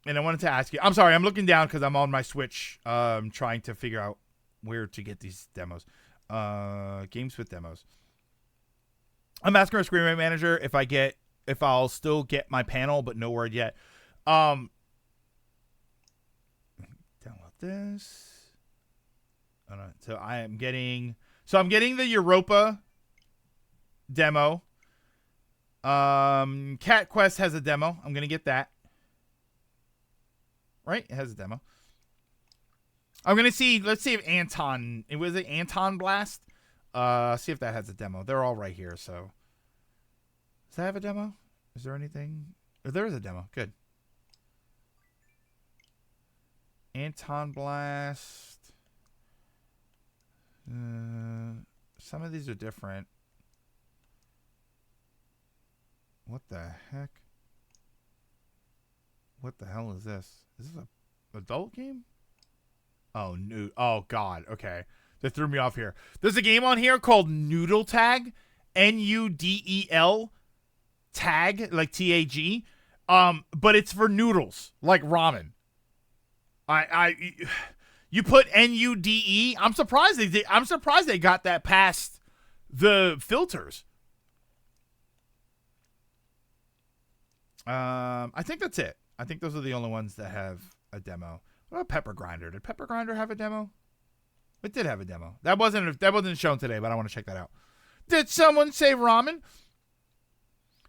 and I wanted to ask you, I'm sorry, I'm looking down because I'm on my Switch, trying to figure out where to get these demos. Games with demos. I'm asking our Screenwrite Manager if I'll still get my panel, but no word yet. Download this. All right, so I'm getting the Europa demo. Cat Quest has a demo. I'm gonna get that. Right? It has a demo. I'm gonna see. Let's see if Anton. It was Anton Blast. See if that has a demo. They're all right here. So, does that have a demo? Is there anything? Oh, there is a demo. Good. Anton Blast. Some of these are different. What the heck? What the hell is this? Is this a adult game? Oh, new. Oh, God. Okay. That threw me off here. There's a game on here called Noodle Tag. Nudel Tag, like TAG. But it's for noodles, like ramen. You put NUDE. I'm surprised they got that past the filters. I think that's it. I think those are the only ones that have a demo. What about Pepper Grinder? Did Pepper Grinder have a demo? It did have a demo. That wasn't shown today, but I want to check that out. Did someone say ramen?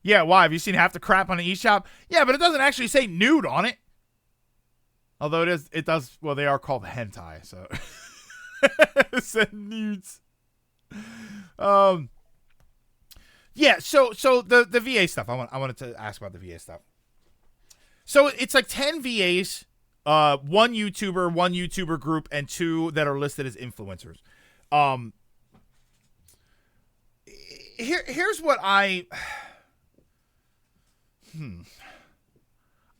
Yeah, why? Have you seen half the crap on the eShop? Yeah, but it doesn't actually say nude on it. Although it does. Well, they are called hentai, so it said nudes. Yeah. So the VA stuff. I wanted to ask about the VA stuff. So it's like 10 VAs, one YouTuber group, and two that are listed as influencers. Here's what I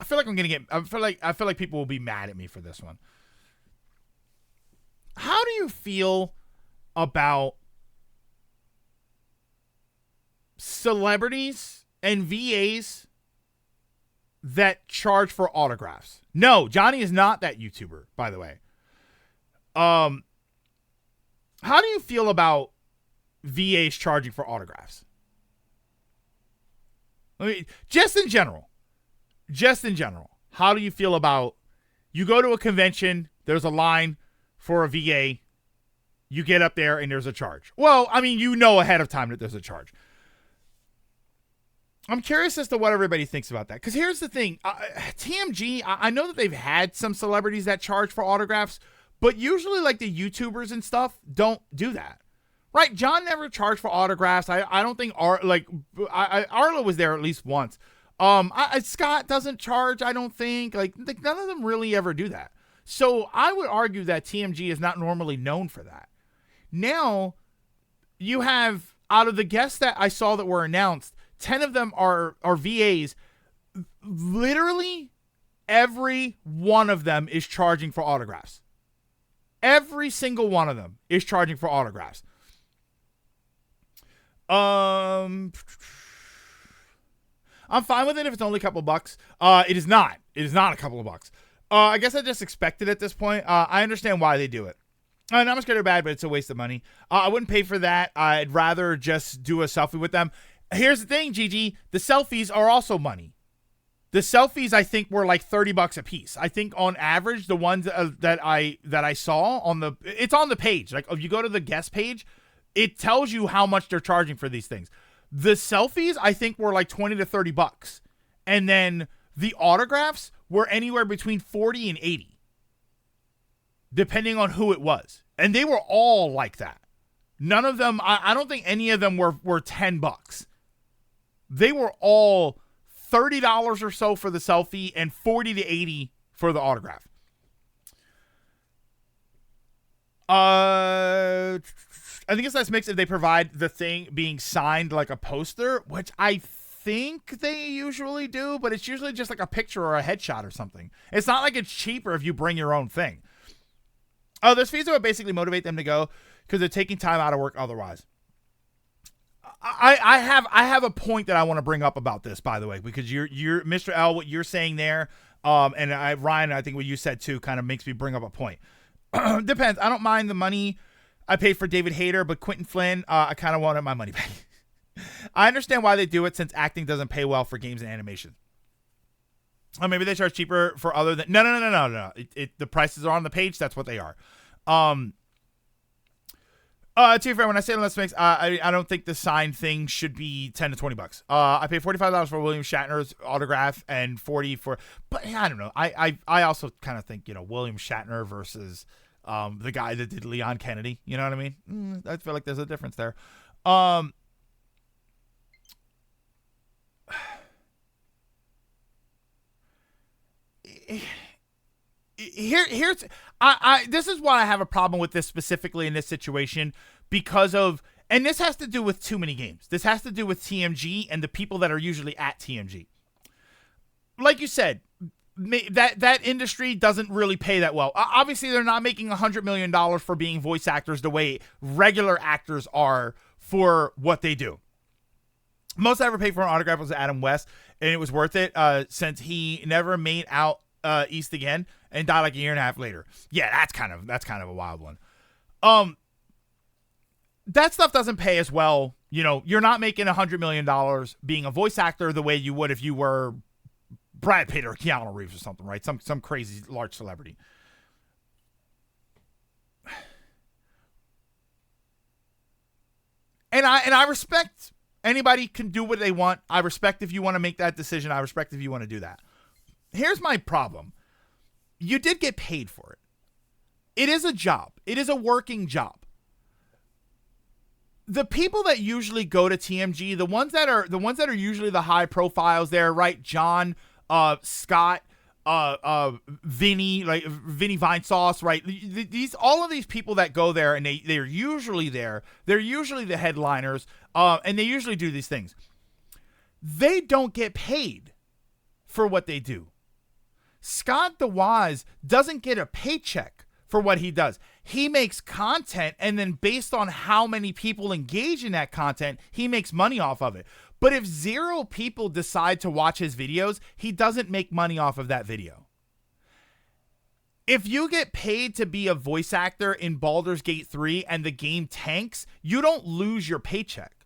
feel like I'm gonna get. I feel like people will be mad at me for this one. How do you feel about celebrities and VAs that charge for autographs? No, Johnny is not that YouTuber, by the way. How do you feel about VAs charging for autographs? I mean, just in general, how do you feel about, you go to a convention, there's a line for a VA, you get up there and there's a charge. Well, I mean, you know ahead of time that there's a charge. I'm curious as to what everybody thinks about that. Because here's the thing. TMG, I know that they've had some celebrities that charge for autographs, but usually like the YouTubers and stuff don't do that. Right? John never charged for autographs. I don't think Arlo was there at least once. Scott doesn't charge, I don't think. Like none of them really ever do that. So I would argue that TMG is not normally known for that. Now, you have, out of the guests that I saw that were announced, 10 of them are VAs. Literally every one of them is charging for autographs. Every single one of them is charging for autographs. I'm fine with it if it's only a couple bucks. It is not. It is not a couple of bucks. I guess I just expected at this point. I understand why they do it. Not much good or bad, but it's a waste of money. I wouldn't pay for that. I'd rather just do a selfie with them. Here's the thing, Gigi. The selfies are also money. The selfies, I think, were like $30 a piece. I think on average, the ones that I saw it's on the page. Like if you go to the guest page, it tells you how much they're charging for these things. The selfies, I think, were like $20 to $30, and then the autographs were anywhere between 40 and 80, depending on who it was. And they were all like that. None of them. I don't think any of them were $10. They were all $30 or so for the selfie and 40 to 80 for the autograph. I think it's less mixed if they provide the thing being signed like a poster, which I think they usually do, but it's usually just like a picture or a headshot or something. It's not like it's cheaper if you bring your own thing. Oh, those fees would basically motivate them to go because they're taking time out of work otherwise. I have a point that I want to bring up about this, by the way, because you're Mr. L, what you're saying there, and Ryan, I think what you said too, kind of makes me bring up a point. Depends. I don't mind the money I paid for David Hayter, but Quentin Flynn, I kind of wanted my money back. I understand why they do it since acting doesn't pay well for games and animation. Or maybe they charge cheaper for other than no. The prices are on the page. That's what they are. To be fair, when I say let's mix, I don't think the sign thing should be $10 to $20. I paid $45 for William Shatner's autograph and $40 for, but I don't know. I also kind of think, William Shatner versus the guy that did Leon Kennedy. You know what I mean? I feel like there's a difference there. This is why I have a problem with this specifically in this situation, because of, and this has to do with too many games. This has to do with TMG and the people that are usually at TMG. Like you said, that industry doesn't really pay that well. Obviously, they're not making $100 million for being voice actors the way regular actors are for what they do. Most I ever paid for an autograph was Adam West, and it was worth it since he never made out East again and died like a year and a half later. Yeah, that's kind of a wild one. That stuff doesn't pay as well. You're not making $100 million being a voice actor the way you would if you were Brad Pitt or Keanu Reeves or something, right? Some crazy large celebrity. And I respect anybody can do what they want. I respect if you want to make that decision. I respect if you want to do that. Here's my problem. You did get paid for it. It is a job. It is a working job. The people that usually go to TMG, the ones that are usually the high profiles there, right? John, Scott, Vinny, like Vinny Vinesauce, right? All of these people that go there and they're usually there. They're usually the headliners, and they usually do these things. They don't get paid for what they do. Scott DeWaz doesn't get a paycheck for what he does. He makes content, and then based on how many people engage in that content, he makes money off of it. But if 0 people decide to watch his videos, he doesn't make money off of that video. If you get paid to be a voice actor in Baldur's Gate 3 and the game tanks, you don't lose your paycheck.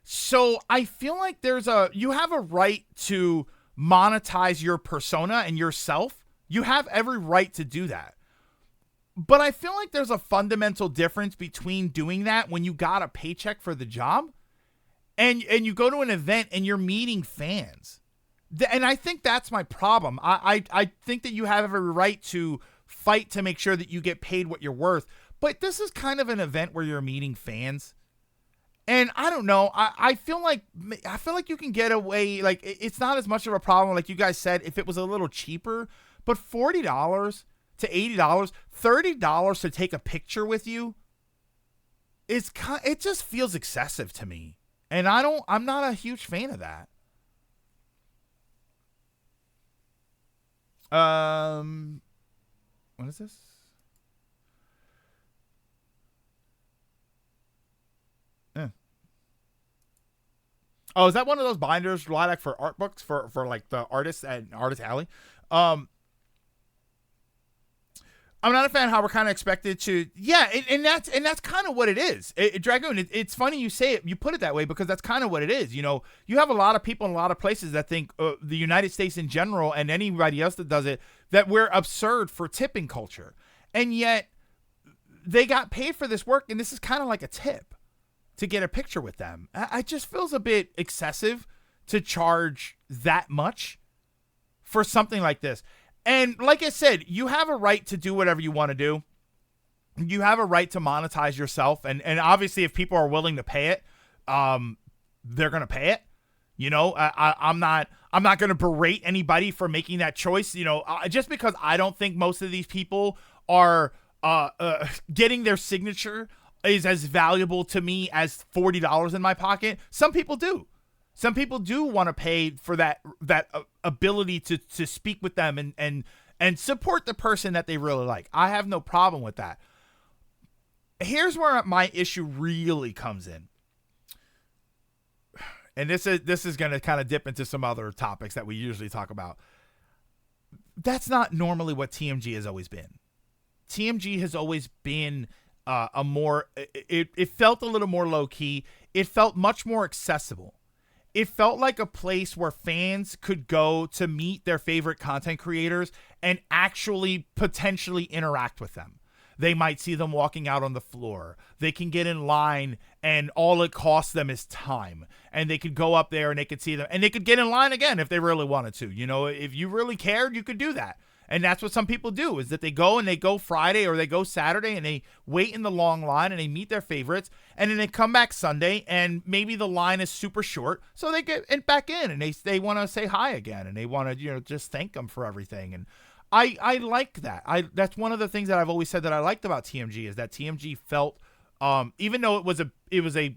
So I feel like you have a right to monetize your persona and yourself. You have every right to do that. But I feel like there's a fundamental difference between doing that when you got a paycheck for the job and you go to an event and you're meeting fans. And I think that's my problem. I think that you have every right to fight to make sure that you get paid what you're worth. But this is kind of an event where you're meeting fans. And I don't know. I feel like you can get away. Like, it's not as much of a problem, like you guys said, if it was a little cheaper. But $40 to $80, $30 to take a picture with you it just feels excessive to me. And I'm not a huge fan of that. What is this? Oh, is that one of those binders, Lilac, for art books for like the artists at Artist Alley? I'm not a fan of how we're kind of expected to, and that's kind of what it is. Dragoon, it's funny you say it, you put it that way, because that's kind of what it is. You know, you have a lot of people in a lot of places that think the United States in general, and anybody else that does it, that we're absurd for tipping culture. And yet they got paid for this work, and this is kind of like a tip to get a picture with them. It just feels a bit excessive to charge that much for something like this. And like I said, you have a right to do whatever you want to do. You have a right to monetize yourself. And obviously, if people are willing to pay it, they're going to pay it. You know, I'm not going to berate anybody for making that choice. You know, just because I don't think most of these people are getting their signature is as valuable to me as $40 in my pocket. Some people do. Some people do want to pay for that ability to speak with them and support the person that they really like. I have no problem with that. Here's where my issue really comes in. And this is going to kind of dip into some other topics that we usually talk about. That's not normally what TMG has always been. TMG has always been it felt a little more low key. It felt much more accessible. It felt like a place where fans could go to meet their favorite content creators and actually potentially interact with them. They might see them walking out on the floor. They can get in line, and all it costs them is time. And they could go up there and they could see them, and they could get in line again if they really wanted to. You know, if you really cared, you could do that. And that's what some people do, is that they go Friday or they go Saturday and they wait in the long line and they meet their favorites. And then they come back Sunday and maybe the line is super short. So they get back in and they want to say hi again and they want to, you know, just thank them for everything. And I like that. That's one of the things that I've always said that I liked about TMG, is that TMG felt, even though it was a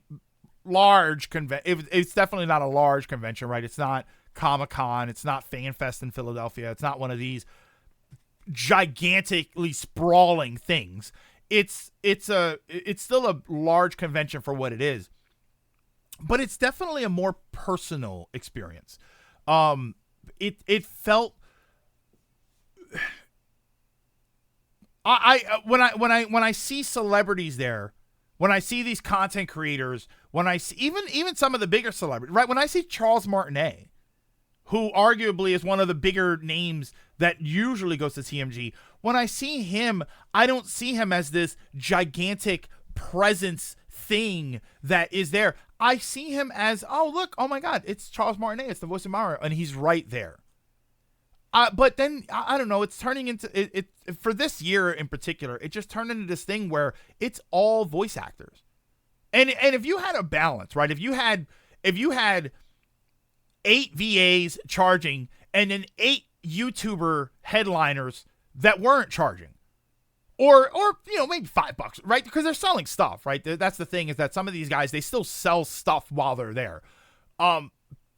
large convention, it's definitely not a large convention, right? It's not Comic-Con. It's not FanFest in Philadelphia. It's not one of these gigantically sprawling things. It's still a large convention for what it is, but it's definitely a more personal experience. It felt when I see celebrities there, when I see these content creators, when I see even some of the bigger celebrities, right? When I see Charles Martinet, who arguably is one of the bigger names that usually goes to TMG, when I see him, I don't see him as this gigantic presence thing that is there. I see him as, oh, look, oh my God, it's Charles Martinet, it's the voice of Mario, and he's right there. But then, I don't know, it's turning into, it for this year in particular, it just turned into this thing where it's all voice actors. And if you had a balance, right, if you had 8 VAs charging and then 8 YouTuber headliners that weren't charging, or you know, maybe $5, right? Because they're selling stuff, right? That's the thing, is that some of these guys, they still sell stuff while they're there.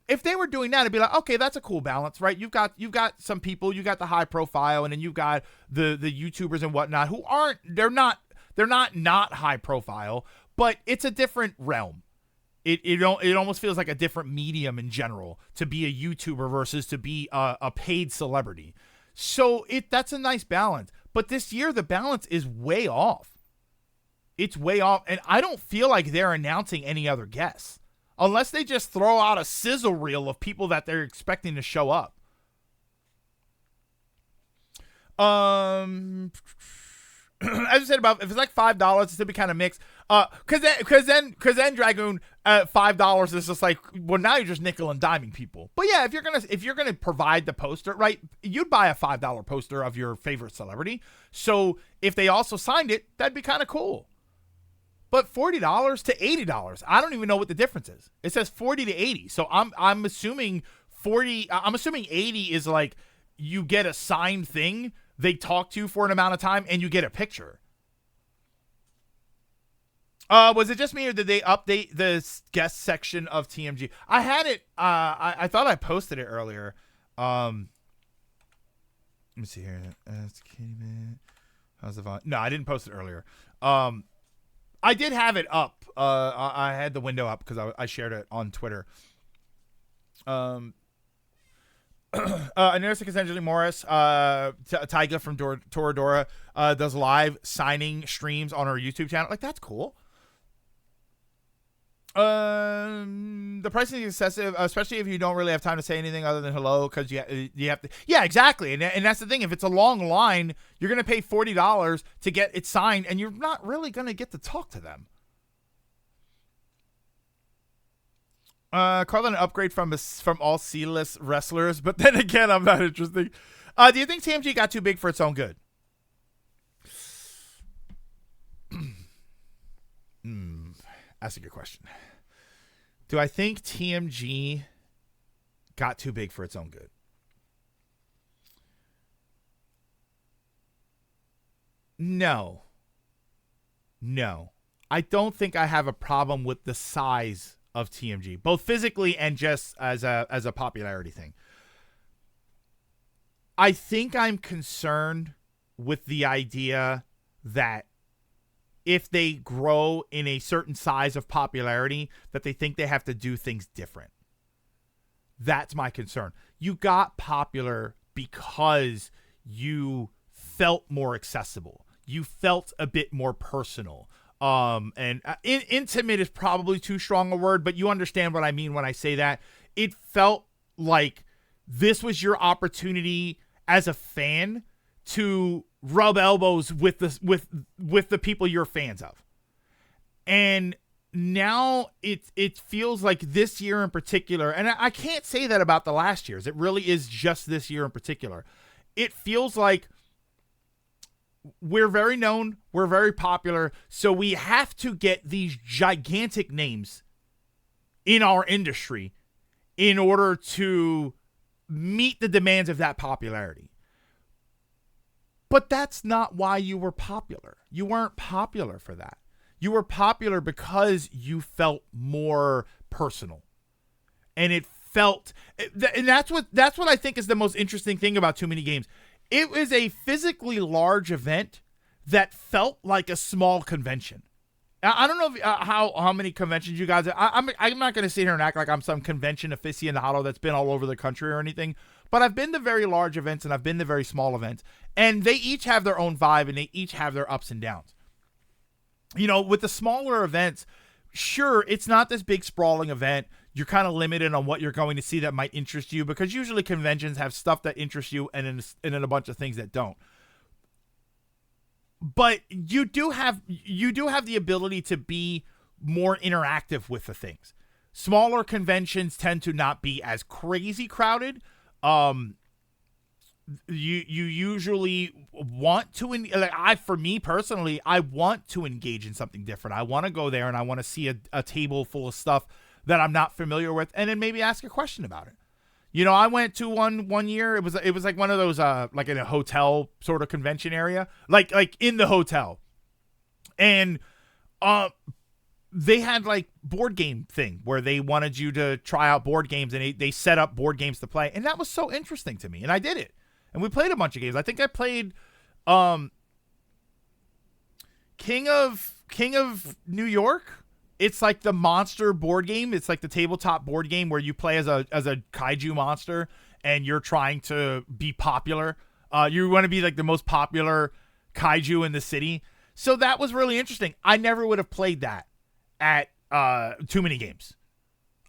If they were doing that, it'd be like, okay, that's a cool balance, right? You've got some people, you got the high profile, and then you've got the YouTubers and whatnot who aren't, they're not high profile, but it's a different realm. It almost feels like a different medium in general to be a YouTuber versus to be a paid celebrity. So that's a nice balance. But this year, the balance is way off. It's way off. And I don't feel like they're announcing any other guests, unless they just throw out a sizzle reel of people that they're expecting to show up. As I said, about if it's like $5, it's gonna be kind of mixed. Cause then Dragoon $5 is just like, well, now you're just nickel and diming people. But yeah, if you're gonna provide the poster, right, you'd buy a $5 poster of your favorite celebrity. So if they also signed it, that'd be kind of cool. But $40 to $80, I don't even know what the difference is. It says 40 to 80, so I'm assuming 40. I'm assuming 80 is like you get a signed thing. They talk to you for an amount of time and you get a picture. Was it just me, or did they update the guest section of TMG? I had it. I thought I posted it earlier. Let me see here. How's the volume? No, I didn't post it earlier. I did have it up. I had the window up because I shared it on Twitter. I noticed Cassandra Morris, Tyga from Toradora, does live signing streams on her YouTube channel. Like, that's cool. The pricing is excessive, especially if you don't really have time to say anything other than hello, because you have to. Yeah, exactly. And that's the thing. If it's a long line, you're going to pay $40 to get it signed, and you're not really going to get to talk to them. Carlin, an upgrade from all C-list wrestlers, but then again, I'm not interested. Do you think TMG got too big for its own good? That's a good question. Do I think TMG got too big for its own good? No. I don't think I have a problem with the size of TMG, both physically and just as a popularity thing. I think I'm concerned with the idea that if they grow in a certain size of popularity, that they think they have to do things different. That's my concern. You got popular because you felt more accessible. You felt a bit more personal. And intimate is probably too strong a word, but you understand what I mean when I say that. It felt like this was your opportunity as a fan to rub elbows with the people you're fans of. And now it feels like this year in particular, and I can't say that about the last years. It really is just this year in particular. It feels like we're very known, we're very popular, so we have to get these gigantic names in our industry in order to meet the demands of that popularity. But that's not why you were popular. You weren't popular for that. You were popular because you felt more personal. And it felt, and that's what I think is the most interesting thing about Too Many Games. It was a physically large event that felt like a small convention. I don't know if, how many conventions you guys. I'm not going to sit here and act like I'm some convention aficionado that's been all over the country or anything. But I've been to very large events and I've been to very small events, and they each have their own vibe and they each have their ups and downs. You know, with the smaller events, sure, it's not this big sprawling event. You're kind of limited on what you're going to see that might interest you, because usually conventions have stuff that interests you and then a bunch of things that don't. But you do have the ability to be more interactive with the things. Smaller conventions tend to not be as crazy crowded. You usually want to, for me personally, I want to engage in something different. I want to go there and I want to see a table full of stuff that I'm not familiar with, and then maybe ask a question about it. You know, I went to one year. It was like one of those like in a hotel sort of convention area, like in the hotel, and they had like board game thing where they wanted you to try out board games, and they set up board games to play, and that was so interesting to me, and I did it, and we played a bunch of games. I think I played King of New York. It's like the monster board game. It's like the tabletop board game where you play as a kaiju monster and you're trying to be popular. You want to be like the most popular kaiju in the city. So that was really interesting. I never would have played that at Too Many Games.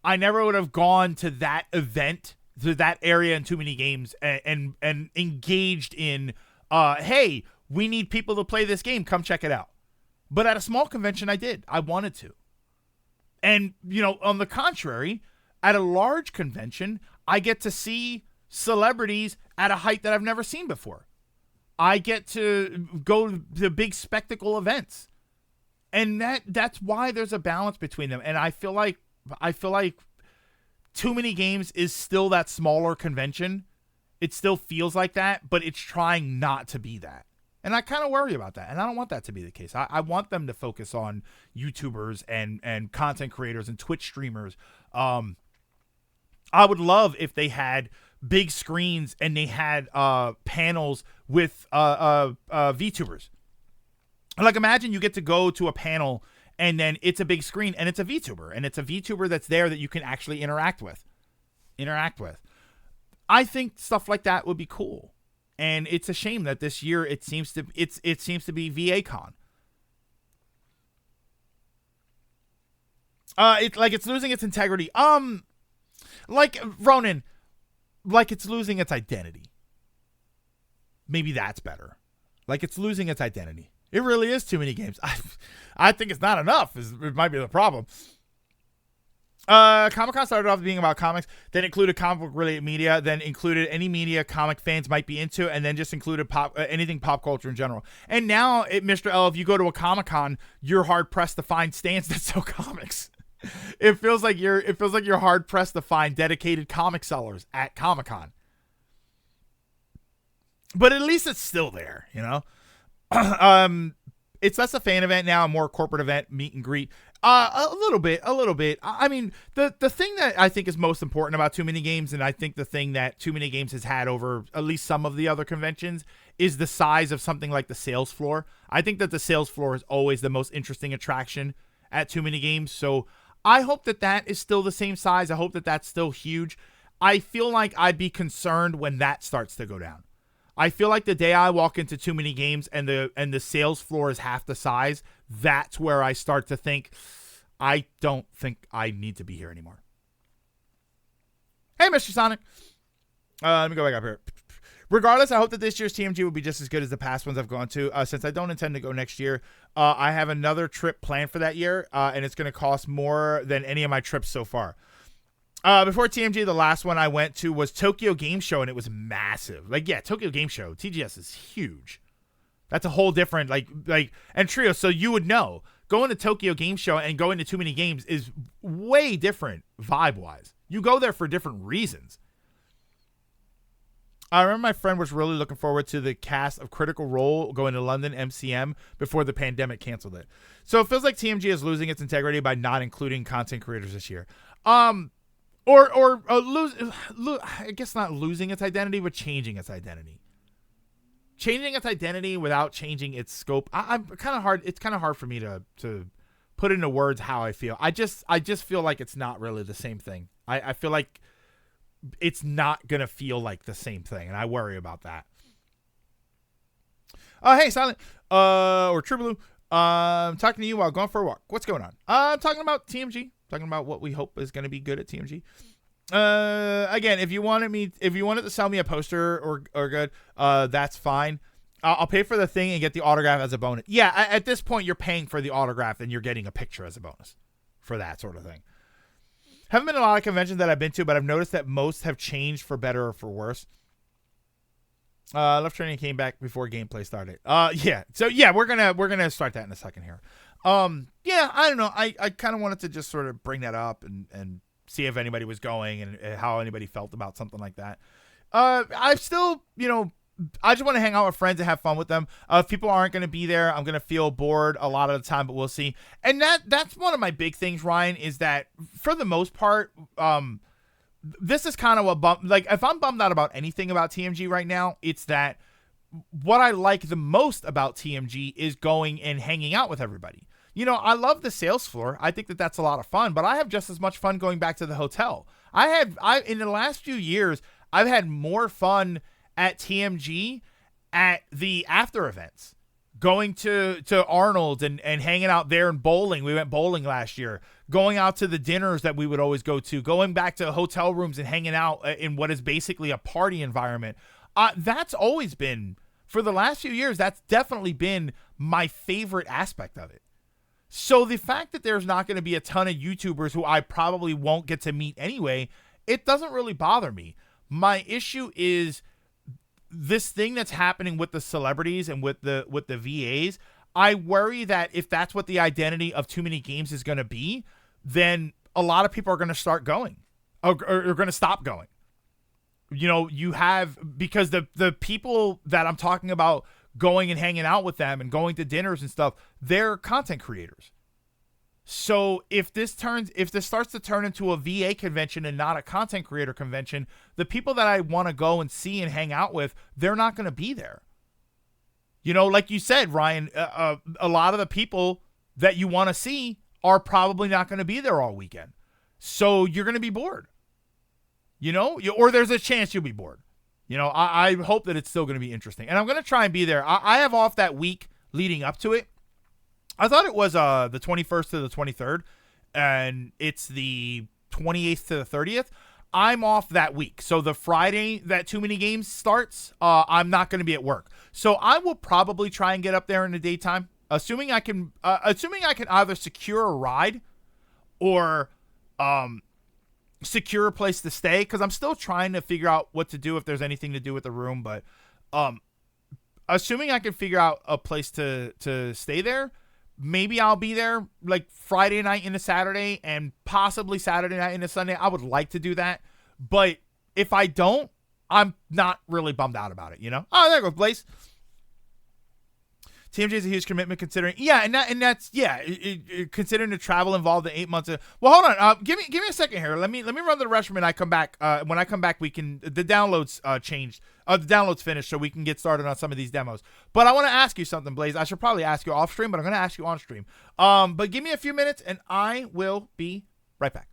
I never would have gone to that event, to that area in Too Many Games and engaged in, hey, we need people to play this game. Come check it out. But at a small convention, I did. I wanted to. And, you know, on the contrary, at a large convention, I get to see celebrities at a height that I've never seen before. I get to go to big spectacle events. And that's why there's a balance between them. And I feel like Too Many Games is still that smaller convention. It still feels like that, but it's trying not to be that. And I kind of worry about that, and I don't want that to be the case. I want them to focus on YouTubers and content creators and Twitch streamers. I would love if they had big screens and they had panels with VTubers. Like, imagine you get to go to a panel and then it's a big screen and it's a VTuber, and it's a VTuber that's there that you can actually interact with. I think stuff like that would be cool. And it's a shame that this year it seems to be VA-Con. It's losing its integrity. Like Ronan, like it's losing its identity. Maybe that's better. Like it's losing its identity. It really is too many games. I think it's not enough. It might be the problem. Comic-Con started off being about comics, then included comic book related media, then included any media comic fans might be into, and then just included anything pop culture in general. And now, Mr. L, if you go to a Comic-Con, you're hard pressed to find stands that sell comics. It feels like you're hard pressed to find dedicated comic sellers at Comic-Con. But at least it's still there, you know. It's less a fan event now, a more corporate event, meet and greet. A little bit. I mean, the thing that I think is most important about Too Many Games, and I think the thing that Too Many Games has had over at least some of the other conventions, is the size of something like the sales floor. I think that the sales floor is always the most interesting attraction at Too Many Games. So I hope that is still the same size. I hope that that's still huge. I feel like I'd be concerned when that starts to go down. I feel like the day I walk into Too Many Games and the sales floor is half the size, that's where I start to think, I don't think I need to be here anymore. Hey, Mr. Sonic. Let me go back up here. Regardless, I hope that this year's TMG will be just as good as the past ones I've gone to. Since I don't intend to go next year, I have another trip planned for that year, and it's going to cost more than any of my trips so far. Before TMG, the last one I went to was Tokyo Game Show, and it was massive. Like, yeah, Tokyo Game Show, TGS is huge. That's a whole different, and Trio, so you would know. Going to Tokyo Game Show and going to Too Many Games is way different vibe-wise. You go there for different reasons. I remember my friend was really looking forward to the cast of Critical Role going to London MCM before the pandemic canceled it. So it feels like TMG is losing its integrity by not including content creators this year. I guess not losing its identity, but changing its identity. Changing its identity without changing its scope. I'm kind of hard. It's kind of hard for me to put into words how I feel. I just feel like it's not really the same thing. I feel like it's not gonna feel like the same thing, and I worry about that. Hey, Silent, or True Blue. I'm talking to you while going for a walk. What's going on? I'm talking about TMG. Talking about what we hope is going to be good at TMG. Again, if you wanted to sell me a poster or good, that's fine. I'll pay for the thing and get the autograph as a bonus. Yeah, at this point, you're paying for the autograph and you're getting a picture as a bonus for that sort of thing. Haven't been to a lot of conventions that I've been to, but I've noticed that most have changed for better or for worse. Left Training came back before gameplay started. Yeah. So yeah, we're gonna start that in a second here. Yeah, I don't know. I kind of wanted to just sort of bring that up and see if anybody was going and how anybody felt about something like that. I still, I just want to hang out with friends and have fun with them. If people aren't going to be there, I'm going to feel bored a lot of the time, but we'll see. And that's one of my big things, Ryan, is that for the most part, this is kind of a bump. Like, if I'm bummed out about anything about TMG right now, it's that what I like the most about TMG is going and hanging out with everybody. I love the sales floor. I think that that's a lot of fun, but I have just as much fun going back to the hotel. In the last few years, I've had more fun at TMG at the after events, going to Arnold and hanging out there and bowling. We went bowling last year, going out to the dinners that we would always go to, going back to hotel rooms and hanging out in what is basically a party environment. That's always been, for the last few years, that's definitely been my favorite aspect of it. So the fact that there's not going to be a ton of YouTubers who I probably won't get to meet anyway, it doesn't really bother me. My issue is this thing that's happening with the celebrities and with the VAs. I worry that if that's what the identity of Too Many Games is going to be, then a lot of people are going to start going or going to stop going. Because the people that I'm talking about going and hanging out with them and going to dinners and stuff, they're content creators. So if this starts to turn into a VA convention and not a content creator convention, the people that I want to go and see and hang out with, they're not going to be there. Like you said, Ryan, a lot of the people that you want to see are probably not going to be there all weekend. So you're going to be bored. or there's a chance you'll be bored. I hope that it's still going to be interesting. And I'm going to try and be there. I have off that week leading up to it. I thought it was the 21st to the 23rd, and it's the 28th to the 30th. I'm off that week. So the Friday that Too Many Games starts, I'm not going to be at work. So I will probably try and get up there in the daytime, assuming I can either secure a ride or secure a place to stay, because I'm still trying to figure out what to do if there's anything to do with the room. But assuming I can figure out a place to stay there, maybe I'll be there like Friday night into Saturday and possibly Saturday night into Sunday. I would like to do that. But if I don't, I'm not really bummed out about it, Oh, there goes Blaze. TMJ is a huge commitment considering, considering the travel involved in 8 months. Well, hold on. Give me a second here. Let me run to the restroom and I come back. When I come back, the downloads changed. The downloads finished, so we can get started on some of these demos. But I want to ask you something, Blaze. I should probably ask you off stream, but I'm going to ask you on stream. But give me a few minutes and I will be right back.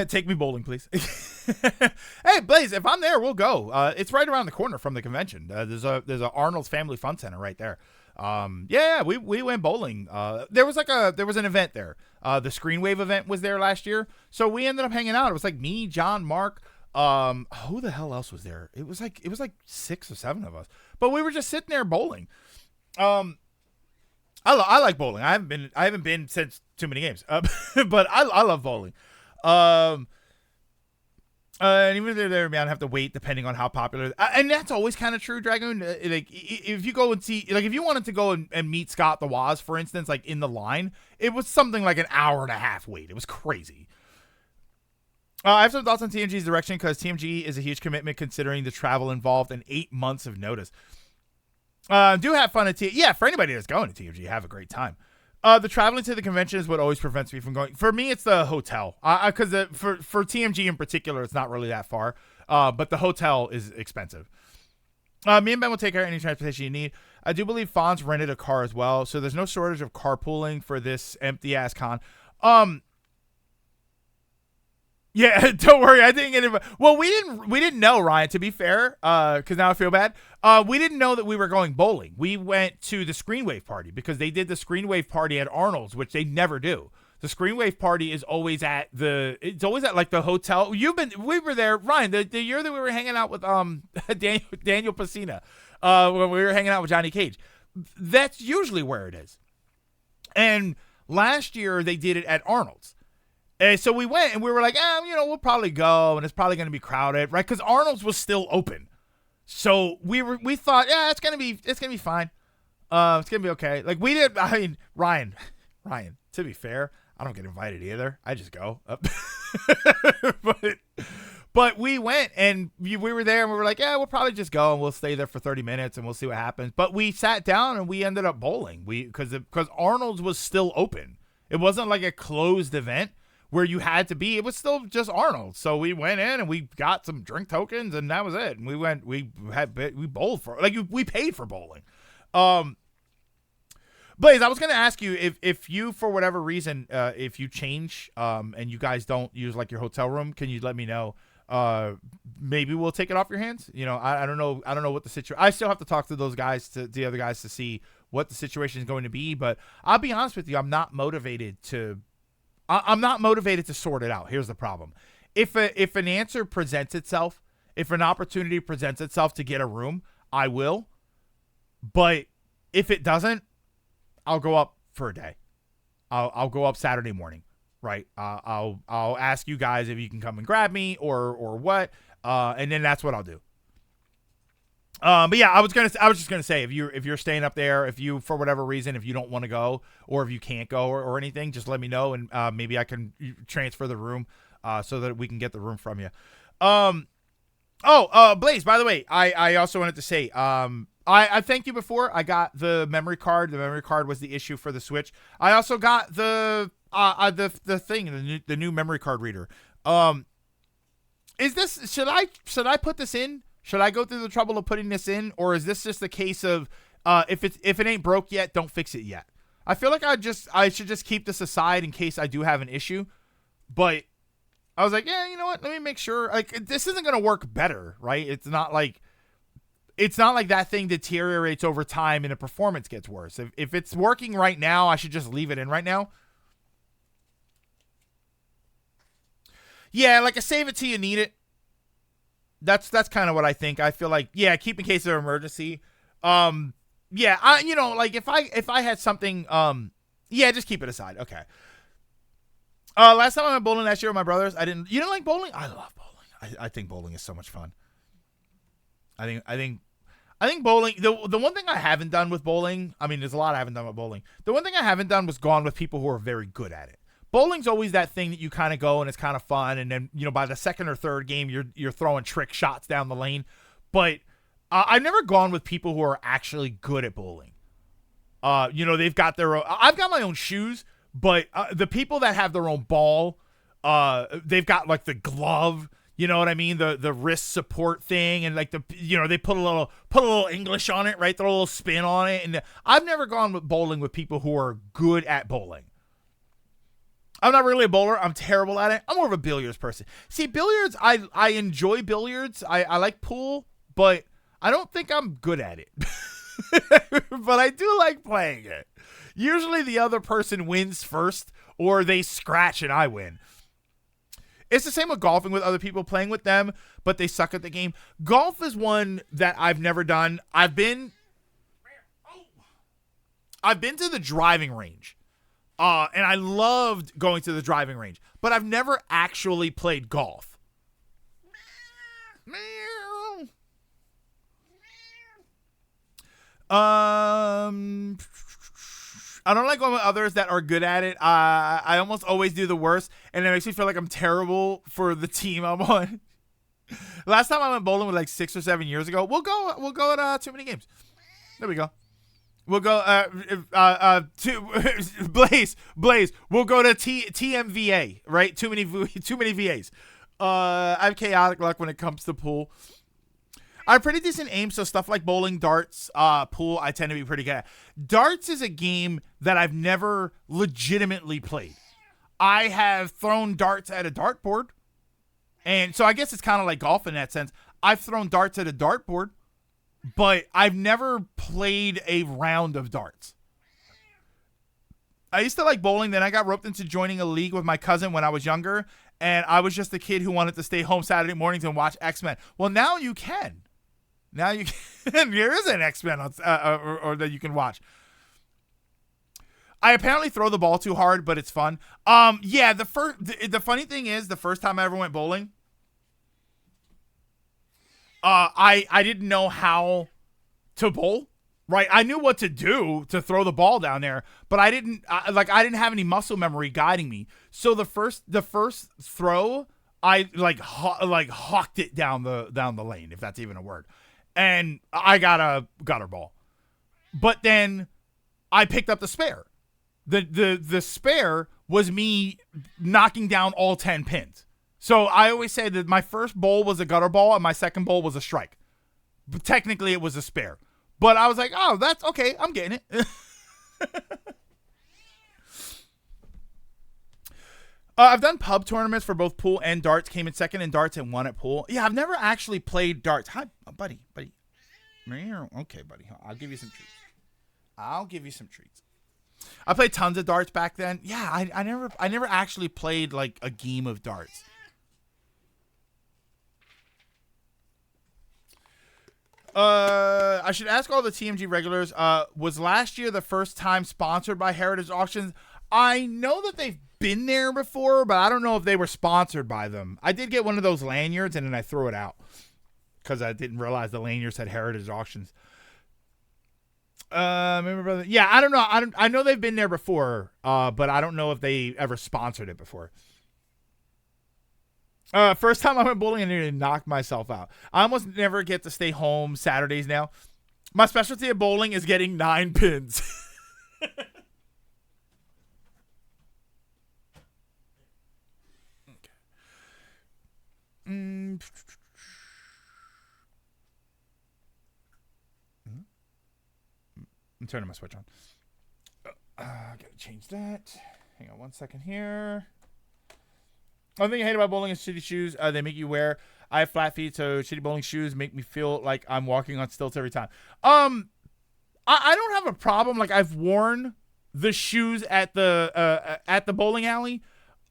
Take me bowling, please. Hey, Blaze, if I'm there, we'll go. It's right around the corner from the convention. There's a Arnold's Family Fun Center right there. We went bowling. There was an event there. The Screenwave event was there last year, so we ended up hanging out. It was like me, John, Mark. Who the hell else was there? It was like 6 or 7 of us, but we were just sitting there bowling. I like bowling. I haven't been since Too Many Games, but I love bowling. And even if they're there, man, I have to wait depending on how popular. And that's always kind of true, Dragoon. Like if you go and see, like if you wanted to go and meet Scott the Woz, for instance, like in the line, it was something like an hour and a half wait. It was crazy. I have some thoughts on TMG's direction because TMG is a huge commitment considering the travel involved and 8 months of notice. Do have fun at yeah, for anybody that's going to TMG, have a great time. The traveling to the convention is what always prevents me from going. For me, it's the hotel. Because for TMG in particular, it's not really that far. But the hotel is expensive. Me and Ben will take care of any transportation you need. I do believe Fonz rented a car as well, so there's no shortage of carpooling for this empty-ass con. Yeah, don't worry. I didn't get it. Well, we didn't know, Ryan, to be fair, because now I feel bad. We didn't know that we were going bowling. We went to the Screenwave party because they did the Screenwave party at Arnold's, which they never do. The Screenwave party is always at like the hotel. We were there, Ryan, the year that we were hanging out with Daniel Pacina, when we were hanging out with Johnny Cage. That's usually where it is. And last year they did it at Arnold's. And so we went and we were like, we'll probably go and it's probably going to be crowded, right? Because Arnold's was still open. So we thought, it's going to be fine. It's going to be okay. Like Ryan, to be fair, I don't get invited either. I just go. But we went and we were there and we were like, we'll probably just go and we'll stay there for 30 minutes and we'll see what happens. But we sat down and we ended up bowling. Because Arnold's was still open. It wasn't like a closed event where you had to be. It was still just Arnold. So we went in and we got some drink tokens and that was it. And we bowled for, like, we paid for bowling. Blaze, I was going to ask you if you, for whatever reason, if you change and you guys don't use like your hotel room, can you let me know? Maybe we'll take it off your hands. I don't know. I don't know what the situation. I still have to talk to those guys, to the other guys, to see what the situation is going to be. But I'll be honest with you, I'm not motivated to sort it out. Here's the problem: if an answer presents itself, if an opportunity presents itself to get a room, I will. But if it doesn't, I'll go up for a day. I'll go up Saturday morning, right? I'll ask you guys if you can come and grab me or what, and then that's what I'll do. But yeah, I was just gonna say, if you're staying up there, if you, for whatever reason, if you don't want to go or if you can't go or anything, just let me know and maybe I can transfer the room so that we can get the room from you. Blaze, by the way, I also wanted to say, I thanked you before. I got the memory card. The memory card was the issue for the Switch. I also got the new memory card reader. Should I put this in? Should I go through the trouble of putting this in, or is this just a case of if it ain't broke yet, don't fix it yet? I feel like I should just keep this aside in case I do have an issue. But I was like, you know what? Let me make sure. Like, this isn't gonna work better, right? It's not like that thing deteriorates over time and the performance gets worse. If it's working right now, I should just leave it in right now. Yeah, like a save it till you need it. That's kind of what I think. I feel like, keep in case of emergency. Like if I had something, just keep it aside. Okay. Last time I went bowling last year with my brothers, you didn't like bowling? I love bowling. I think bowling is so much fun. I think bowling, the one thing I haven't done with bowling, I mean, there's a lot I haven't done with bowling. The one thing I haven't done was gone with people who are very good at it. Bowling's always that thing that you kind of go and it's kind of fun. And then, by the second or third game, you're throwing trick shots down the lane. But I've never gone with people who are actually good at bowling. They've got their own, I've got my own shoes, but the people that have their own ball, they've got like the glove, you know what I mean? The wrist support thing. And like they put a little English on it, right? Throw a little spin on it. And I've never gone with bowling with people who are good at bowling. I'm not really a bowler. I'm terrible at it. I'm more of a billiards person. See, billiards, I enjoy billiards. I like pool, but I don't think I'm good at it. But I do like playing it. Usually the other person wins first, or they scratch and I win. It's the same with golfing with other people, playing with them, but they suck at the game. Golf is one that I've never done. I've been to the driving range. And I loved going to the driving range, but I've never actually played golf. I don't like going with others that are good at it. I almost always do the worst, and it makes me feel like I'm terrible for the team I'm on. Last time I went bowling was like 6 or 7 years ago. We'll go at too many games. There we go. We'll go to Blaze. We'll go to TMVA, right? Too many VAs. I have chaotic luck when it comes to pool. I have pretty decent aim, so stuff like bowling, darts, pool, I tend to be pretty good at. Darts is a game that I've never legitimately played. I have thrown darts at a dartboard, and so I guess it's kind of like golf in that sense. I've thrown darts at a dartboard, but I've never played a round of darts. I used to like bowling, then I got roped into joining a league with my cousin when I was younger, and I was just a kid who wanted to stay home Saturday mornings and watch X-Men. Well, now you can. Now you can. There is an X-Men or that you can watch. I apparently throw the ball too hard, but it's fun. Yeah, the funny thing is, the first time I ever went bowling, I didn't know how to bowl. Right, I knew what to do to throw the ball down there, but I didn't have any muscle memory guiding me. So the first throw, I hawked it down the lane, if that's even a word, and I got her ball. But then I picked up the spare. The spare was me knocking down all 10 pins. So I always say that my first bowl was a gutter ball and my second bowl was a strike. But technically, it was a spare. But I was like, oh, that's okay. I'm getting it. I've done pub tournaments for both pool and darts. Came in second in darts and won at pool. Yeah, I've never actually played darts. Hi, buddy. Okay, buddy. I'll give you some treats. I played tons of darts back then. Yeah, I never actually played like a game of darts. I should ask all the TMG regulars, was last year the first time sponsored by Heritage Auctions? I know that they've been there before, but I don't know if they were sponsored by them. I did get one of those lanyards, and then I threw it out because I didn't realize the lanyards had Heritage Auctions. Yeah, I don't know. I know they've been there before, but I don't know if they ever sponsored it before. First time I went bowling, I nearly knocked myself out. I almost never get to stay home Saturdays now. My specialty of bowling is getting 9 pins. Okay. I'm turning my switch on. Gotta change that. Hang on one second here. One thing I hate about bowling is shitty shoes. They make you wear. I have flat feet, so shitty bowling shoes make me feel like I'm walking on stilts every time. I don't have a problem. Like, I've worn the shoes at the bowling alley,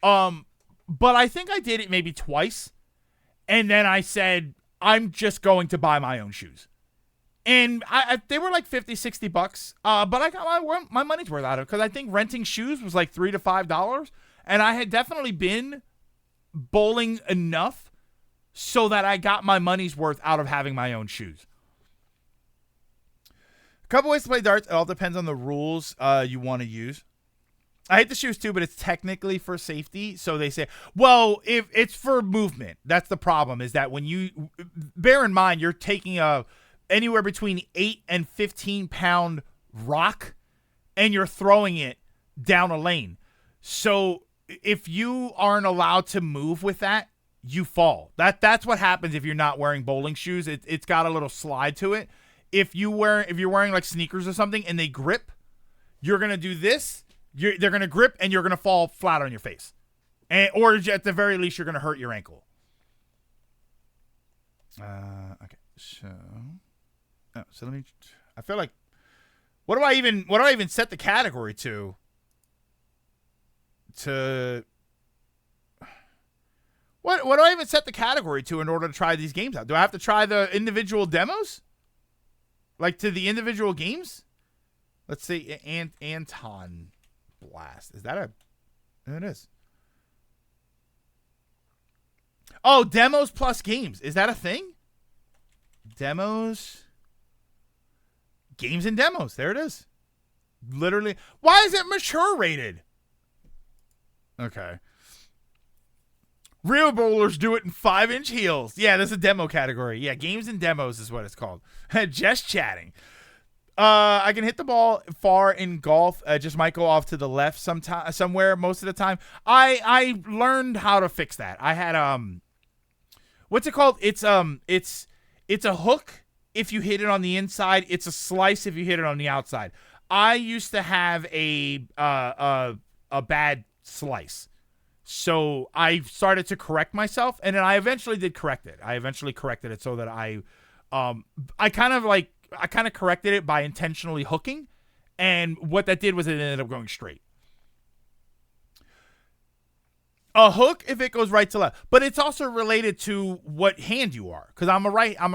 but I think I did it maybe twice, and then I said I'm just going to buy my own shoes, and they were like $50-$60, but I got my money's worth out of it because I think renting shoes was like $3 to $5, and I had definitely been bowling enough so that I got my money's worth out of having my own shoes. A couple ways to play darts. It all depends on the rules you want to use. I hate the shoes too, but it's technically for safety. So they say, well, if it's for movement, that's the problem, is that when you bear in mind, you're taking anywhere between 8 and 15 pound rock and you're throwing it down a lane. So if you aren't allowed to move with that, you fall. That's what happens if you're not wearing bowling shoes. It's got a little slide to it. If you're wearing like sneakers or something and they grip, you're gonna do this. They're gonna grip and you're gonna fall flat on your face, or at the very least you're gonna hurt your ankle. Okay, so let me. I feel like what do I even set the category to? What do I even set the category to in order to try these games out? Do I have to try the individual demos? Like to the individual games? Let's see. Anton Blast. Is that it is. Oh, demos plus games. Is that a thing? Demos. Games and demos. There it is. Literally. Why is it mature rated? Okay. Real bowlers do it in 5-inch heels. Yeah, there's a demo category. Yeah, games and demos is what it's called. Just chatting. I can hit the ball far in golf. Just might go off to the left somewhere most of the time. I learned how to fix that. I had what's it called? It's It's a hook if you hit it on the inside. It's a slice if you hit it on the outside. I used to have a bad slice. So I started to correct myself, and then I eventually did correct it. I eventually corrected it so that I kind of corrected it by intentionally hooking, and what that did was it ended up going straight. A hook if it goes right to left, but it's also related to what hand you are, because I'm a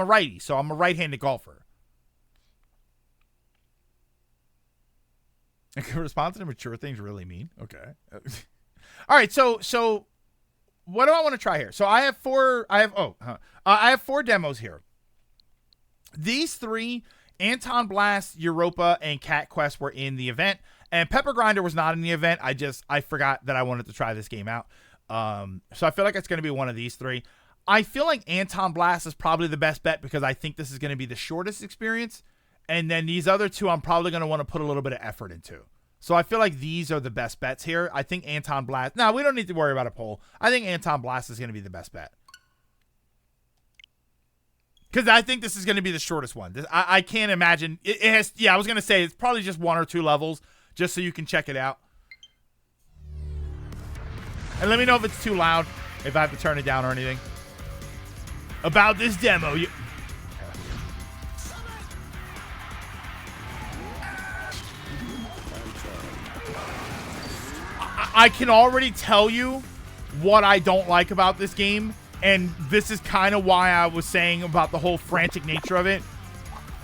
righty, so I'm a right-handed golfer. I can respond to mature things really mean. Okay. All right, so what do I want to try here? So I have four demos here. These three, Anton Blast, Europa, and Cat Quest, were in the event, and Pepper Grinder was not in the event. I forgot that I wanted to try this game out. So I feel like it's going to be one of these three. I feel like Anton Blast is probably the best bet because I think this is going to be the shortest experience, and then these other two I'm probably going to want to put a little bit of effort into. So I feel like these are the best bets here. I think Anton Blast... No, we don't need to worry about a poll. I think Anton Blast is going to be the best bet. Because I think this is going to be the shortest one. I can't imagine... It has... Yeah, I was going to say it's probably just 1 or 2 levels just so you can check it out. And let me know if it's too loud, if I have to turn it down or anything. About this demo... I can already tell you what I don't like about this game, and this is kind of why I was saying about the whole frantic nature of it.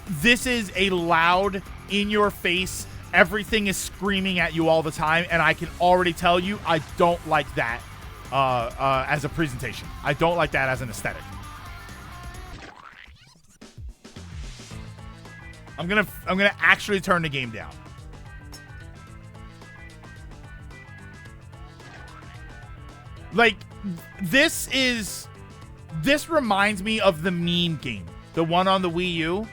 This is a loud, in-your-face, everything is screaming at you all the time, and I can already tell you I don't like that as a presentation. I don't like that as an aesthetic. I'm gonna actually turn the game down. Like, this reminds me of the meme game, the one on the Wii U.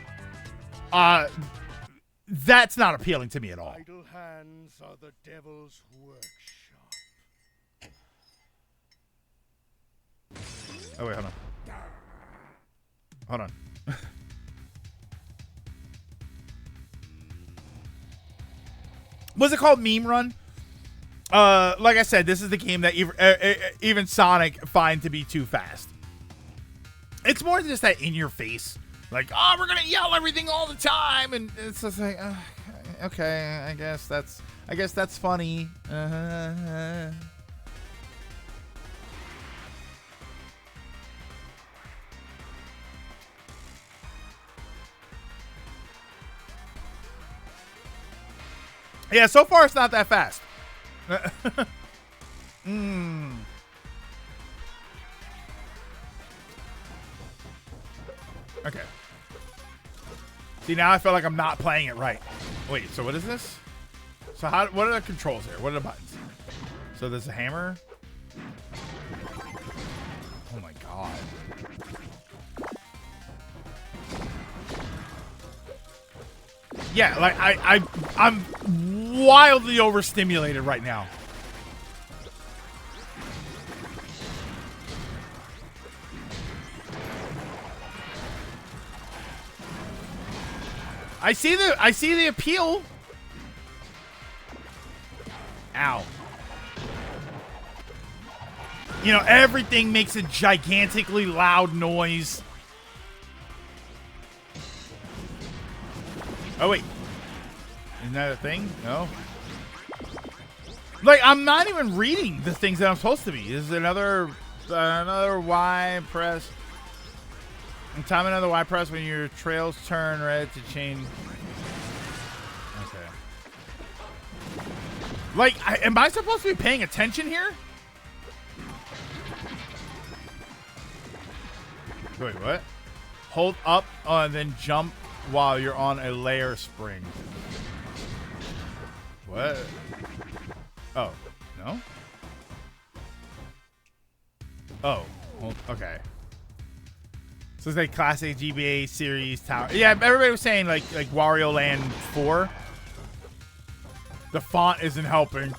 That's not appealing to me at all. Idle hands are the devil's workshop. Oh, wait, hold on. Hold on. Was it called Meme Run? Like I said, this is the game that even Sonic find to be too fast. It's more than just that in your face, like, oh, we're gonna yell everything all the time, and it's just like, okay, I guess that's funny. Yeah, so far it's not that fast. Okay. See, now I feel like I'm not playing it right. Wait, so what is this? So what are the controls here? What are the buttons? So there's a hammer. Oh my god. Yeah, like I'm wildly overstimulated right now. I see the appeal. Ow. You know, everything makes a gigantically loud noise. Oh, wait. Isn't that a thing? No. Like, I'm not even reading the things that I'm supposed to be. This is another Y press. And time another Y press when your trails turn red to change. Okay. Like, am I supposed to be paying attention here? Wait, what? Hold up and then jump while you're on a layer spring. What? Oh, no? Oh, well, okay. So it's like classic GBA series tower. Yeah, everybody was saying like Wario Land 4. The font isn't helping.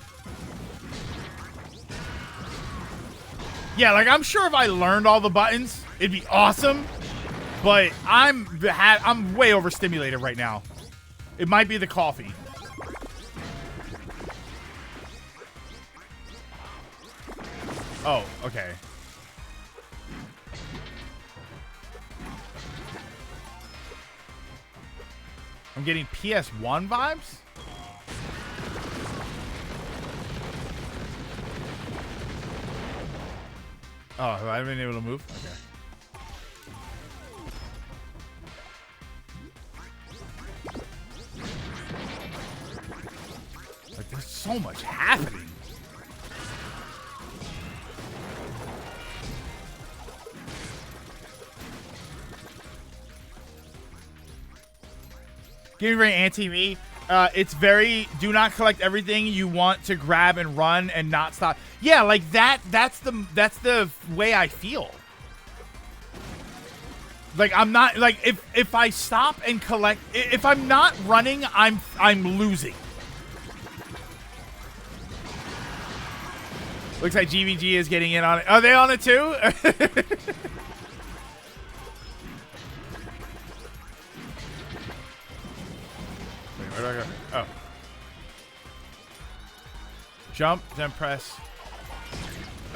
Yeah, like I'm sure if I learned all the buttons, it'd be awesome. but I'm way overstimulated right now. It might be the coffee. Oh, okay. I'm getting PS1 vibes? Oh, I haven't been able to move? Okay. Like, there's so much happening. Give me very anti-me. It's very do not collect everything you want to grab and run and not stop. Yeah, like that's the way I feel. Like I'm not like if I stop and collect, if I'm not running, I'm losing. Looks like GVG is getting in on it. Are they on it too? Where do I go? Oh. Jump, then press.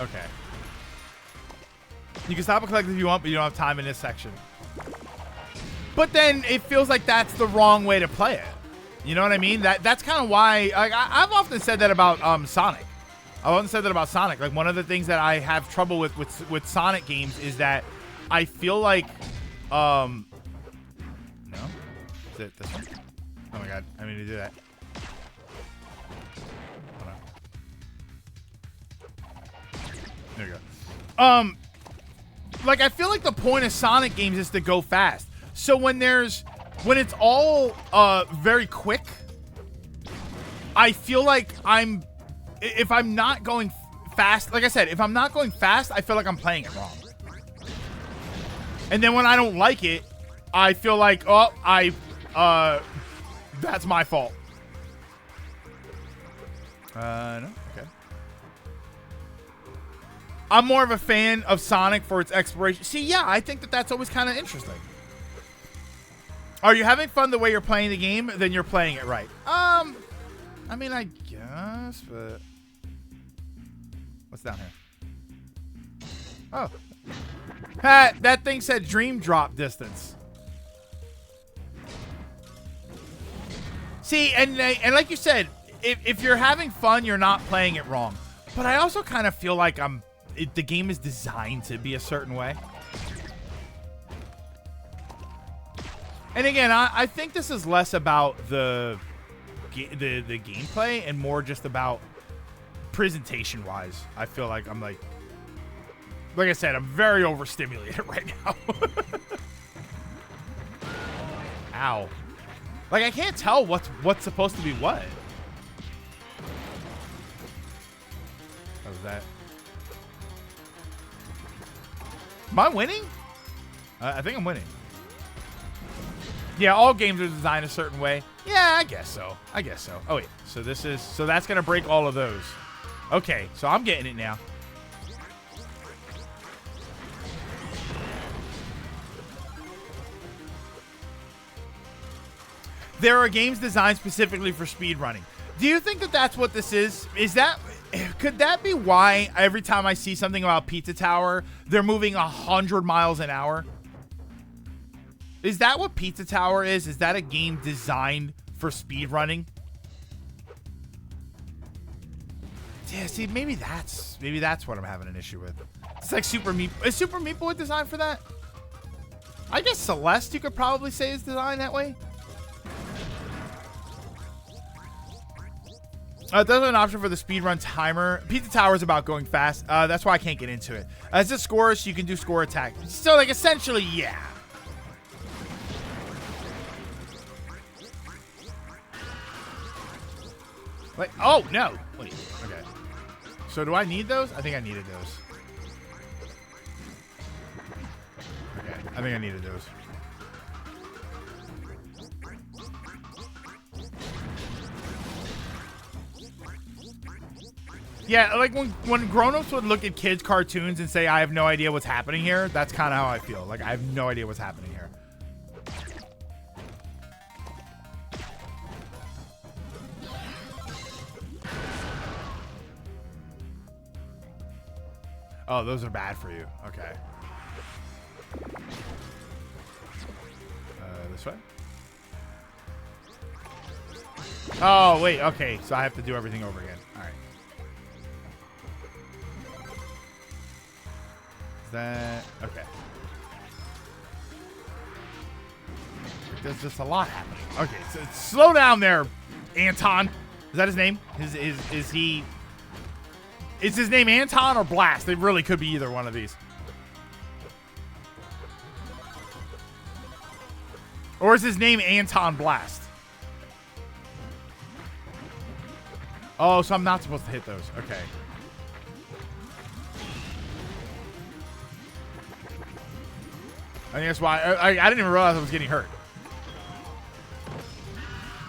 Okay. You can stop and collect if you want, but you don't have time in this section. But then it feels like that's the wrong way to play it. You know what I mean? That's kind of why I've often said that about Sonic. I've often said that about Sonic. Like one of the things that I have trouble with Sonic games is that I feel like no? Is it this one? Oh my god, I need to do that. Hold on. There we go. Like I feel like the point of Sonic games is to go fast. So when it's all very quick, I feel like if I'm not going fast, like I said, if I'm not going fast, I feel like I'm playing it wrong. And then when I don't like it, I feel like, oh, that's my fault. No? Okay. I'm more of a fan of Sonic for its exploration. See, yeah, I think that's always kind of interesting. Are you having fun the way you're playing the game? Then you're playing it right. I mean, I guess, but... What's down here? Oh. That thing said dream drop distance. See, and like you said, if you're having fun, you're not playing it wrong. But I also kind of feel like the game is designed to be a certain way. And again, I think this is less about the gameplay and more just about presentation-wise. I feel like I'm like I said, I'm very overstimulated right now. Ow. Like, I can't tell what's supposed to be what. What was that? Am I winning? I think I'm winning. Yeah, all games are designed a certain way. Yeah, I guess so. Oh, wait. So that's going to break all of those. Okay, so I'm getting it now. There are games designed specifically for speedrunning. Do you think that that's what this is? Could that be why every time I see something about Pizza Tower, they're moving 100 miles an hour? Is that what Pizza Tower is? Is that a game designed for speedrunning? Yeah, see, maybe that's what I'm having an issue with. It's like Super Meat. Is Super Meat Boy designed for that? I guess Celeste, you could probably say, is designed that way. There's an option for the speedrun timer. Pizza Tower is about going fast. That's why I can't get into it. As a score, so you can do score attack. So, like, essentially, yeah. Like, oh, no. Wait, okay. So, do I need those? I think I needed those. Okay, I think I needed those. Yeah, like when grown-ups would look at kids' cartoons and say, I have no idea what's happening here, that's kind of how I feel. Like, I have no idea what's happening here. Oh, those are bad for you. Okay. This way? Oh, wait. Okay, so I have to do everything over again. All right. Is that... Okay. There's just a lot happening. Okay, so slow down there, Anton. Is that his name? Is he... Is his name Anton or Blast? It really could be either one of these. Or is his name Anton Blast? Oh, so I'm not supposed to hit those. Okay. I think that's why I didn't even realize I was getting hurt.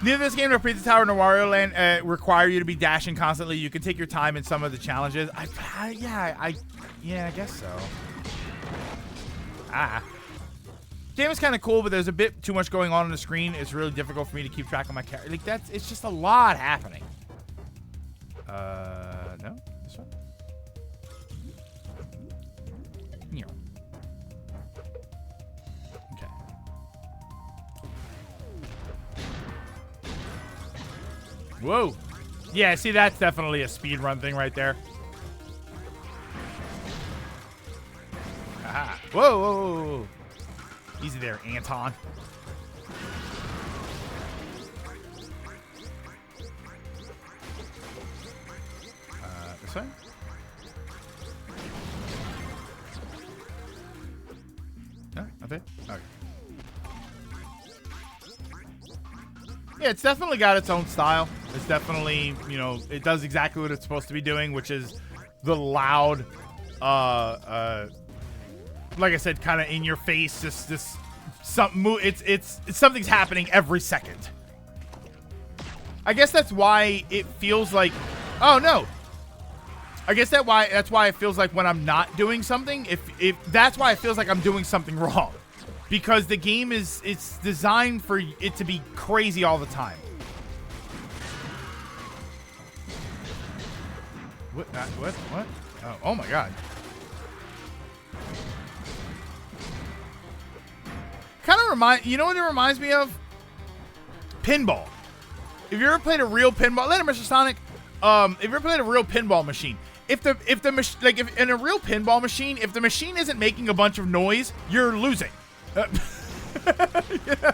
Neither this game nor Pizza Tower nor Wario Land require you to be dashing constantly. You can take your time in some of the challenges. Yeah, I guess so. Game is kind of cool, but there's a bit too much going on the screen. It's really difficult for me to keep track of my character. Like it's just a lot happening. No, this one. Yeah. Okay. Whoa. Yeah, see, that's definitely a speedrun thing right there. Aha. Whoa, whoa, whoa, whoa. Easy there, Anton. This way? No, not there? Okay. Yeah, it's definitely got its own style. It's definitely, you know, it does exactly what it's supposed to be doing, which is the loud, like I said, kind of in your face, just something. It's something's happening every second. I guess that's why it feels like, oh no. I guess that's why it feels like when I'm not doing something, if that's why it feels like I'm doing something wrong, because the game it's designed for it to be crazy all the time. What? What? Oh my God. Kind of you know what it reminds me of? Pinball. If you ever played a real pinball, later, Mr. Sonic. If you ever played a real pinball machine, if in a real pinball machine, if the machine isn't making a bunch of noise, you're losing. You know?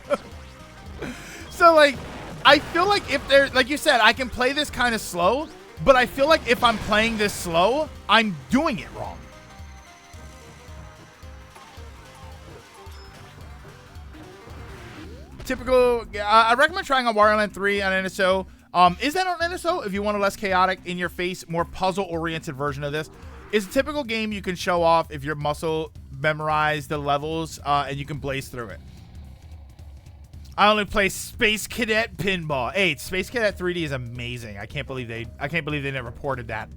So like, I feel like if there, like you said, I can play this kind of slow, but I feel like if I'm playing this slow, I'm doing it wrong. Typical. I recommend trying on Wario Land 3 on NSO. Is that on NSO? If you want a less chaotic, in-your-face, more puzzle-oriented version of this, it's a typical game you can show off if your muscle memorize the levels and you can blaze through it. I only play Space Cadet Pinball. Hey, Space Cadet 3D is amazing. I can't believe they never ported that.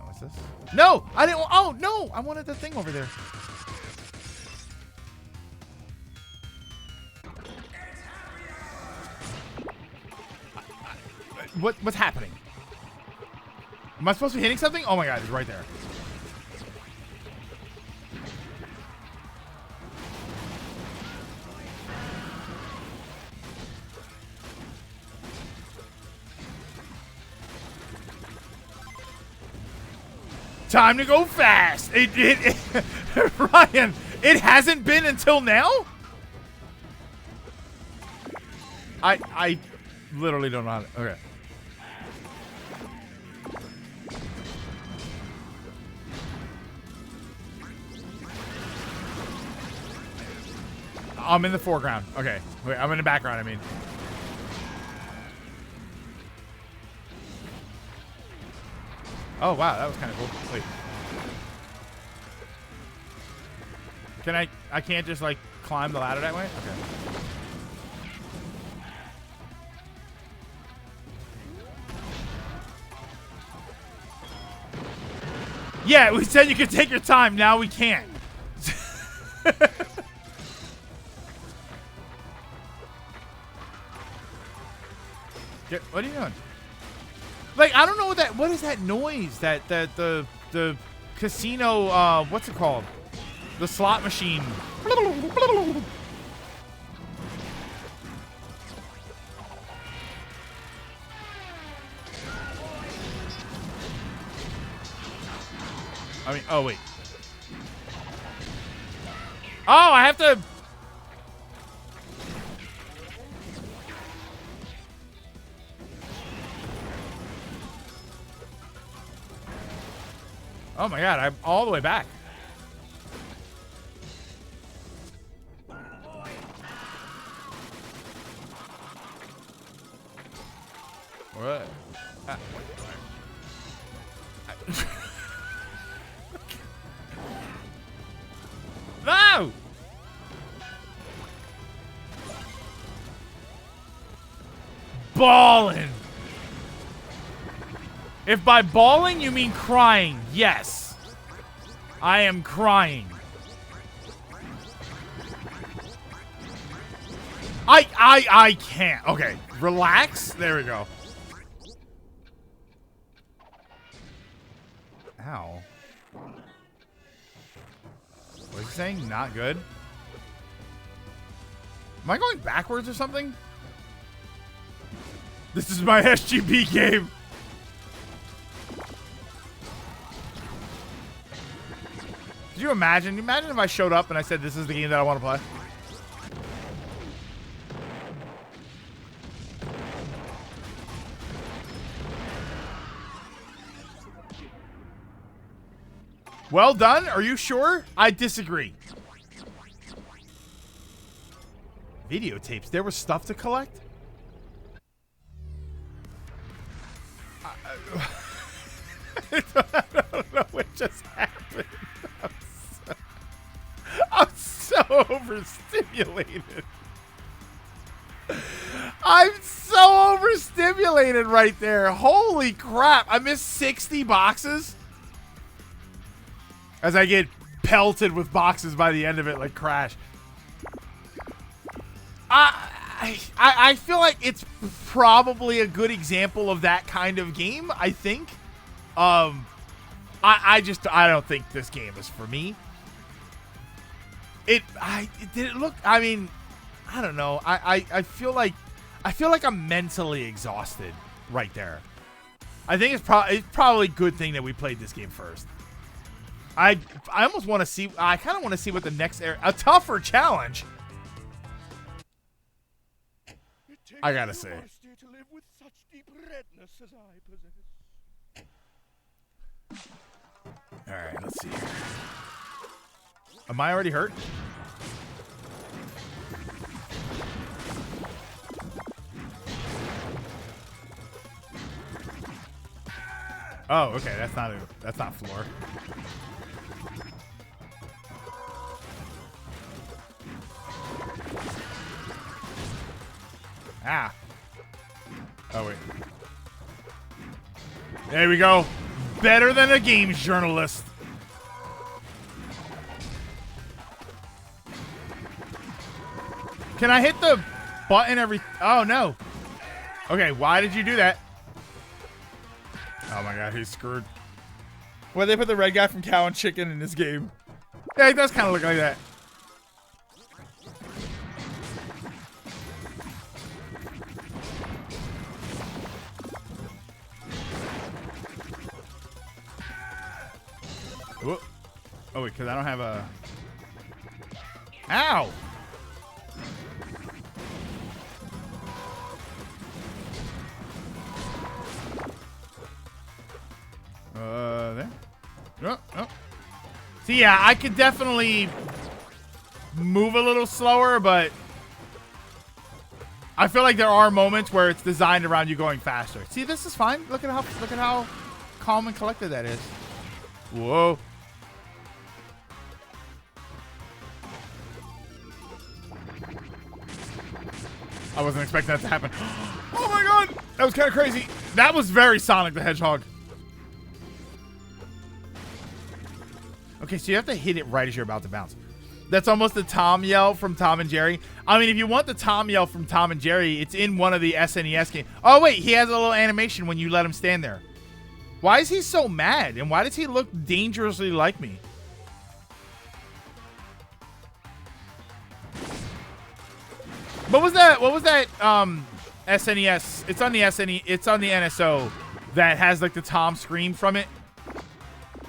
What's this? No, I didn't. Oh no, I wanted the thing over there. What's happening? Am I supposed to be hitting something? Oh my God, it's right there. Time to go fast. Ryan, it hasn't been until now? I literally don't know how to. Okay. I'm in the foreground. Okay. Wait, I'm in the background, I mean. Oh, wow. That was kind of cool. Wait. Can I can't just, like, climb the ladder that way? Okay. Yeah, we said you could take your time. Now we can't. What are you doing? Like, I don't know what is that noise that the casino, what's it called? The slot machine. I mean, oh wait. Oh, I have to. Oh my god, I'm all the way back. What? No! Ballin'. If by bawling you mean crying, yes. I am crying. I can't. Okay, relax. There we go. Ow. What is he saying? Not good? Am I going backwards or something? This is my SGB game. Could you imagine? Imagine if I showed up and I said, this is the game that I want to play. Well done. Are you sure? I disagree. Videotapes. There was stuff to collect? I don't know what just happened. I'm so overstimulated. I'm so overstimulated right there. Holy crap. I missed 60 boxes. As I get pelted with boxes by the end of it like Crash. I feel like it's probably a good example of that kind of game, I think. I don't think this game is for me. Did it look, I mean, I don't know. I feel like I'm mentally exhausted right there. I think it's probably a good thing that we played this game first. I almost want to see, I kind of want to see what the next a tougher challenge. I gotta say. To live with such deep redness as I possess. All right, let's see. Am I already hurt? Oh, okay. That's not floor. Ah. Oh, wait. There we go. Better than a games journalist. Can I hit the button every... Oh, no. Okay, why did you do that? Oh, my God. He's screwed. Well, they put the red guy from Cow and Chicken in this game. Yeah, he does kind of look like that. Whoop. Oh, wait, because I don't have a... Ow! There. Oh, oh. See, yeah, I could definitely move a little slower, but I feel like there are moments where it's designed around you going faster. See, this is fine. Look at how calm and collected that is. Whoa. I wasn't expecting that to happen. Oh my God! That was kind of crazy. That was very Sonic the Hedgehog. Okay, so you have to hit it right as you're about to bounce. That's almost the Tom yell from Tom and Jerry. I mean, if you want the Tom yell from Tom and Jerry, it's in one of the SNES games. Oh, wait, he has a little animation when you let him stand there. Why is he so mad? And why does he look dangerously like me? What was that SNES? It's on the SNES. It's on the NSO that has like the Tom scream from it.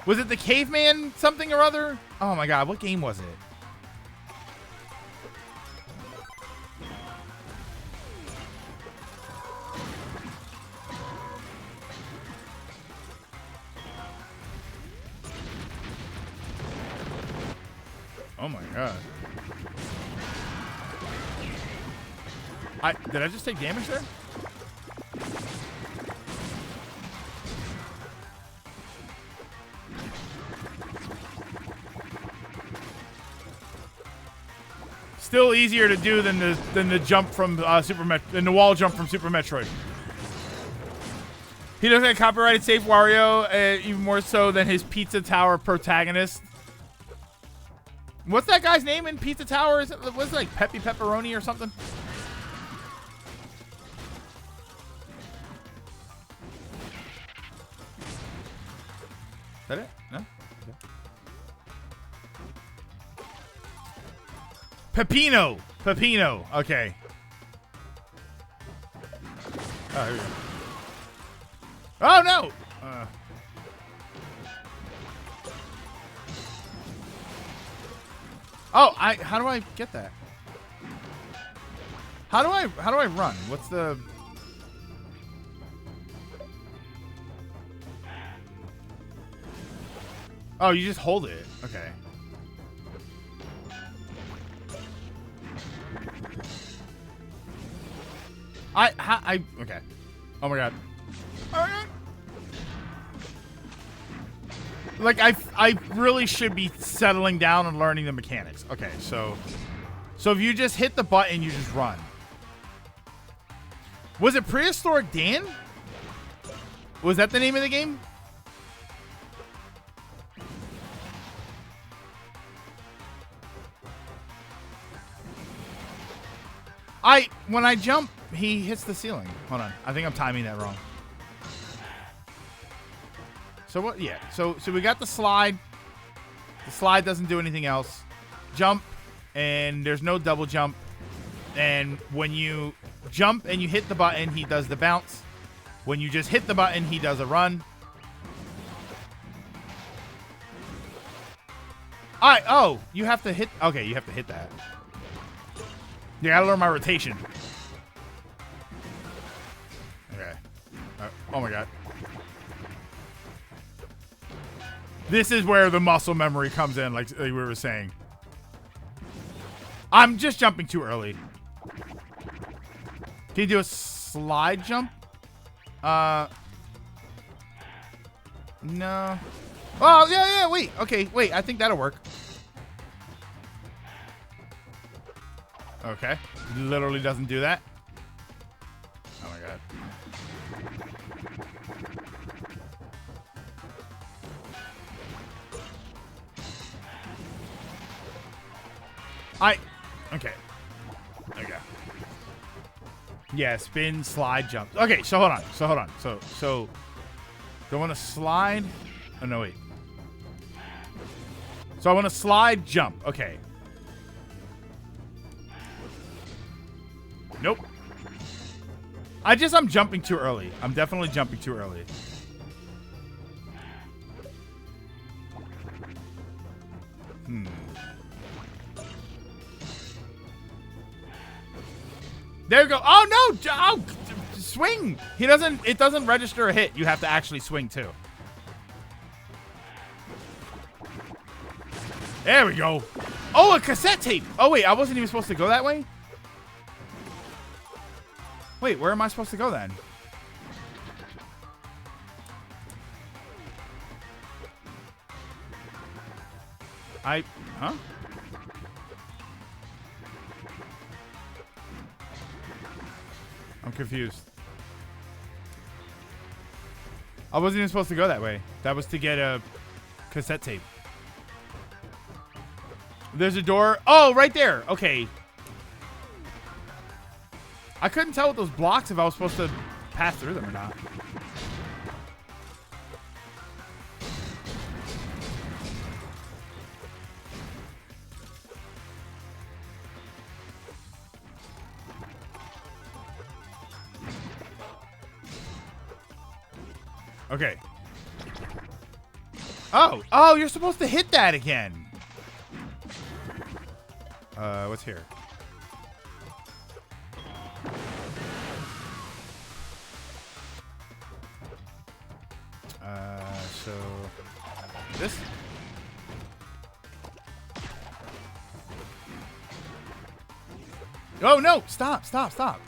Was it the Caveman something or other? Oh my god, what game was it? Oh my god. Did I just take damage there? Still easier to do than the jump from than the wall jump from Super Metroid. He doesn't have copyrighted Safe Wario, even more so than his Pizza Tower protagonist. What's that guy's name in Pizza Tower? Was it like Peppy Pepperoni or something? Is that it? No? Okay. Peppino. Okay. Oh, here we go. Oh, no! How do I get that? How do I run? What's the... Oh, you just hold it. Okay. Okay. Oh my god. Like I really should be settling down and learning the mechanics. Okay, so if you just hit the button, you just run. Was it Prehistoric Dan? Was that the name of the game? When I jump, he hits the ceiling. Hold on. I think I'm timing that wrong. So what? Yeah. So we got the slide. The slide doesn't do anything else. Jump, and there's no double jump. And when you jump and you hit the button, he does the bounce. When you just hit the button, he does a run. Oh, you have to hit. Okay, you have to hit that. Yeah, I gotta learn my rotation. Okay. Oh my god. This is where the muscle memory comes in, like we were saying. I'm just jumping too early. Can you do a slide jump? No. Oh, yeah, wait. Okay, wait. I think that'll work. Okay. Literally doesn't do that. Oh my god. Okay. Yeah, spin, slide, jump. Okay, so hold on. So do I want to slide? Oh, no, wait. So I want to slide, jump. Okay. Nope. I'm jumping too early. I'm definitely jumping too early. There you go. Oh, no. Oh, swing. It doesn't register a hit. You have to actually swing, too. There we go. Oh, a cassette tape. Oh, wait. I wasn't even supposed to go that way? Wait, where am I supposed to go then? Huh? I'm confused. I wasn't even supposed to go that way. That was to get a cassette tape. There's a door. Oh, right there. Okay. I couldn't tell with those blocks if I was supposed to pass through them or not. Okay. Oh, you're supposed to hit that again. What's here? So this. Oh no! Stop! Stop! Stop!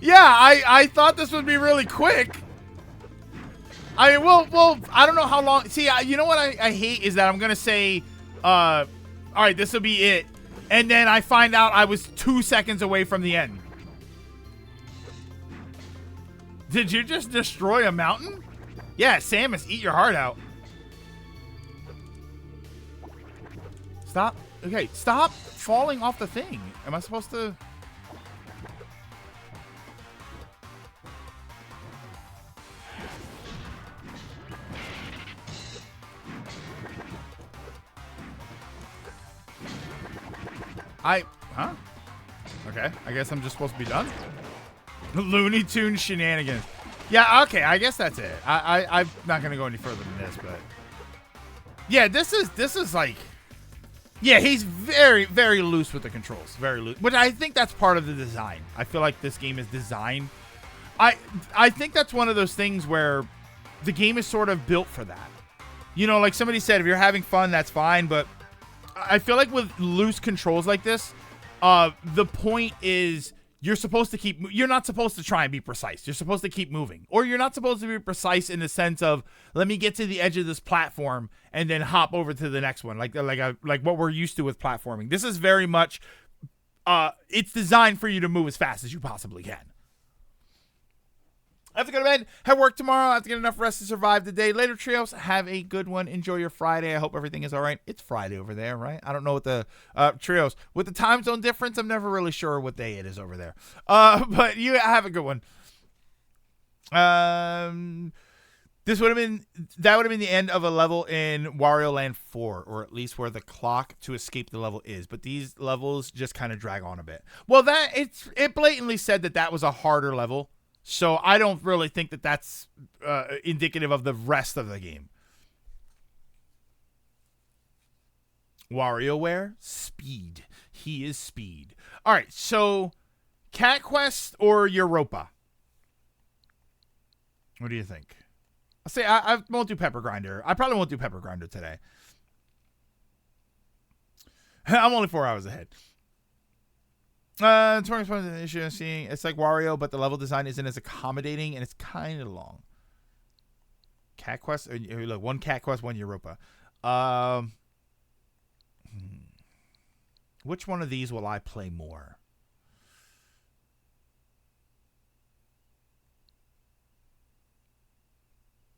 Yeah, I thought this would be really quick. I mean, well, I don't know how long. See, you know what I hate is that I'm gonna say, all right, this will be it, and then I find out I was 2 seconds away from the end. Did you just destroy a mountain? Yeah, Samus, eat your heart out. Stop. Okay, stop falling off the thing. Am I supposed to? Huh? Okay, I guess I'm just supposed to be done. Looney Tunes shenanigans. Yeah, okay, I guess that's it. I'm not gonna go any further than this, but yeah, this is like, yeah, he's very, very loose with the controls, very loose. But I think that's part of the design. I feel like this game is designed. I think that's one of those things where the game is sort of built for that. You know, like somebody said, if you're having fun, that's fine. But I feel like with loose controls like this, the point is you're not supposed to try and be precise. You're supposed to keep moving. Or you're not supposed to be precise in the sense of, let me get to the edge of this platform and then hop over to the next one. Like what we're used to with platforming. This is very much, it's designed for you to move as fast as you possibly can. I have to go to bed, have work tomorrow. I have to get enough rest to survive the day. Later, Trios, have a good one. Enjoy your Friday. I hope everything is all right. It's Friday over there, right? I don't know what the Trios. With the time zone difference, I'm never really sure what day it is over there. But you have a good one. That would have been the end of a level in Wario Land 4, or at least where the clock to escape the level is. But these levels just kind of drag on a bit. Well, it blatantly said that was a harder level. So I don't really think that that's indicative of the rest of the game. WarioWare, speed. He is speed. All right, so Cat Quest or Europa? What do you think? I'll say I won't do Pepper Grinder. I probably won't do Pepper Grinder today. I'm only 4 hours ahead. 20 points of the issue I'm seeing. It's like Wario, but the level design isn't as accommodating, and it's kind of long. Cat Quest, look, one Cat Quest, one Europa. Which one of these will I play more?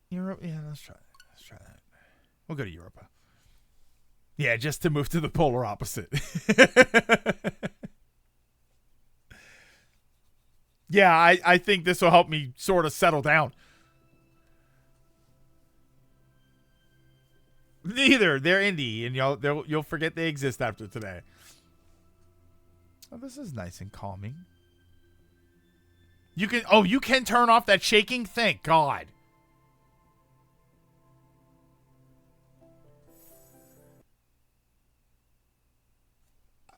Europa, yeah, let's try that. We'll go to Europa. Yeah, just to move to the polar opposite. Yeah, I think this will help me sort of settle down. Neither. They're indie, and you'll forget they exist after today. Oh, this is nice and calming. You can turn off that shaking? Thank God.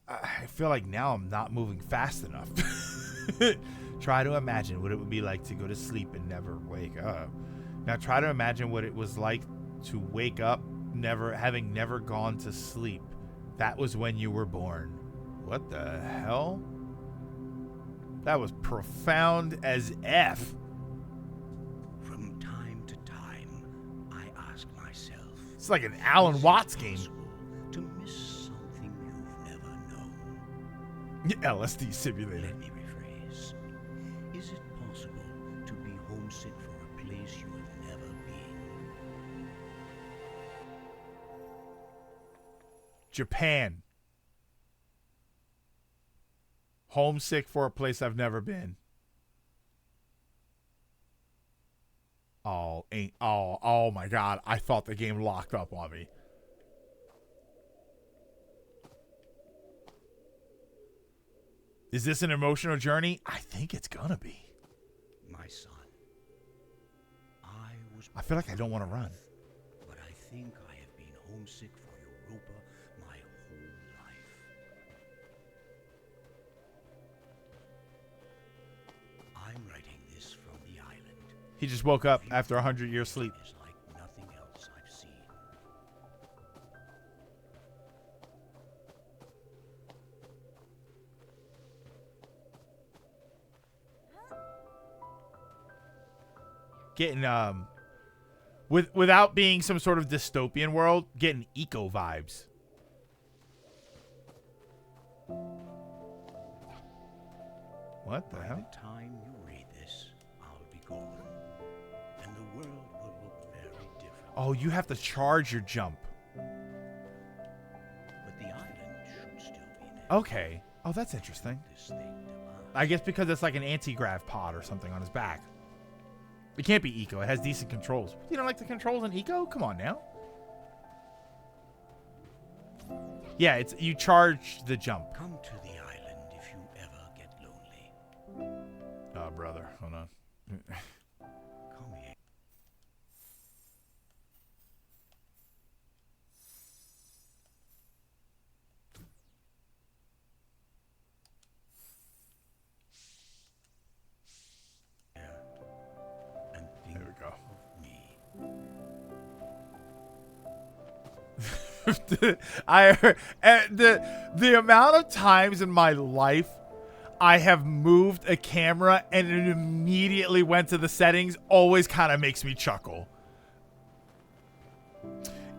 I feel like now I'm not moving fast enough. Try to imagine what it would be like to go to sleep and never wake up. Now try to imagine what it was like to wake up having never gone to sleep. That was when you were born. What the hell? That was profound as F. From time to time, I ask myself. It's like an Alan Watts game. To miss something you've never known. LSD simulator. Let me rephrase. homesick for a place you have never been. Japan. Homesick for a place I've never been. Oh my God. I thought the game locked up on me. Is this an emotional journey? I think it's gonna be. My son, I feel like I don't want to run. but I think I have been homesick for Europa my whole life. I'm writing this from the island. He just woke up after 100 years sleep. It's like nothing else I've seen. Getting without being some sort of dystopian world, getting eco vibes. What the hell? By the time you read this, I'll be gone, and the world will look very different. Oh, you have to charge your jump. But the island should still be there. Okay. Oh, that's interesting. This thing demands. I guess because it's like an anti-grav pod or something on his back. It can't be eco. It has decent controls. You don't like the controls in eco? Come on now. Yeah, it's you charge the jump. Come to the island if you ever get lonely. Oh, brother. Hold on. Come here. And think There we go. of me. The amount of times in my life I have moved a camera and it immediately went to the settings always kind of makes me chuckle.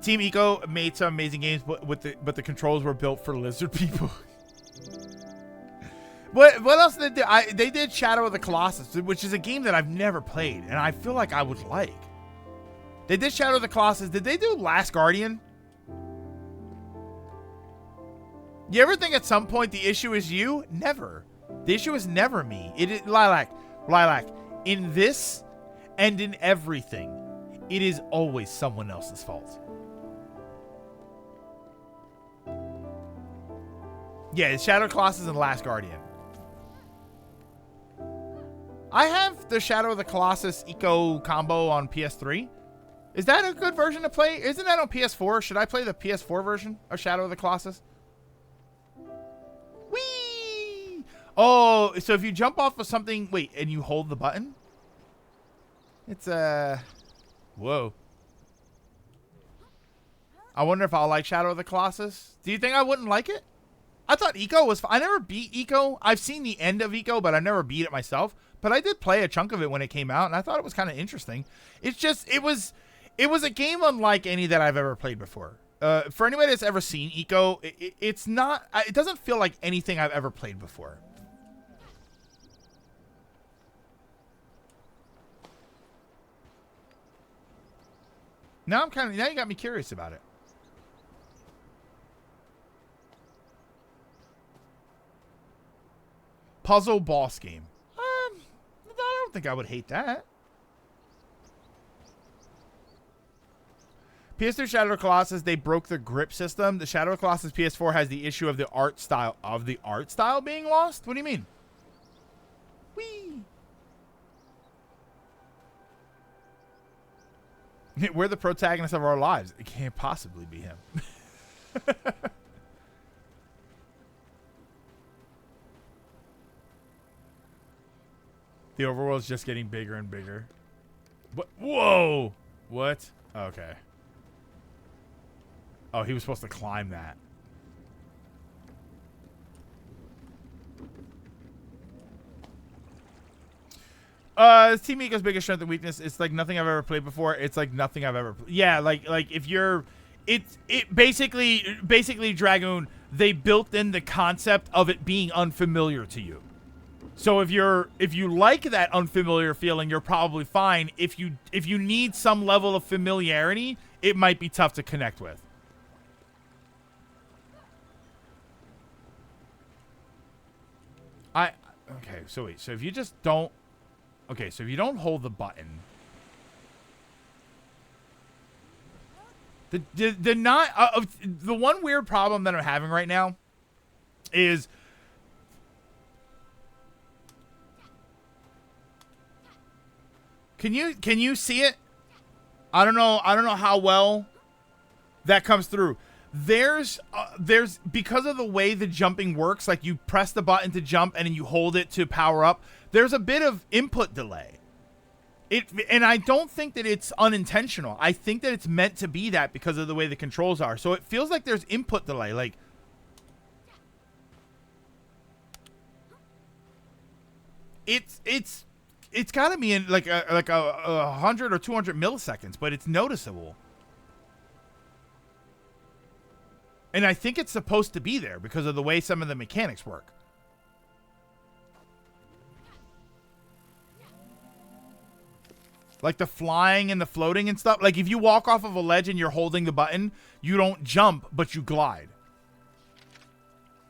Team Eco made some amazing games, but the controls were built for lizard people. What else did they do? They did Shadow of the Colossus, which is a game that I've never played, and I feel like I would like. They did Shadow of the Colossus. Did they do Last Guardian? You ever think at some point the issue is you? Never. The issue is never me. It is Lilac. In this and in everything, it is always someone else's fault. Yeah, it's Shadow of the Colossus and Last Guardian. I have the Shadow of the Colossus Eco combo on PS3. Is that a good version to play? Isn't that on PS4? Should I play the PS4 version of Shadow of the Colossus? Whee! Oh, so if you jump off of something, wait, and you hold the button? It's whoa. I wonder if I'll like Shadow of the Colossus. Do you think I wouldn't like it? I thought Eco was I never beat Eco. I've seen the end of Eco, but I never beat it myself. But I did play a chunk of it when it came out, and I thought it was kind of interesting. It's just, it was a game unlike any that I've ever played before. For anybody that's ever seen Eco, it's not, it doesn't feel like anything I've ever played before. Now you got me curious about it. Puzzle boss game. I don't think I would hate that. PS3 Shadow of the Colossus, they broke the grip system. The Shadow of the Colossus PS4 has the issue of the art style being lost. What do you mean? Whee! We're the protagonists of our lives. It can't possibly be him. The overworld's just getting bigger and bigger. What? Whoa! What? Okay. Oh, he was supposed to climb that. Team Eco's biggest strength and weakness. It's like nothing I've ever played before. It's like nothing I've ever. Yeah, like if you're, it basically Dragoon. They built in the concept of it being unfamiliar to you. So if you like that unfamiliar feeling, you're probably fine. If you need some level of familiarity, it might be tough to connect with. Okay, so wait. So if you just don't... Okay, so if you don't hold the button... The one weird problem that I'm having right now is... Can you see it? I don't know how well that comes through. There's because of the way the jumping works, like you press the button to jump and then you hold it to power up, there's a bit of input delay. And I don't think that it's unintentional. I think that it's meant to be that because of the way the controls are. So it feels like there's input delay. Like it's got to be in like a 100 or 200 milliseconds, but it's noticeable. And I think it's supposed to be there because of the way some of the mechanics work. Like the flying and the floating and stuff. Like if you walk off of a ledge and you're holding the button, you don't jump, but you glide.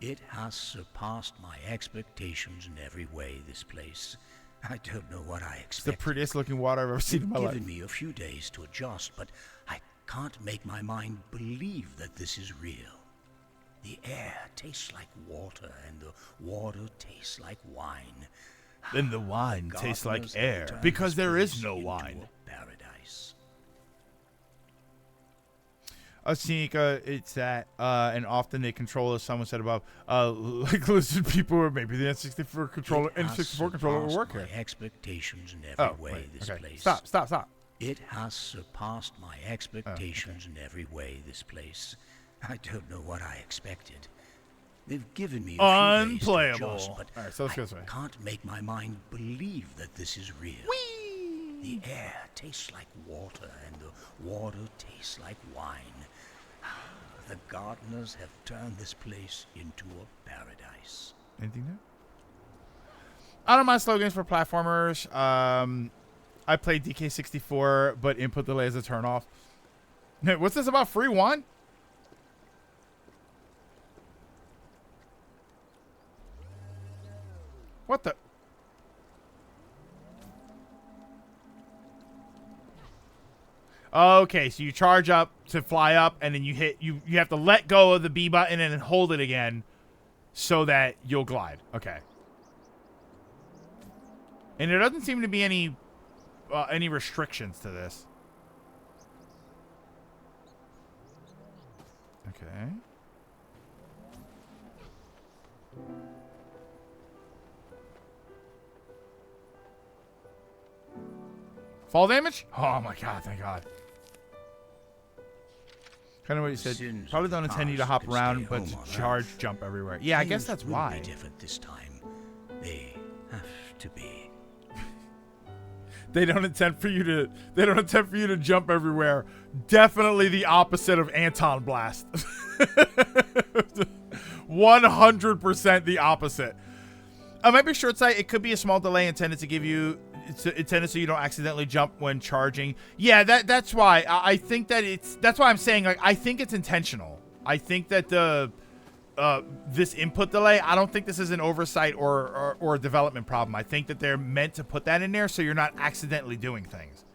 It has surpassed my expectations in every way, this place. I don't know what I expected. It's the prettiest looking water I've ever seen in my life. It's given me a few days to adjust, but I can't make my mind believe that this is real. The air tastes like water, and the water tastes like wine. Then the wine tastes like air, because there is no wine. Paradise. Seneca, it's that, and often they control, as someone said above, like lizard people, or maybe the N64 controller, N64 controller will work here. My expectations in every way. This place. Stop. It has surpassed my expectations in every way. This place. I don't know what I expected. They've given me a few days to adjust, but all right, so let's go this way. I can't make my mind believe that this is real. Whee! The air tastes like water, and the water tastes like wine. The gardeners have turned this place into a paradise. Anything there? I don't mind slogans for platformers. I played DK64, but input delay is a turnoff. What's this about free wine? What the? Okay, so you charge up to fly up, and then you hit you have to let go of the B button and then hold it again so that you'll glide. Okay. And there doesn't seem to be any restrictions to this. Okay. Fall damage? Oh my god, thank god. Kind of what you said. Probably don't intend you to hop around, but to charge, jump everywhere. Yeah, I guess that's why. Be different this time. They have to be. They don't intend for you to jump everywhere. Definitely the opposite of Anton Blast. 100% the opposite. It might be short sight. It could be a small delay intended to give you intended so you don't accidentally jump when charging. Yeah, that's why I think that that's why I'm saying, like, I think it's intentional. I think that the this input delay, I don't think this is an oversight or a development problem. I think that they're meant to put that in there so you're not accidentally doing things.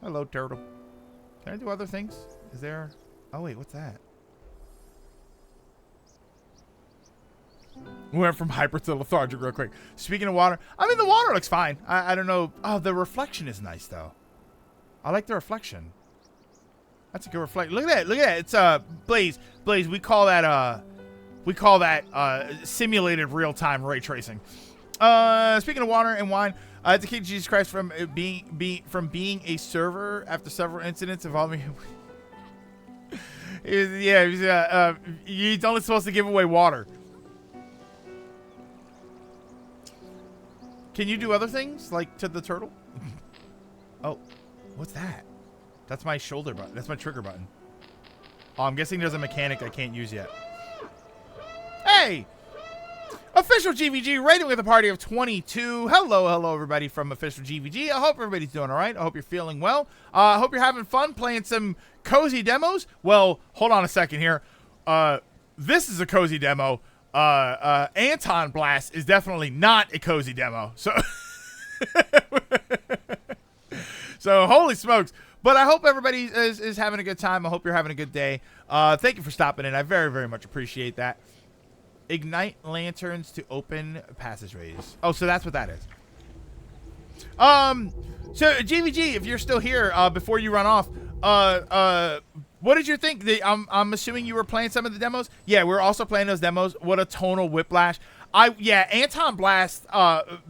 Hello, turtle. Can I do other things? Is there? Oh wait, what's that? We went from hyper to lethargic real quick. Speaking of water, I mean, the water looks fine. I don't know. Oh, the reflection is nice though. I like the reflection. That's a good reflection. Look at that. Look at that. It's Blaze. We call that simulated real-time ray tracing. Speaking of water and wine, it's a key to Jesus Christ from being a server after several incidents involving. He's only supposed to give away water. Can you do other things, like to the turtle? Oh, what's that? That's my shoulder button. That's my trigger button. Oh, I'm guessing there's a mechanic I can't use yet. Hey! Official GVG rating with a party of 22. Hello, everybody from Official GVG. I hope everybody's doing all right. I hope you're feeling well. I hope you're having fun playing some cozy demos. Well, hold on a second here. This is a cozy demo. Anton Blast is definitely not a cozy demo. So, so holy smokes. But I hope everybody is having a good time. I hope you're having a good day. Thank you for stopping in. I very, very much appreciate that. Ignite lanterns to open passageways. Oh, so that's what that is. So GVG, if you're still here, before you run off, what did you think? I'm assuming you were playing some of the demos. Yeah, we're also playing those demos. What a tonal whiplash. Yeah, Anton Blast.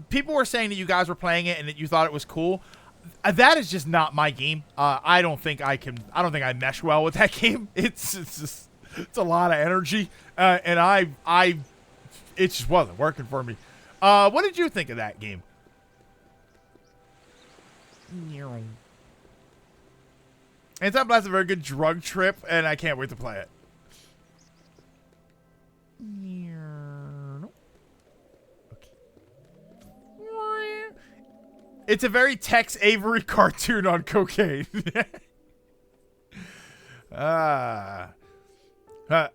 People were saying that you guys were playing it and that you thought it was cool. That is just not my game. I don't think I mesh well with that game. It's a lot of energy, and it just wasn't working for me. What did you think of that game? Anton Blast is a very good drug trip, and I can't wait to play it. It's a very Tex Avery cartoon on cocaine.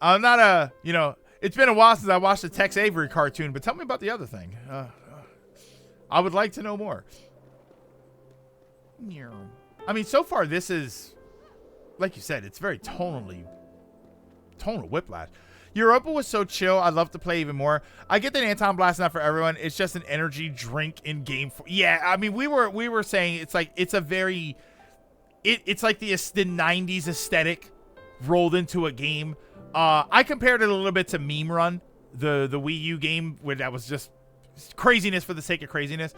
I'm not it's been a while since I watched the Tex Avery cartoon, but tell me about the other thing. I would like to know more. I mean, so far this is, like you said, it's very tonal whiplash. Europa was so chill. I'd love to play even more. I get that Anton Blast is not for everyone. It's just an energy drink in game. Yeah, I mean, we were saying it's like it's a very, it's like the 90s aesthetic rolled into a game. I compared it a little bit to Meme Run, the Wii U game, where that was just craziness for the sake of craziness.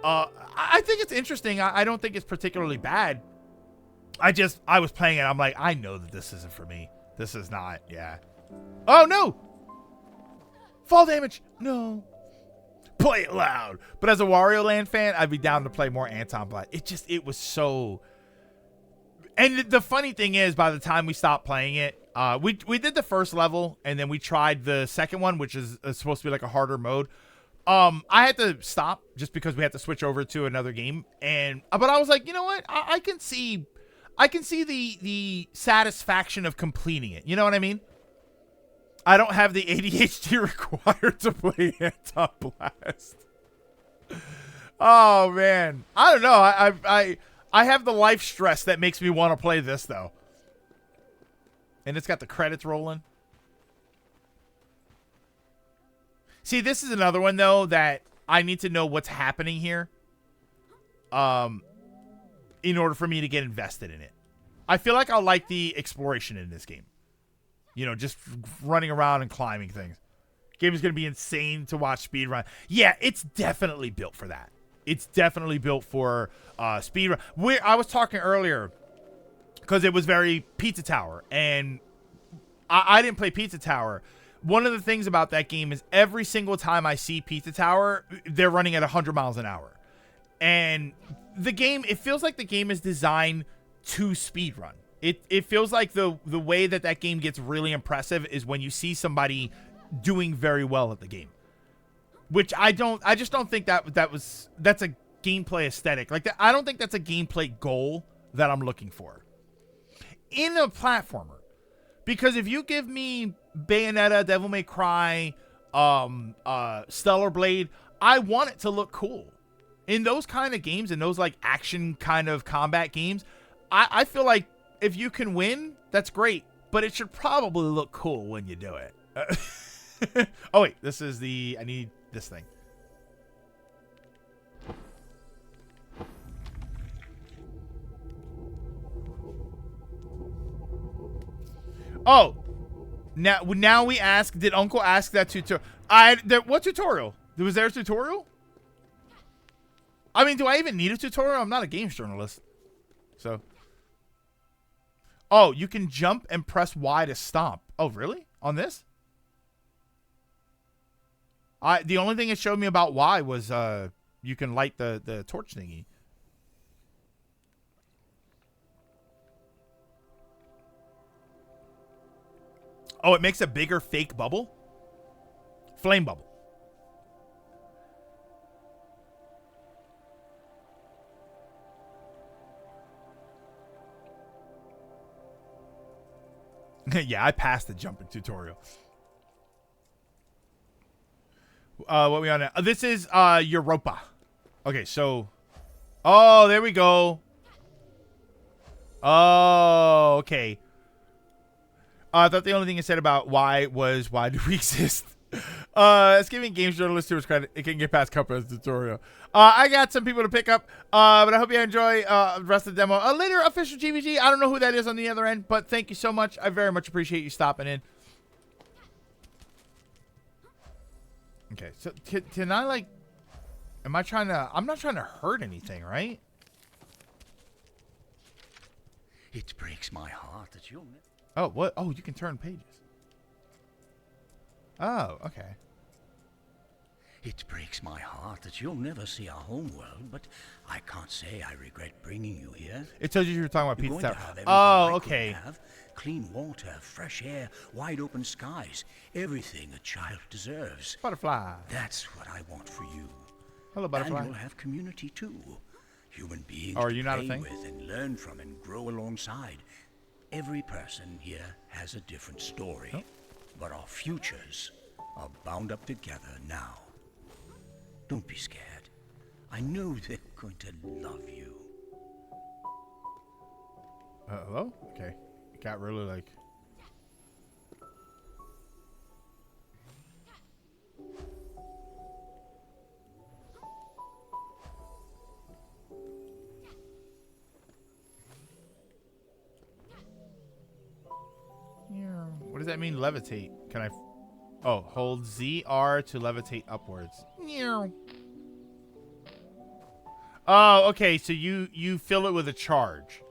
I think it's interesting. I don't think it's particularly bad. I was playing it. I'm like, I know that this isn't for me. This is not. Yeah. Oh no! Fall damage. No. Play it loud. But as a Wario Land fan, I'd be down to play more Anton Blast. It was so. And the funny thing is, by the time we stopped playing it, we did the first level, and then we tried the second one, which is supposed to be like a harder mode. I had to stop just because we had to switch over to another game, but I was like, you know what? I can see the satisfaction of completing it. You know what I mean? I don't have the ADHD required to play Anton Blast. Oh man, I don't know. I have the life stress that makes me want to play this though. And it's got the credits rolling. See, this is another one though that I need to know what's happening here. In order for me to get invested in it. I feel like I'll like the exploration in this game. You know, just running around and climbing things. Game is going to be insane to watch speedrun. Yeah, it's definitely built for that. It's definitely built for speedrun. I was talking earlier because it was very Pizza Tower, and I didn't play Pizza Tower. One of the things about that game is every single time I see Pizza Tower, they're running at 100 miles an hour. And the game, it feels like the game is designed to speedrun. It feels like the way that game gets really impressive is when you see somebody doing very well at the game. Which I just don't think that's a gameplay aesthetic. Like that, I don't think that's a gameplay goal that I'm looking for in a platformer. Because if you give me Bayonetta, Devil May Cry, Stellar Blade, I want it to look cool. In those kind of games, in those like action kind of combat games, I feel like if you can win, that's great. But it should probably look cool when you do it. Oh wait, this is I need this thing. Oh, now we ask, did Uncle ask that tutorial? What tutorial? Was there a tutorial? I mean, do I even need a tutorial? I'm not a games journalist. So. Oh, you can jump and press Y to stomp. Oh, really? On this? The only thing it showed me about Y was you can light the torch thingy. Oh, it makes a bigger fake bubble? Flame bubble. Yeah, I passed the jumping tutorial. What we on now? This is Europa. Okay, so oh, there we go. Oh, okay. I thought the only thing it said about why was why do we exist? It's giving games journalists too much credit. It can get past Cuphead's tutorial. I got some people to pick up, but I hope you enjoy the rest of the demo. Later, official GVG. I don't know who that is on the other end, but thank you so much. I very much appreciate you stopping in. Okay, so can I like? Am I trying to? I'm not trying to hurt anything, right? It breaks my heart that you'll. Oh, what? Oh, you can turn pages. Oh, okay. It breaks my heart that you'll never see our home world, but I can't say I regret bringing you here. It tells you were talking about You're Pizza going to Tower. have everything Oh, I okay. couldn't have. Clean water, fresh air, wide open skies. Everything a child deserves. Butterfly. That's what I want for you. Hello, Butterfly. And you'll have community too. Human beings Oh, are to you not a play thing? with and learn from and grow alongside. Every person here has a different story, but our futures are bound up together now. Don't be scared. I know they're going to love you. Hello? Okay. It got really like... What does that mean, levitate? Can I... Oh, hold ZR to levitate upwards. Oh, okay. So you fill it with a charge.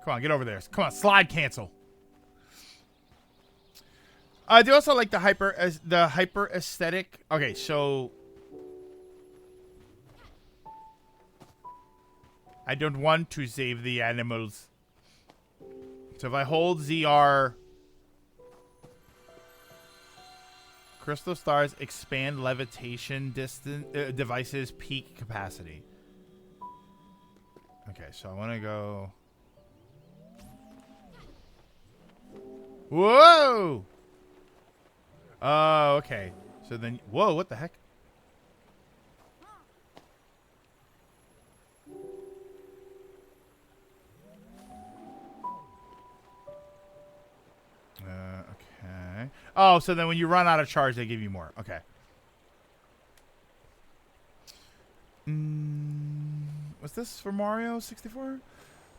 Come on, get over there. Come on, slide cancel. I do also like the hyper aesthetic. Okay, so I don't want to save the animals. So if I hold ZR, crystal stars expand levitation distance devices peak capacity. Okay, so I want to go. Whoa! Oh, okay. So then, whoa, what the heck? Okay. Oh, so then when you run out of charge, they give you more. Okay. Was this for Mario 64?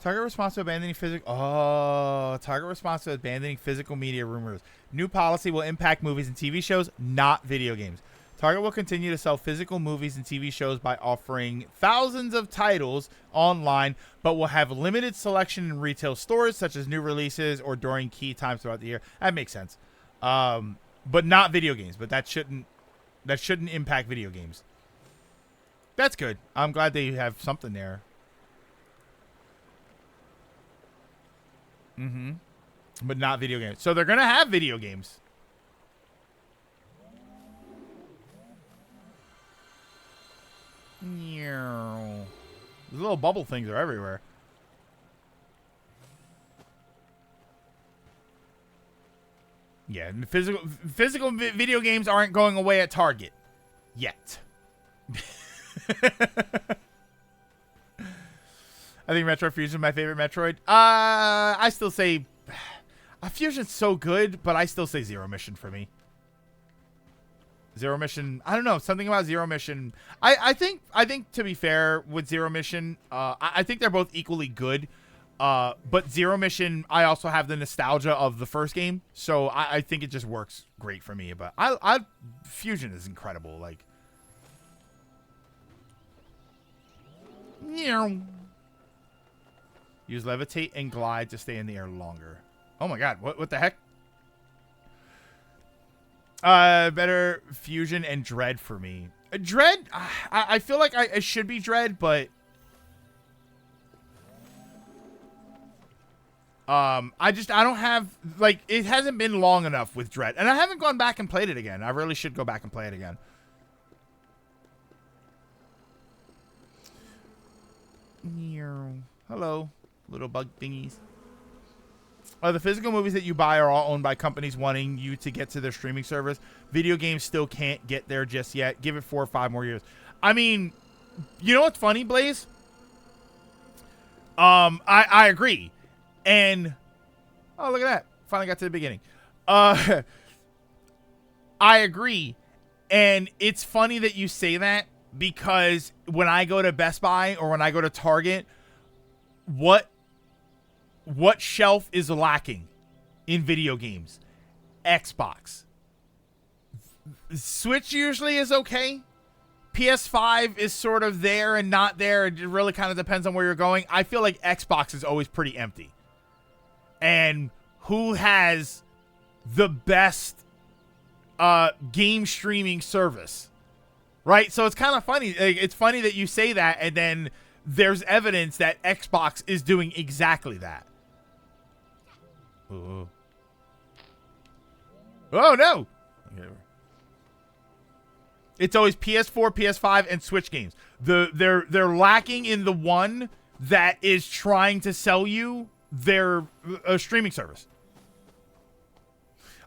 Target response to abandoning physical. Oh, target response to abandoning physical media rumors. New policy will impact movies and TV shows, not video games. Target will continue to sell physical movies and TV shows by offering thousands of titles online, but will have limited selection in retail stores, such as new releases or during key times throughout the year. That makes sense. But not video games. But that shouldn't impact video games. That's good. I'm glad they have something there. But not video games. So they're gonna have video games. These little bubble things are everywhere. Yeah, physical video games aren't going away at Target yet. I think Metroid Fusion is my favorite Metroid. I still say Fusion's so good, but I still say Zero Mission for me. Zero Mission, I don't know, something about Zero Mission. I think to be fair with Zero Mission, I think they're both equally good. But Zero Mission, I also have the nostalgia of the first game, so I think it just works great for me. But Fusion is incredible. Like, use levitate and glide to stay in the air longer. Oh my god, what the heck? Better Fusion and Dread for me. Dread, I feel like I should be Dread, but I don't have, like, it hasn't been long enough with Dread, and I haven't gone back and played it again. I really should go back and play it again. Hello. Little bug thingies. The physical movies that you buy are all owned by companies wanting you to get to their streaming service. Video games still can't get there just yet. Give it 4 or 5 more years. I mean, you know what's funny, Blaze? I agree. And, oh, look at that. Finally got to the beginning. I agree. And it's funny that you say that because when I go to Best Buy or when I go to Target, what shelf is lacking in video games? Xbox. Switch usually is okay. PS5 is sort of there and not there. It really kind of depends on where you're going. I feel like Xbox is always pretty empty. And who has the best game streaming service? Right? So it's kind of funny. It's funny that you say that and then there's evidence that Xbox is doing exactly that. Ooh. Oh no! It's always PS4, PS5, and Switch games. They're lacking in the one that is trying to sell you their streaming service.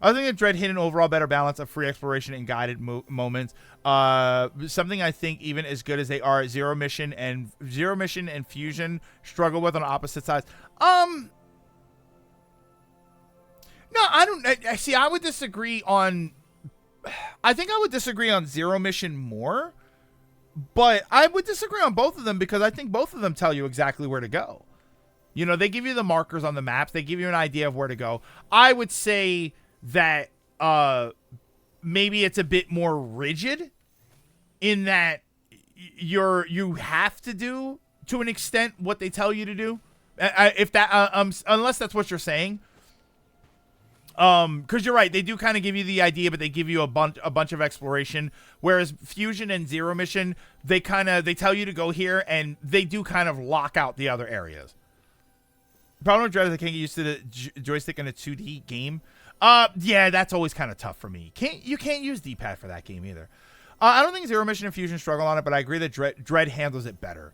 I think that Dread hit an overall better balance of free exploration and guided moments. Something I think even as good as they are, Zero Mission and Fusion struggle with on opposite sides. No, I don't. See, I would disagree on. I think I would disagree on Zero Mission more, but I would disagree on both of them because I think both of them tell you exactly where to go. You know, they give you the markers on the maps. They give you an idea of where to go. I would say that maybe it's a bit more rigid in that you have to do to an extent what they tell you to do. If that unless that's what you're saying. Because you're right, they do kind of give you the idea, but they give you a bunch of exploration. Whereas Fusion and Zero Mission, they tell you to go here, and they do kind of lock out the other areas. Problem with Dread is I can't get used to the joystick in a 2D game. Yeah, that's always kind of tough for me. You can't use D-pad for that game either. I don't think Zero Mission and Fusion struggle on it, but I agree that Dread handles it better.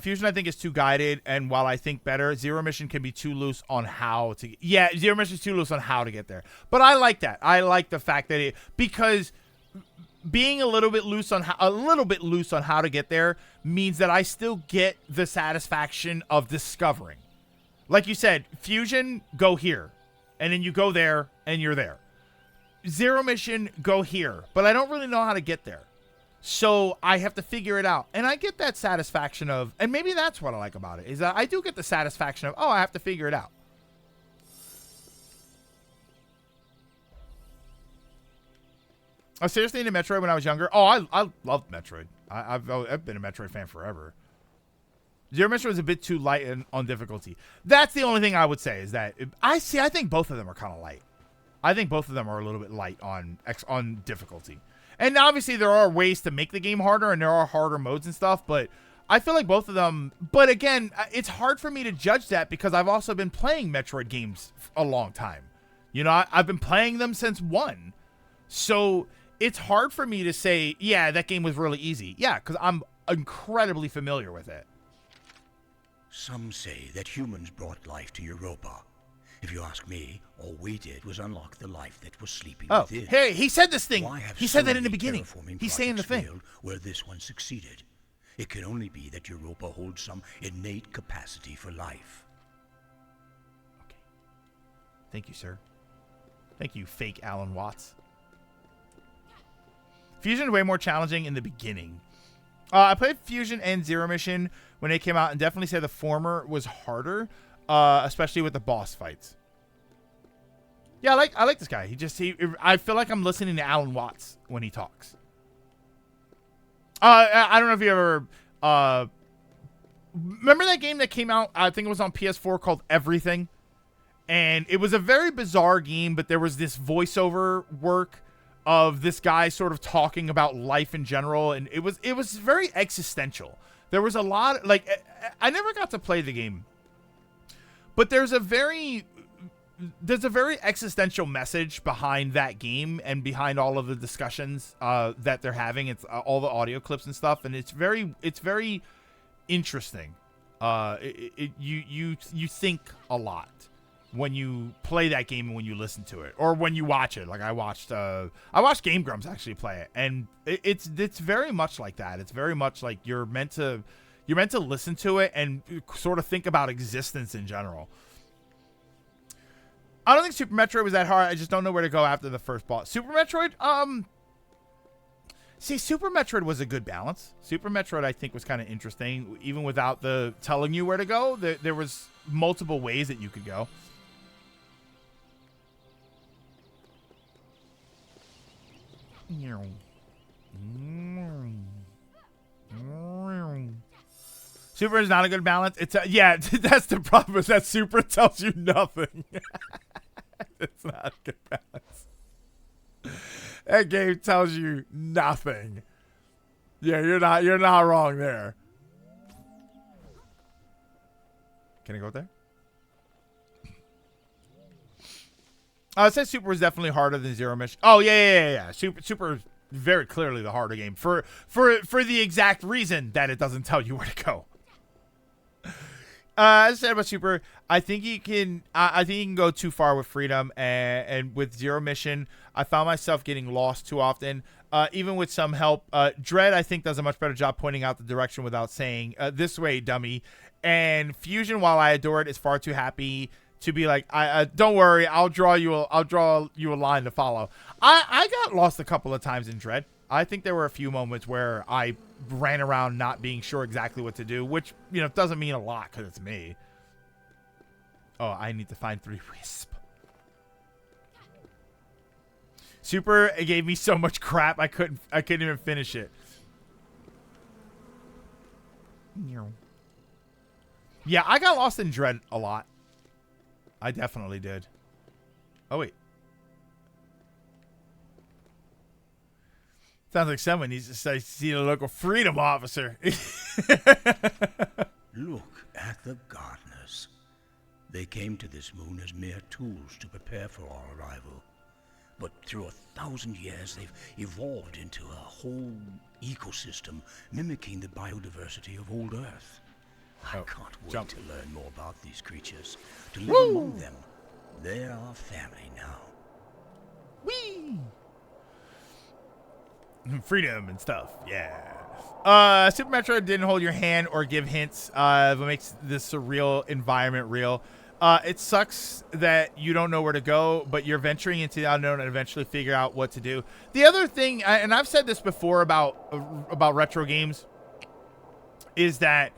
Fusion, I think, is too guided, and while I think better, Zero Mission can be too loose on how to... Yeah, Zero Mission is too loose on how to get there. But I like that. I like the fact that because being a little bit loose on how to get there means that I still get the satisfaction of discovering. Like you said, Fusion, go here, and then you go there, and you're there. Zero Mission, go here, but I don't really know how to get there. So I have to figure it out. And I get that satisfaction of, and maybe that's what I like about it, is that I do get the satisfaction of, oh, I have to figure it out. I was seriously into Metroid when I was younger. Oh, I loved Metroid. I've been a Metroid fan forever. Zero Mission was a bit too light on difficulty. That's the only thing I would say is that I think both of them are kind of light. I think both of them are a little bit light on difficulty. And obviously there are ways to make the game harder and there are harder modes and stuff, but I feel like both of them, but again, it's hard for me to judge that because I've also been playing Metroid games a long time. You know, I've been playing them since 1. So it's hard for me to say, yeah, that game was really easy. Yeah, because I'm incredibly familiar with it. Some say that humans brought life to Europa. If you ask me, all we did was unlock the life that was sleeping within. Hey, he said this thing. He said that in the beginning. He's saying the thing. Where this one succeeded. It can only be that Europa holds some innate capacity for life. Okay. Thank you, sir. Thank you, fake Alan Watts. Fusion is way more challenging in the beginning. I played Fusion and Zero Mission when they came out and definitely say the former was harder. Especially with the boss fights. Yeah, I like this guy. I feel like I'm listening to Alan Watts when he talks. I don't know if you ever remember that game that came out, I think it was on PS4, called Everything. And it was a very bizarre game, but there was this voiceover work of this guy sort of talking about life in general, and it was very existential. There was a lot, like, I never got to play the game. But there's a very existential message behind that game and behind all of the discussions that they're having. It's all the audio clips and stuff, and it's very interesting. You think a lot when you play that game and when you listen to it or when you watch it. Like I watched Game Grumps actually play it, and it's very much like that. It's very much like you're meant to listen to it and sort of think about existence in general. I don't think Super Metroid was that hard. I just don't know where to go after the first boss. Super Metroid, see, Super Metroid was a good balance. Super Metroid, I think, was kind of interesting. Even without the telling you where to go, there was multiple ways that you could go. Super is not a good balance. It's yeah, that's the problem. Is that Super tells you nothing. It's not a good balance. That game tells you nothing. Yeah, you're not wrong there. Can I go there? I would say Super was definitely harder than Zero Mission. Oh yeah. Super is very clearly the harder game for the exact reason that it doesn't tell you where to go. As I said about Super, I think you can go too far with Freedom, and with Zero Mission, I found myself getting lost too often. Even with some help, Dread I think does a much better job pointing out the direction without saying "this way, dummy." And Fusion, while I adore it, is far too happy to be like, "Don't worry, I'll draw you a line to follow." I got lost a couple of times in Dread. I think there were a few moments where I ran around not being sure exactly what to do, which, doesn't mean a lot because it's me. Oh, I need to find 3 Wisp. Super, it gave me so much crap I couldn't even finish it. Yeah, I got lost in Dread a lot. I definitely did. Oh wait. Sounds like someone needs to say, see the local freedom officer. Look at the gardeners. They came to this moon as mere tools to prepare for our arrival. But through 1,000 years, they've evolved into a whole ecosystem mimicking the biodiversity of old Earth. I can't wait to learn more about these creatures, to live among them. They're our family now. Whee! Freedom and stuff, yeah. Super Metroid didn't hold your hand or give hints. What makes this surreal environment real. It sucks that you don't know where to go, but you're venturing into the unknown and eventually figure out what to do. The other thing, and I've said this before about retro games, is that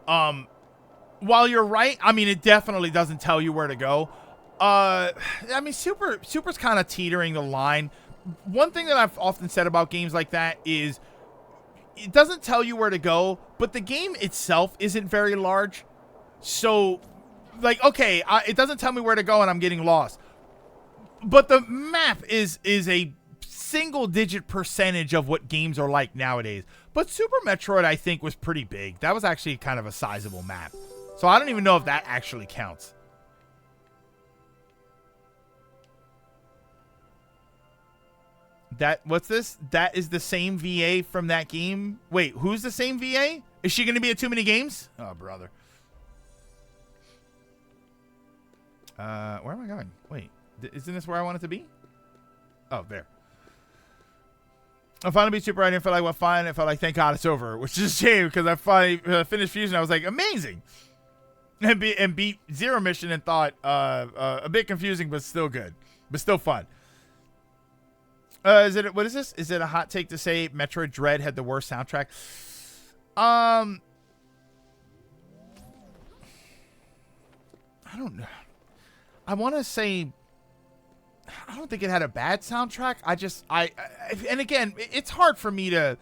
while you're right, I mean, it definitely doesn't tell you where to go. I mean, Super's kind of teetering the line. One thing that I've often said about games like that is it doesn't tell you where to go, but the game itself isn't very large. So, like, okay, it doesn't tell me where to go and I'm getting lost. But the map is a single-digit percentage of what games are like nowadays. But Super Metroid, I think, was pretty big. That was actually kind of a sizable map. So I don't even know if that actually counts. What's this? That is the same VA from that game? Wait, who's the same VA? Is she going to be at Too Many Games? Oh, brother. Where am I going? Wait, isn't this where I want it to be? Oh, there. I finally beat Super. I didn't feel like what fine. I felt like, thank God it's over, which is a shame because I finally finished Fusion. I was like, amazing. And beat Zero Mission and thought a bit confusing, but still good. But still fun. What is this? Is it a hot take to say Metroid Dread had the worst soundtrack? I don't know. I want to say I don't think it had a bad soundtrack. And again, it's hard for me to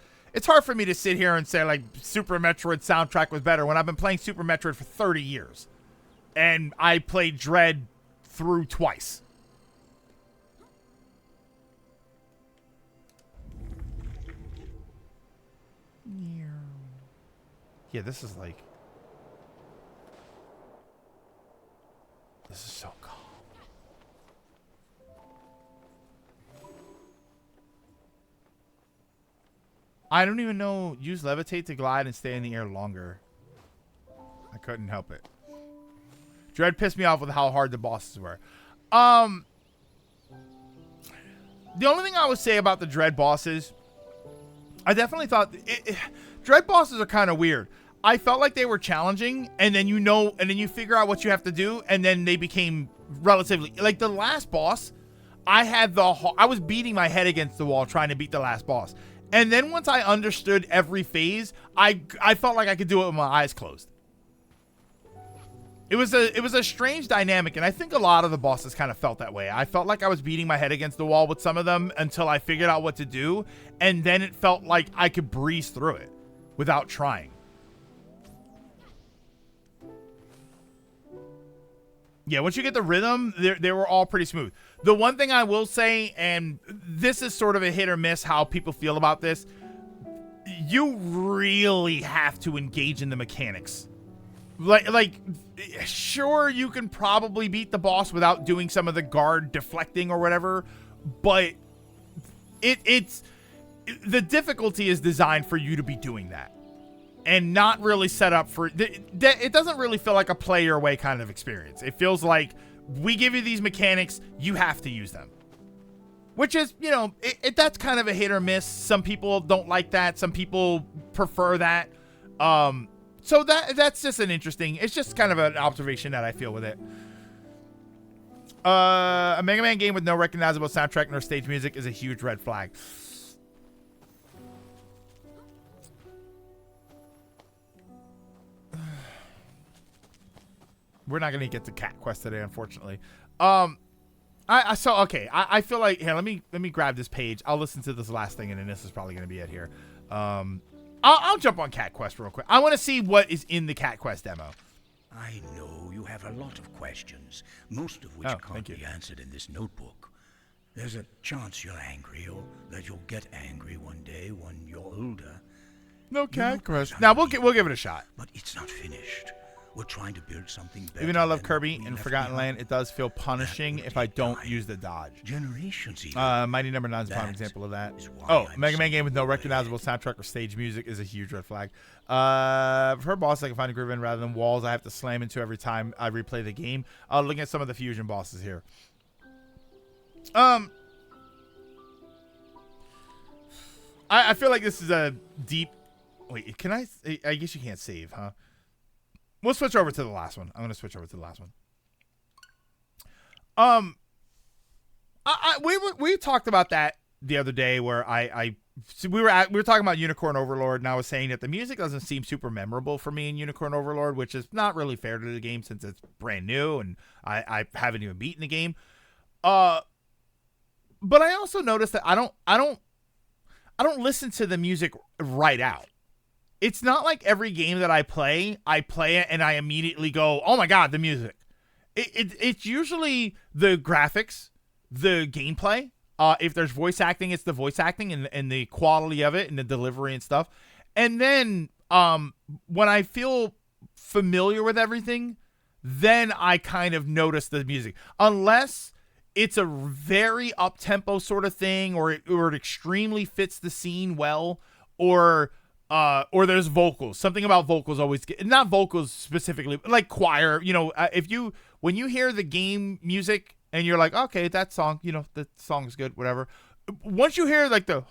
sit here and say like Super Metroid soundtrack was better when I've been playing Super Metroid for 30 years. And I played Dread through twice. Yeah, this is so calm. I don't even know. Use levitate to glide and stay in the air longer. I couldn't help it. Dread pissed me off with how hard the bosses were. The only thing I would say about the Dread bosses, I definitely thought Dread bosses are kind of weird. I felt like they were challenging, and then and then you figure out what you have to do, and then they became relatively like the last boss. I was beating my head against the wall trying to beat the last boss, and then once I understood every phase, I felt like I could do it with my eyes closed. It was a strange dynamic, and I think a lot of the bosses kind of felt that way. I felt like I was beating my head against the wall with some of them until I figured out what to do, and then it felt like I could breeze through it without trying. Yeah, once you get the rhythm, they were all pretty smooth. The one thing I will say, and this is sort of a hit or miss how people feel about this, you really have to engage in the mechanics. Like, sure, you can probably beat the boss without doing some of the guard deflecting or whatever, but it's the difficulty is designed for you to be doing that, and not really set up for it. Doesn't really feel like a play your way kind of experience. It feels like we give you these mechanics, you have to use them, which is, you know, that's kind of a hit or miss. Some people don't like that. Some people prefer that. So that's just it's just kind of an observation that I feel with it. A Mega Man game with no recognizable soundtrack nor stage music is a huge red flag. We're not gonna get to Cat Quest today, unfortunately. I feel like here. Let me grab this page. I'll listen to this last thing, and then this is probably gonna be it here. I'll jump on Cat Quest real quick. I want to see what is in the Cat Quest demo. I know you have a lot of questions, most of which can't be answered in this notebook. There's a chance you're angry, or that you'll get angry one day when you're older. No Cat Quest. Now we'll give it a shot. But it's not finished. We're trying to build something better. Even though I love Kirby and Forgotten Land, it does feel punishing if I don't use the dodge. Generations Mighty Number 9 is a prime example of that. Oh, Mega Man game with no recognizable soundtrack or stage music is a huge red flag. For boss, I can find a groove in rather than walls I have to slam into every time I replay the game. Looking at some of the fusion bosses here. I feel like this is a deep. Wait, can I guess you can't save, huh? We'll switch over to the last one. I'm gonna switch over to the last one. We talked about that the other day where we were talking about Unicorn Overlord, and I was saying that the music doesn't seem super memorable for me in Unicorn Overlord, which is not really fair to the game since it's brand new and I haven't even beaten the game. But I also noticed that I don't listen to the music right out. It's not like every game that I play it and I immediately go, oh my God, the music. It's usually the graphics, the gameplay. If there's voice acting, it's the voice acting and the quality of it and the delivery and stuff. And then when I feel familiar with everything, then I kind of notice the music. Unless it's a very up-tempo sort of thing, or it extremely fits the scene well, or there's vocals. Something about vocals always not vocals specifically, but like choir. You know, when you hear the game music and you're like, okay, that song, you know, the song's good, whatever. Once you hear like the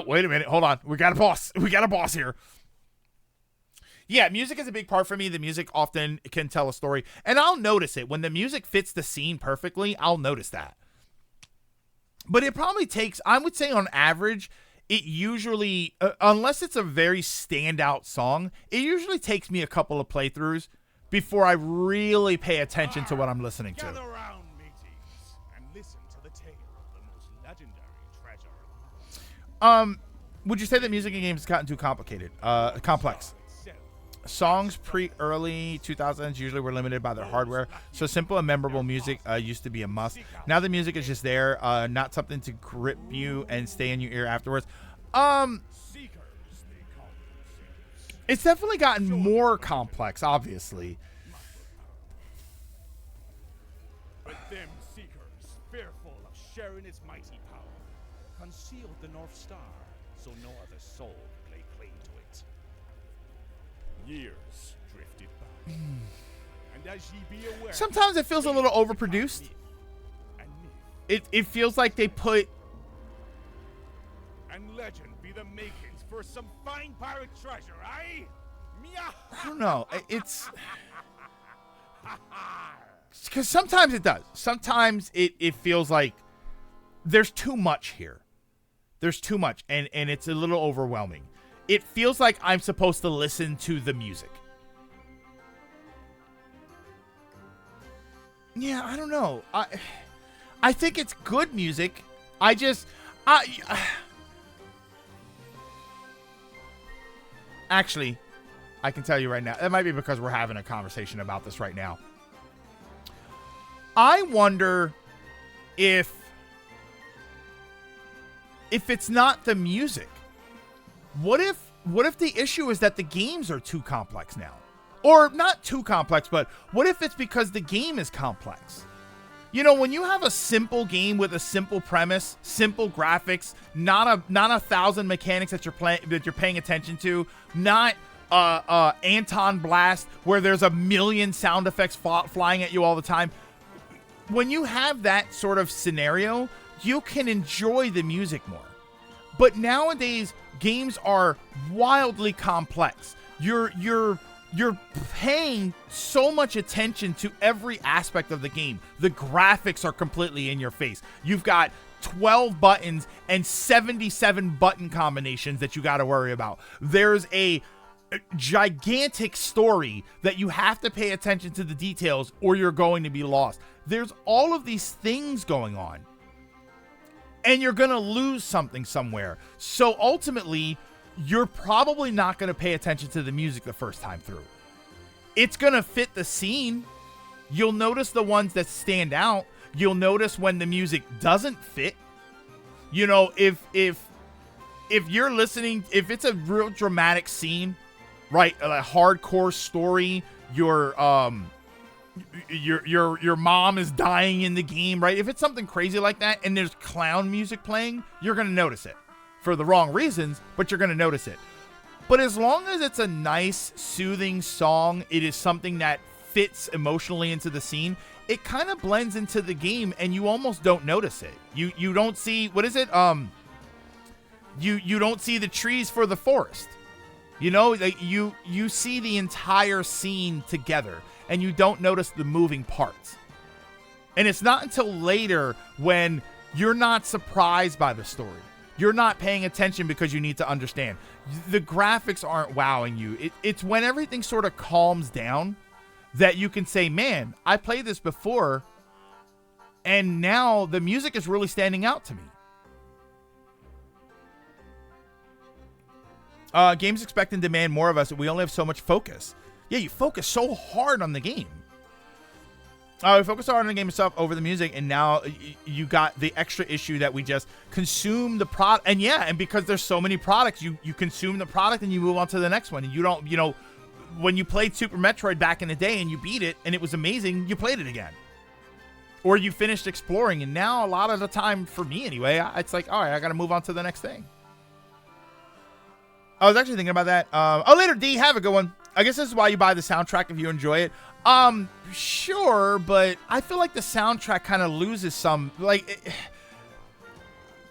wait a minute, hold on, we got a boss here. Yeah, music is a big part for me. The music often can tell a story, and I'll notice it when the music fits the scene perfectly. I'll notice that. But it probably takes, I would say, on average, it usually, unless it's a very standout song, it usually takes me a couple of playthroughs before I really pay attention to what I'm listening to. Gather round, mateys, and listen to the tale of the most legendary treasure. Would you say that music in games has gotten too complex? Songs pre-early 2000s usually were limited by their hardware, so simple and memorable music used to be a must. Now the music is just there, not something to grip you and stay in your ear afterwards. It's definitely gotten more complex, obviously. But them seekers, fearful of sharing its mighty power, concealed the North Star, so no other soul could lay claim to it. Years drifted by. And as ye be aware, Sometimes it feels a little overproduced. It feels like they put. and legend be the makings for some fine pirate treasure, eh? I don't know. It's because sometimes it does. Sometimes it feels like there's too much here. There's too much, and it's a little overwhelming. It feels like I'm supposed to listen to the music. Yeah, I don't know. I think it's good music. Actually, I can tell you right now. That might be because we're having a conversation about this right now. I wonder if it's not the music. What if the issue is that the games are too complex now? Or not too complex, but what if it's because the game is complex? You know, when you have a simple game with a simple premise, simple graphics, not a 1,000 mechanics that you're paying attention to, not Anton Blast where there's a million sound effects flying at you all the time. When you have that sort of scenario, you can enjoy the music more. But nowadays, games are wildly complex. You're paying so much attention to every aspect of the game. The graphics are completely in your face. You've got 12 buttons and 77 button combinations that you got to worry about. There's a gigantic story that you have to pay attention to the details or you're going to be lost. There's all of these things going on. And you're going to lose something somewhere. So ultimately, you're probably not going to pay attention to the music the first time through. It's going to fit the scene. You'll notice the ones that stand out. You'll notice when the music doesn't fit. You know, if you're listening, if it's a real dramatic scene, right, a hardcore story, your mom is dying in the game, right? If it's something crazy like that and there's clown music playing, you're going to notice it. For the wrong reasons, but you're going to notice it. But as long as it's a nice, soothing song, it is something that fits emotionally into the scene, it kind of blends into the game and you almost don't notice it. You don't see, what is it? You don't see the trees for the forest. You know, like you see the entire scene together and you don't notice the moving parts. And it's not until later when you're not surprised by the story. You're not paying attention because you need to understand. The graphics aren't wowing you. It's when everything sort of calms down that you can say, man, I played this before, and now the music is really standing out to me. Games expect and demand more of us. We only have so much focus. Yeah, you focus so hard on the game. We focus hard on the game itself over the music, and now you got the extra issue that we just consume the product. And yeah, and because there's so many products, you consume the product and you move on to the next one. And you don't, you know, when you played Super Metroid back in the day and you beat it and it was amazing, you played it again. Or you finished exploring, and now a lot of the time, for me anyway, it's like, all right, I got to move on to the next thing. I was actually thinking about that. Later, D, have a good one. I guess this is why you buy the soundtrack if you enjoy it. Sure, but I feel like the soundtrack kind of loses some, like,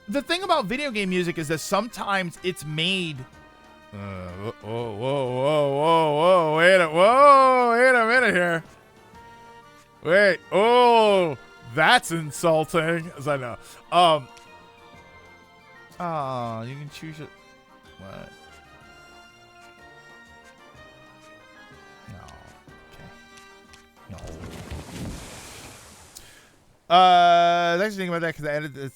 the thing about video game music is that sometimes it's made, wait a minute here. Wait, that's insulting, as I know. You can choose it. What? Thanks for thinking about that, because I added the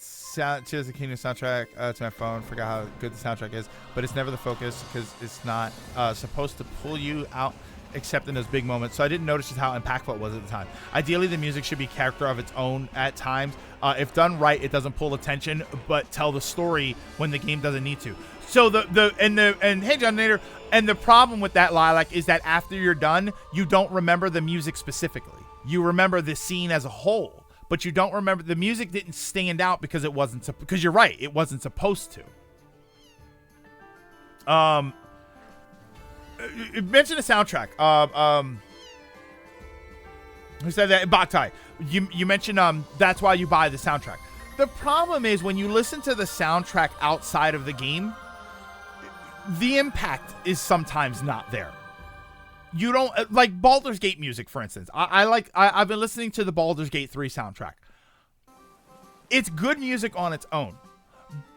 Tears of the Kingdom soundtrack to my phone. Forgot how good the soundtrack is, but it's never the focus because it's not supposed to pull you out except in those big moments. So I didn't notice just how impactful it was at the time. Ideally, the music should be character of its own at times. If done right, it doesn't pull attention, but tell the story when the game doesn't need to. So hey, John Nader, and the problem with that, Lilac, is that after you're done, you don't remember the music specifically. You remember the scene as a whole, but you don't remember the music didn't stand out because it wasn't, because you're right, it wasn't supposed to. mention the soundtrack. Who said that? Boktai. You mentioned that's why you buy the soundtrack. The problem is when you listen to the soundtrack outside of the game, the impact is sometimes not there. You don't like Baldur's Gate music, for instance. I've been listening to the Baldur's Gate 3 soundtrack. It's good music on its own,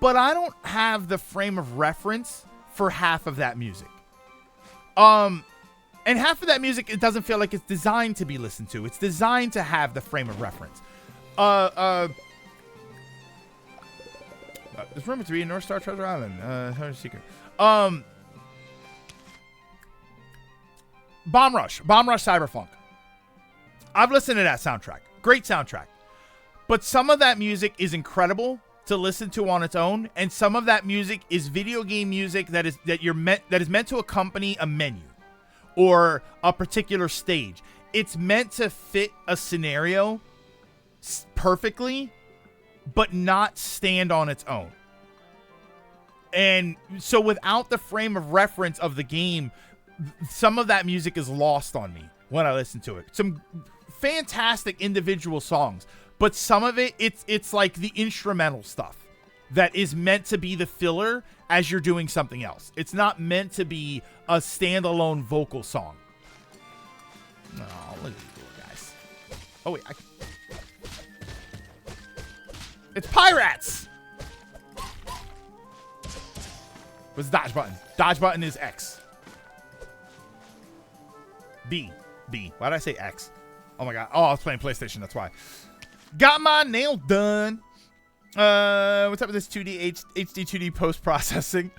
but I don't have the frame of reference for half of that music. And half of that music, it doesn't feel like it's designed to be listened to. It's designed to have the frame of reference. There's rumored to be a North Star Treasure Island. Secret. Bomb Rush Cyberpunk. I've listened to that soundtrack. Great soundtrack. But some of that music is incredible to listen to on its own, and some of that music is video game music that is meant to accompany a menu or a particular stage. It's meant to fit a scenario perfectly, but not stand on its own. And so without the frame of reference of the game, some of that music is lost on me when I listen to it. Some fantastic individual songs, but some of it's like the instrumental stuff that is meant to be the filler as you're doing something else. It's not meant to be a standalone vocal song. Oh, look at these little guys. Oh, wait. It's Pirates! What's the dodge button? Dodge button is X. B. Why did I say X? Oh, my God. Oh, I was playing PlayStation. That's why. Got my nail done. What's up with this 2D HD 2D post-processing?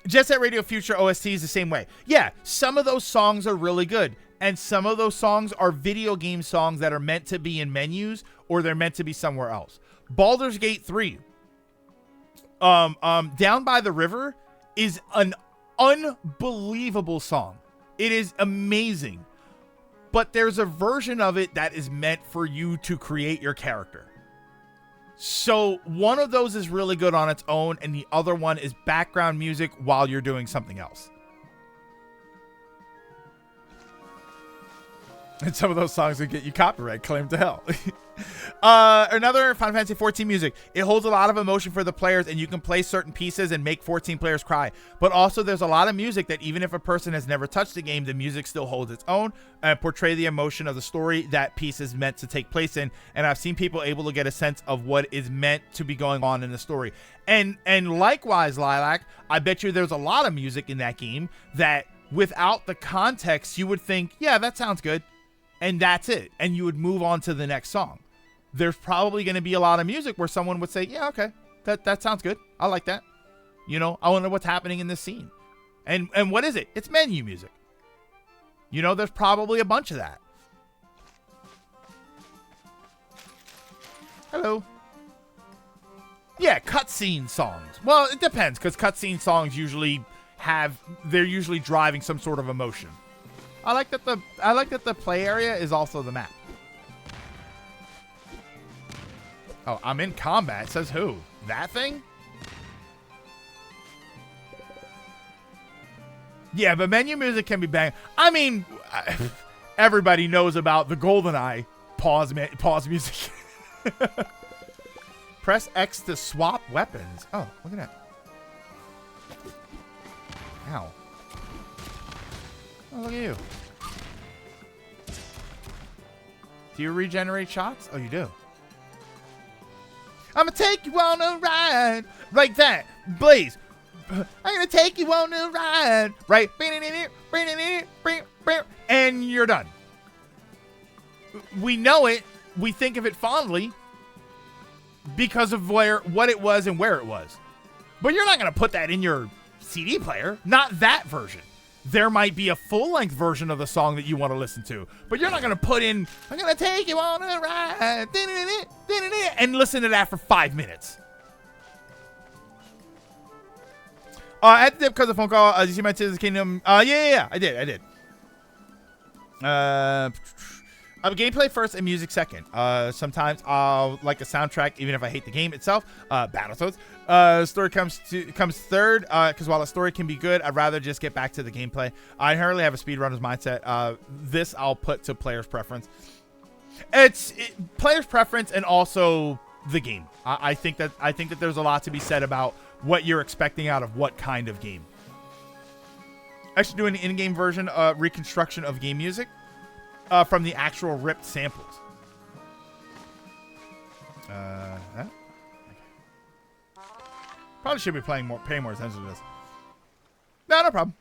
Jet Set Radio Future OST is the same way. Yeah, some of those songs are really good. And some of those songs are video game songs that are meant to be in menus or they're meant to be somewhere else. Baldur's Gate 3. Down by the River is an unbelievable song. It is amazing. But there's a version of it that is meant for you to create your character. So one of those is really good on its own, and the other one is background music while you're doing something else. And some of those songs would get you copyright claim to hell. Another Final Fantasy 14 music. It holds a lot of emotion for the players, and you can play certain pieces and make 14 players cry. But also there's a lot of music that even if a person has never touched the game, the music still holds its own and portray the emotion of the story that piece is meant to take place in. And I've seen people able to get a sense of what is meant to be going on in the story. And likewise, Lilac, I bet you there's a lot of music in that game that without the context, you would think, yeah, that sounds good. And that's it. And you would move on to the next song. There's probably going to be a lot of music where someone would say, yeah, okay, that sounds good. I like that. You know, I wonder what's happening in this scene. And what is it? It's menu music. You know, there's probably a bunch of that. Hello. Yeah, cutscene songs. Well, it depends, because cutscene songs they're usually driving some sort of emotion. I like that the play area is also the map. Oh, I'm in combat. Says who? That thing? Yeah, but menu music can be bang. I mean, everybody knows about the GoldenEye pause music. Press X to swap weapons. Oh, look at that. Ow. Oh, look at you. Do you regenerate shots? Oh, you do. I'm gonna take you on a ride. Like that. Blaze. I'm gonna take you on a ride. Right? And you're done. We know it. We think of it fondly because of what it was and where it was. But you're not gonna put that in your CD player. Not that version. There might be a full-length version of the song that you want to listen to, but you're not going to put in, I'm going to take you on a ride, and listen to that for 5 minutes. At the dip because of the phone call, did you see my Tears of the Kingdom? Yeah, I did. Gameplay first and music second. Sometimes I'll like a soundtrack even if I hate the game itself. Battletoads. Story comes third, because while the story can be good, I'd rather just get back to the gameplay. I inherently have a speedrunner's mindset. This I'll put to player's preference. It's player's preference and also the game. I think that there's a lot to be said about what you're expecting out of what kind of game. Actually doing an in-game version reconstruction of game music from the actual ripped samples. Probably should be paying more attention to this. No problem.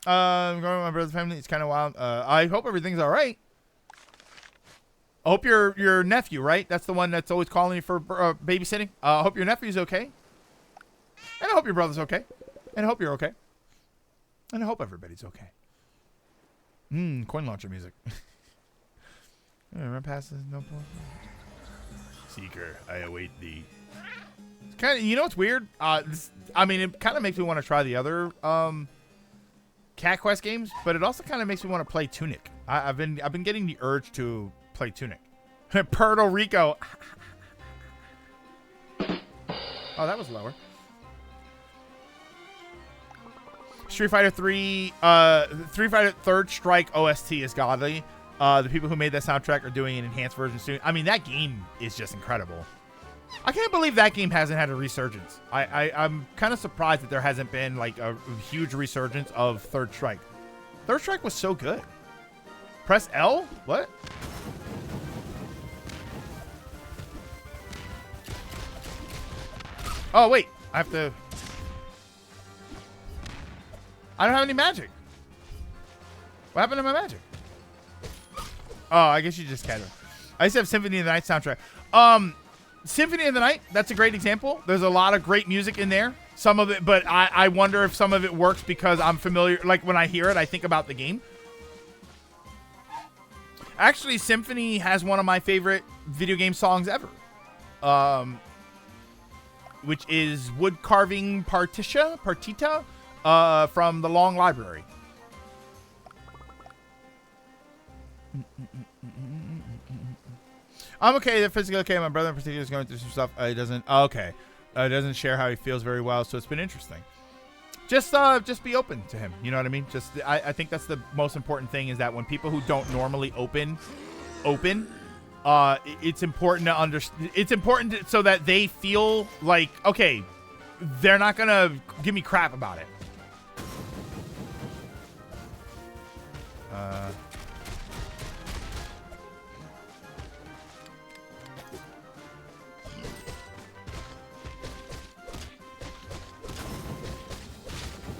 I'm going with my brother's family. It's kind of wild. I hope everything's all right. I hope your nephew, right? That's the one that's always calling you for babysitting. I hope your nephew's okay. And I hope your brother's okay. And I hope you're okay. And I hope everybody's okay. Coin launcher music. Run past this, no point. Seeker, I await thee. It's kind of, you know what's weird? I mean, it kind of makes me want to try the other Cat Quest games, but it also kind of makes me want to play Tunic. I've been getting the urge to play Tunic. Puerto Rico. Oh, that was lower. Street Fighter 3, Street Fighter Third Strike OST is godly. The people who made that soundtrack are doing an enhanced version soon. I mean, that game is just incredible. I can't believe that game hasn't had a resurgence. I'm kind of surprised that there hasn't been like a huge resurgence of Third Strike. Third Strike was so good. Press L? What? Oh, wait. I have to... I don't have any magic. What happened to my magic? Oh, I guess you just kind of... I used to have Symphony of the Night soundtrack. Symphony of the Night, that's a great example. There's a lot of great music in there. Some of it, but I wonder if some of it works because I'm familiar... Like, when I hear it, I think about the game. Actually, Symphony has one of my favorite video game songs ever. Which is Wood Carving Partita from The Long Library. I'm okay. They're physically okay. My brother in particular is going through some stuff. He doesn't. Oh, okay. Doesn't share how he feels very well. So it's been interesting. Just be open to him. You know what I mean? I think that's the most important thing is that when people who don't normally open, it's important to understand. It's important so that they feel like, okay, they're not going to give me crap about it.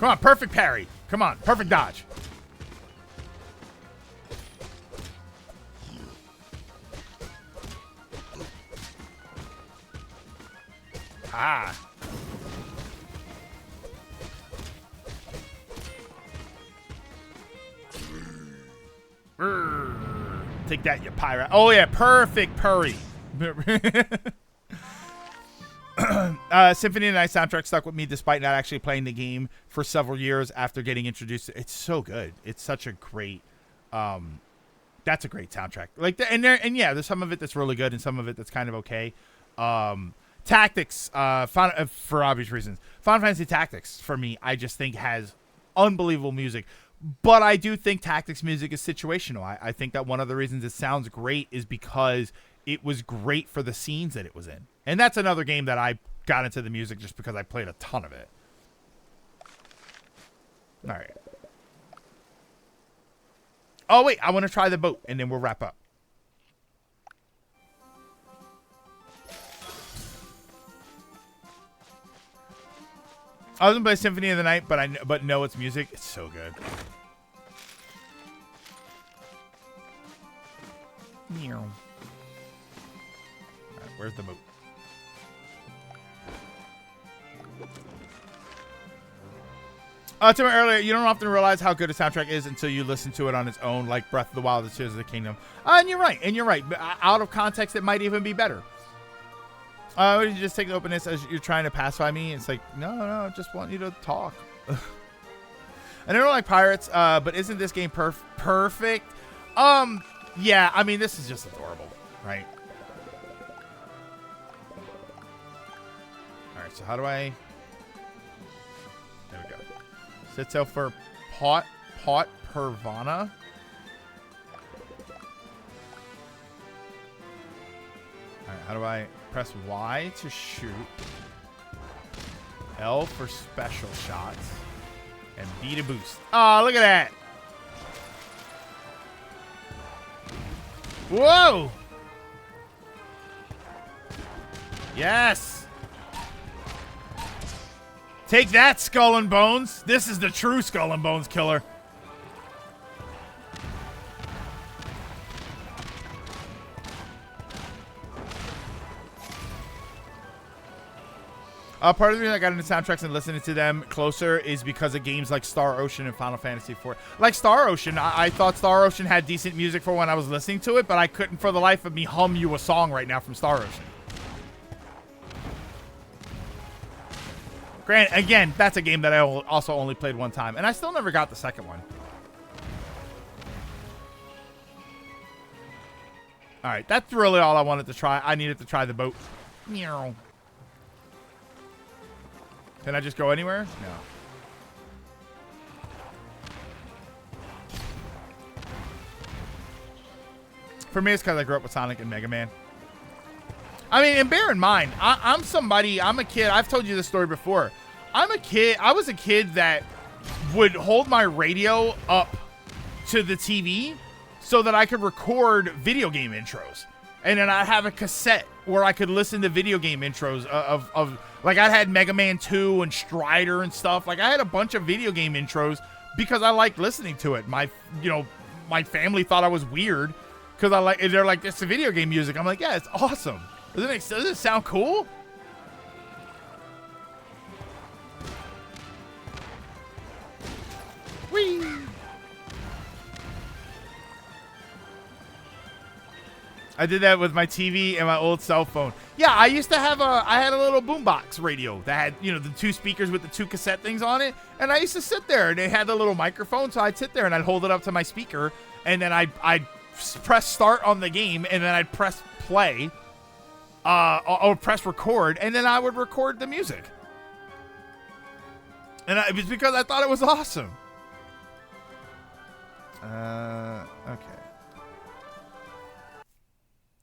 Come on, perfect parry. Come on, perfect dodge. Ah. Take that, you pirate. Oh, yeah, perfect parry. Symphony of the Night soundtrack stuck with me despite not actually playing the game for several years after getting introduced. It's so good. It's such a great that's a great soundtrack. Like and yeah, there's some of it that's really good and some of it that's kind of okay. Tactics for obvious reasons. Final Fantasy Tactics for me, I just think has unbelievable music. But I do think Tactics music is situational. I think that one of the reasons it sounds great is because it was great for the scenes that it was in. And that's another game that I got into the music just because I played a ton of it. All right. Oh, wait. I want to try the boat, and then we'll wrap up. I wasn't play Symphony of the Night, but know its music. It's so good. Meow. All right, where's the boat? To me earlier, you don't often realize how good a soundtrack is until you listen to it on its own, like Breath of the Wild and Tears of the Kingdom. And you're right. Out of context, it might even be better. You just take the openness as you're trying to pacify me. It's like, no, I just want you to talk. I don't like pirates, but isn't this game perfect? Yeah, I mean, this is just adorable, right? All right, so how do I... There we go. Sits out for Pot Pervana. All right, how do I press Y to shoot? L for special shots. And B to boost. Oh, look at that. Whoa! Yes! Take that, Skull and Bones. This is the true Skull and Bones killer. Part of the reason I got into soundtracks and listening to them closer is because of games like Star Ocean and Final Fantasy IV. Like Star Ocean, I thought Star Ocean had decent music for when I was listening to it, but I couldn't for the life of me hum you a song right now from Star Ocean. Granted, again, that's a game that I also only played one time, and I still never got the second one. All right, that's really all I wanted to try. I needed to try the boat. Meow. Can I just go anywhere? No. For me, it's because I grew up with Sonic and Mega Man. I mean, and bear in mind, I'm a kid. I've told you this story before. I was a kid that would hold my radio up to the TV so that I could record video game intros. And then I'd have a cassette where I could listen to video game intros of like I had Mega Man 2 and Strider and stuff. Like I had a bunch of video game intros because I liked listening to it. My family thought I was weird because they're like, it's the video game music. I'm like, yeah, it's awesome. Does it sound cool? Whee! I did that with my TV and my old cell phone. Yeah, I used to have I had a little boombox radio that had, the two speakers with the two cassette things on it. And I used to sit there and they had the little microphone. So I'd sit there and I'd hold it up to my speaker and then I'd press start on the game and then I'd press play. Or press record, and then I would record the music. And it was because I thought it was awesome. Okay.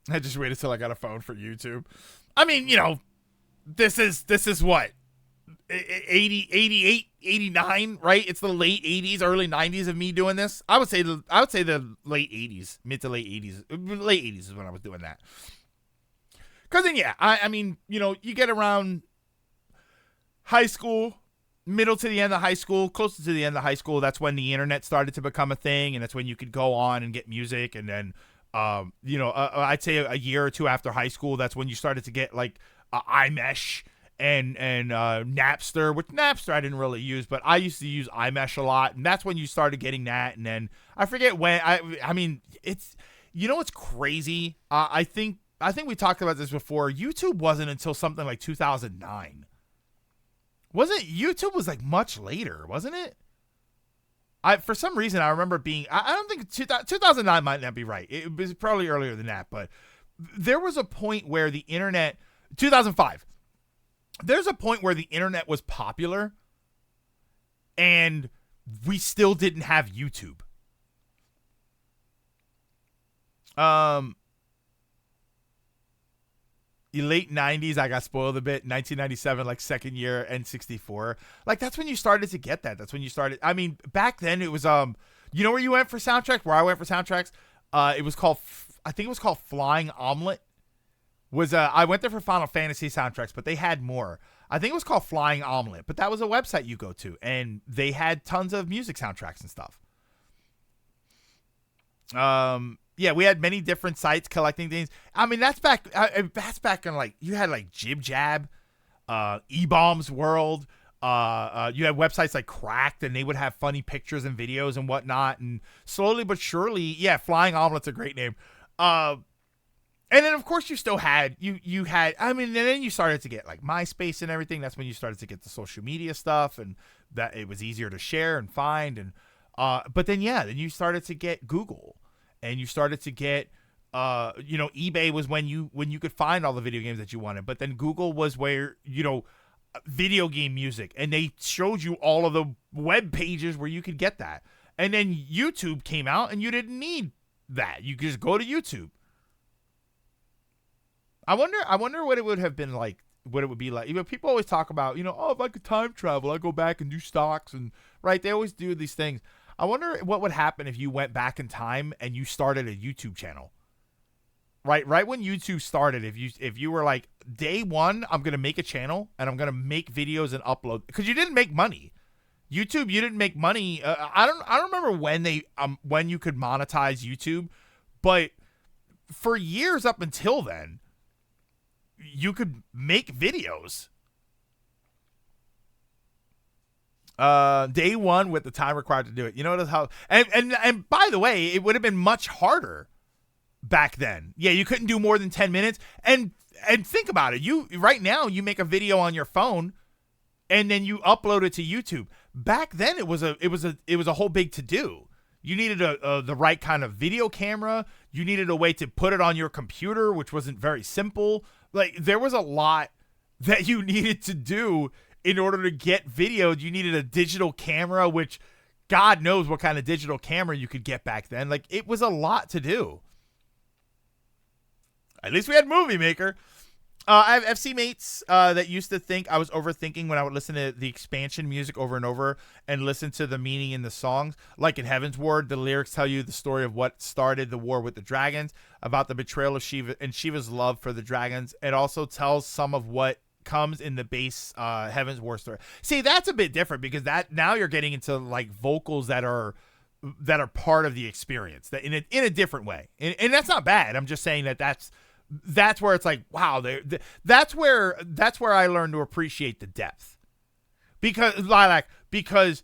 I just waited till I got a phone for YouTube. I mean, this is what? 80, 88, 89, right? It's the late 80s, early 90s of me doing this. I would say the late 80s, mid to late 80s. Late 80s is when I was doing that. Because then, yeah, I mean, you get around high school, middle to the end of high school, closer to the end of high school, that's when the internet started to become a thing, and that's when you could go on and get music. And then, I'd say a year or two after high school, that's when you started to get, like, iMesh and Napster, which Napster I didn't really use, but I used to use iMesh a lot, and that's when you started getting that. And then, I forget when, I mean, it's, it's crazy. I think we talked about this before. YouTube wasn't until something like 2009. YouTube was like much later, wasn't it? For some reason, I remember being, I don't think 2009 might not be right. It was probably earlier than that, but there was a point where the internet, 2005, there's a point where the internet was popular and we still didn't have YouTube. Late 90s, I got spoiled a bit. 1997, like second year, N64. Like, that's when you started to get that. That's when you started. I mean, back then it was, where you went for soundtracks? Where I went for soundtracks? It was called, I think it was called Flying Omelet. I went there for Final Fantasy soundtracks, but they had more. I think it was called Flying Omelet, but that was a website you go to, and they had tons of music soundtracks and stuff. Yeah, we had many different sites collecting things. I mean, that's back in, like, you had, like, Jib Jab, E-Bombs World. You had websites like Cracked, and they would have funny pictures and videos and whatnot. And slowly but surely, yeah, Flying Omelet's a great name. And then, of course, you still had, you had, I mean, and then you started to get, like, MySpace and everything. That's when you started to get the social media stuff, and that it was easier to share and find. And but then, yeah, then you started to get Google. and you started to get, eBay was when you could find all the video games that you wanted. But then Google was where, video game music, and they showed you all of the web pages where you could get that. And then YouTube came out, and you didn't need that. You could just go to YouTube. I wonder what it would have been like, what it would be like. People always talk about, if I could time travel, I'd go back and do stocks, and right, they always do these things. I wonder what would happen if you went back in time and you started a YouTube channel. Right when YouTube started, if you were like, day one, I'm gonna make a channel and I'm gonna make videos and upload, because you didn't make money. YouTube, you didn't make money. I don't remember when you could monetize YouTube, but for years up until then, you could make videos. Day one with the time required to do it. You notice how, and by the way, it would have been much harder back then. Yeah, you couldn't do more than 10 minutes. And think about it. Right now you make a video on your phone and then you upload it to YouTube. Back then it was a whole big to do. You needed the right kind of video camera. You needed a way to put it on your computer, which wasn't very simple. Like, there was a lot that you needed to do in order to get videos. You needed a digital camera, which God knows what kind of digital camera you could get back then. Like, it was a lot to do. At least we had Movie Maker. I have FC mates that used to think I was overthinking when I would listen to the expansion music over and over and listen to the meaning in the songs. Like in Heaven's Ward, the lyrics tell you the story of what started the war with the dragons, about the betrayal of Shiva and Shiva's love for the dragons. It also tells some of what comes in the base Heaven's Ward story. See, that's a bit different, because that now you're getting into like vocals that are part of the experience, that in a different way, and that's not bad. I'm just saying that's where it's like, wow, that's where I learned to appreciate the depth, because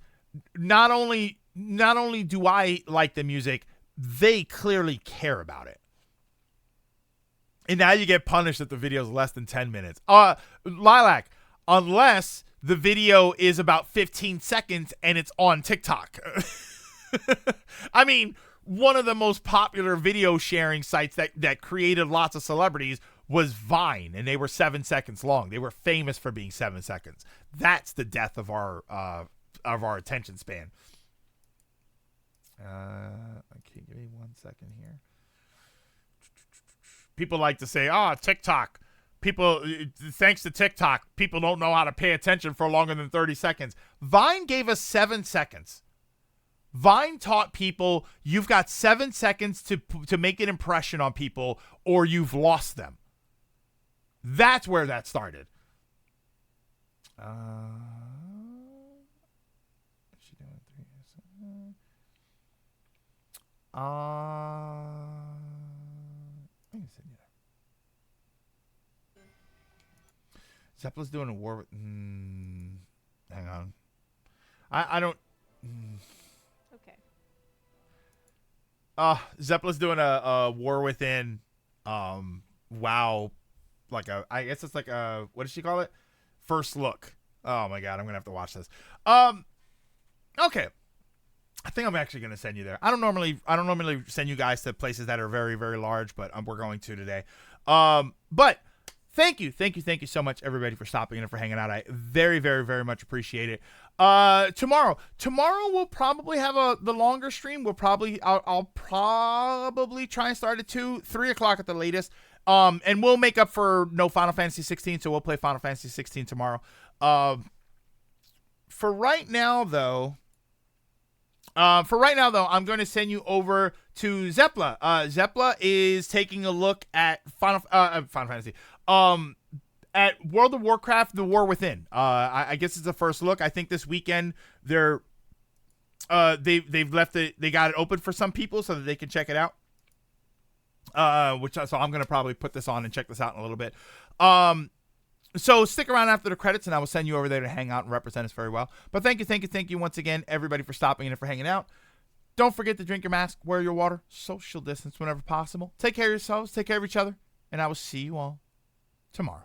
not only do I like the music, they clearly care about it. And now you get punished if the video is less than 10 minutes. Lilac, unless the video is about 15 seconds and it's on TikTok. I mean, one of the most popular video sharing sites that created lots of celebrities was Vine, and they were 7 seconds long. They were famous for being 7 seconds. That's the death of our attention span. Okay, give me 1 second here. People like to say, TikTok. Thanks to TikTok, people don't know how to pay attention for longer than 30 seconds. Vine gave us 7 seconds. Vine taught people you've got 7 seconds to make an impression on people, or you've lost them. That's where that started. Let me see. Zeppelin's doing a war with... hang on. I don't... Okay. Zeppelin's doing a War Within, WoW, I guess it's like a, what does she call it? First look. Oh my God, I'm gonna have to watch this. Okay. I think I'm actually gonna send you there. I don't normally send you guys to places that are very, very large, but we're going to today. But thank you so much, everybody, for stopping and for hanging out. I very, very, very much appreciate it. Tomorrow we'll probably have the longer stream. I'll probably try and start at 3 o'clock at the latest. And we'll make up for no Final Fantasy 16, so we'll play Final Fantasy 16 tomorrow. For right now though, I'm going to send you over to Zepla. Zepla is taking a look at Final Fantasy. At World of Warcraft, The War Within. I guess it's the first look. I think this weekend they've left it. They got it open for some people so that they can check it out. So I'm gonna probably put this on and check this out in a little bit. So stick around after the credits, and I will send you over there to hang out and represent us very well. But thank you once again, everybody, for stopping and for hanging out. Don't forget to drink your mask, wear your water, social distance whenever possible. Take care of yourselves, take care of each other, and I will see you all tomorrow.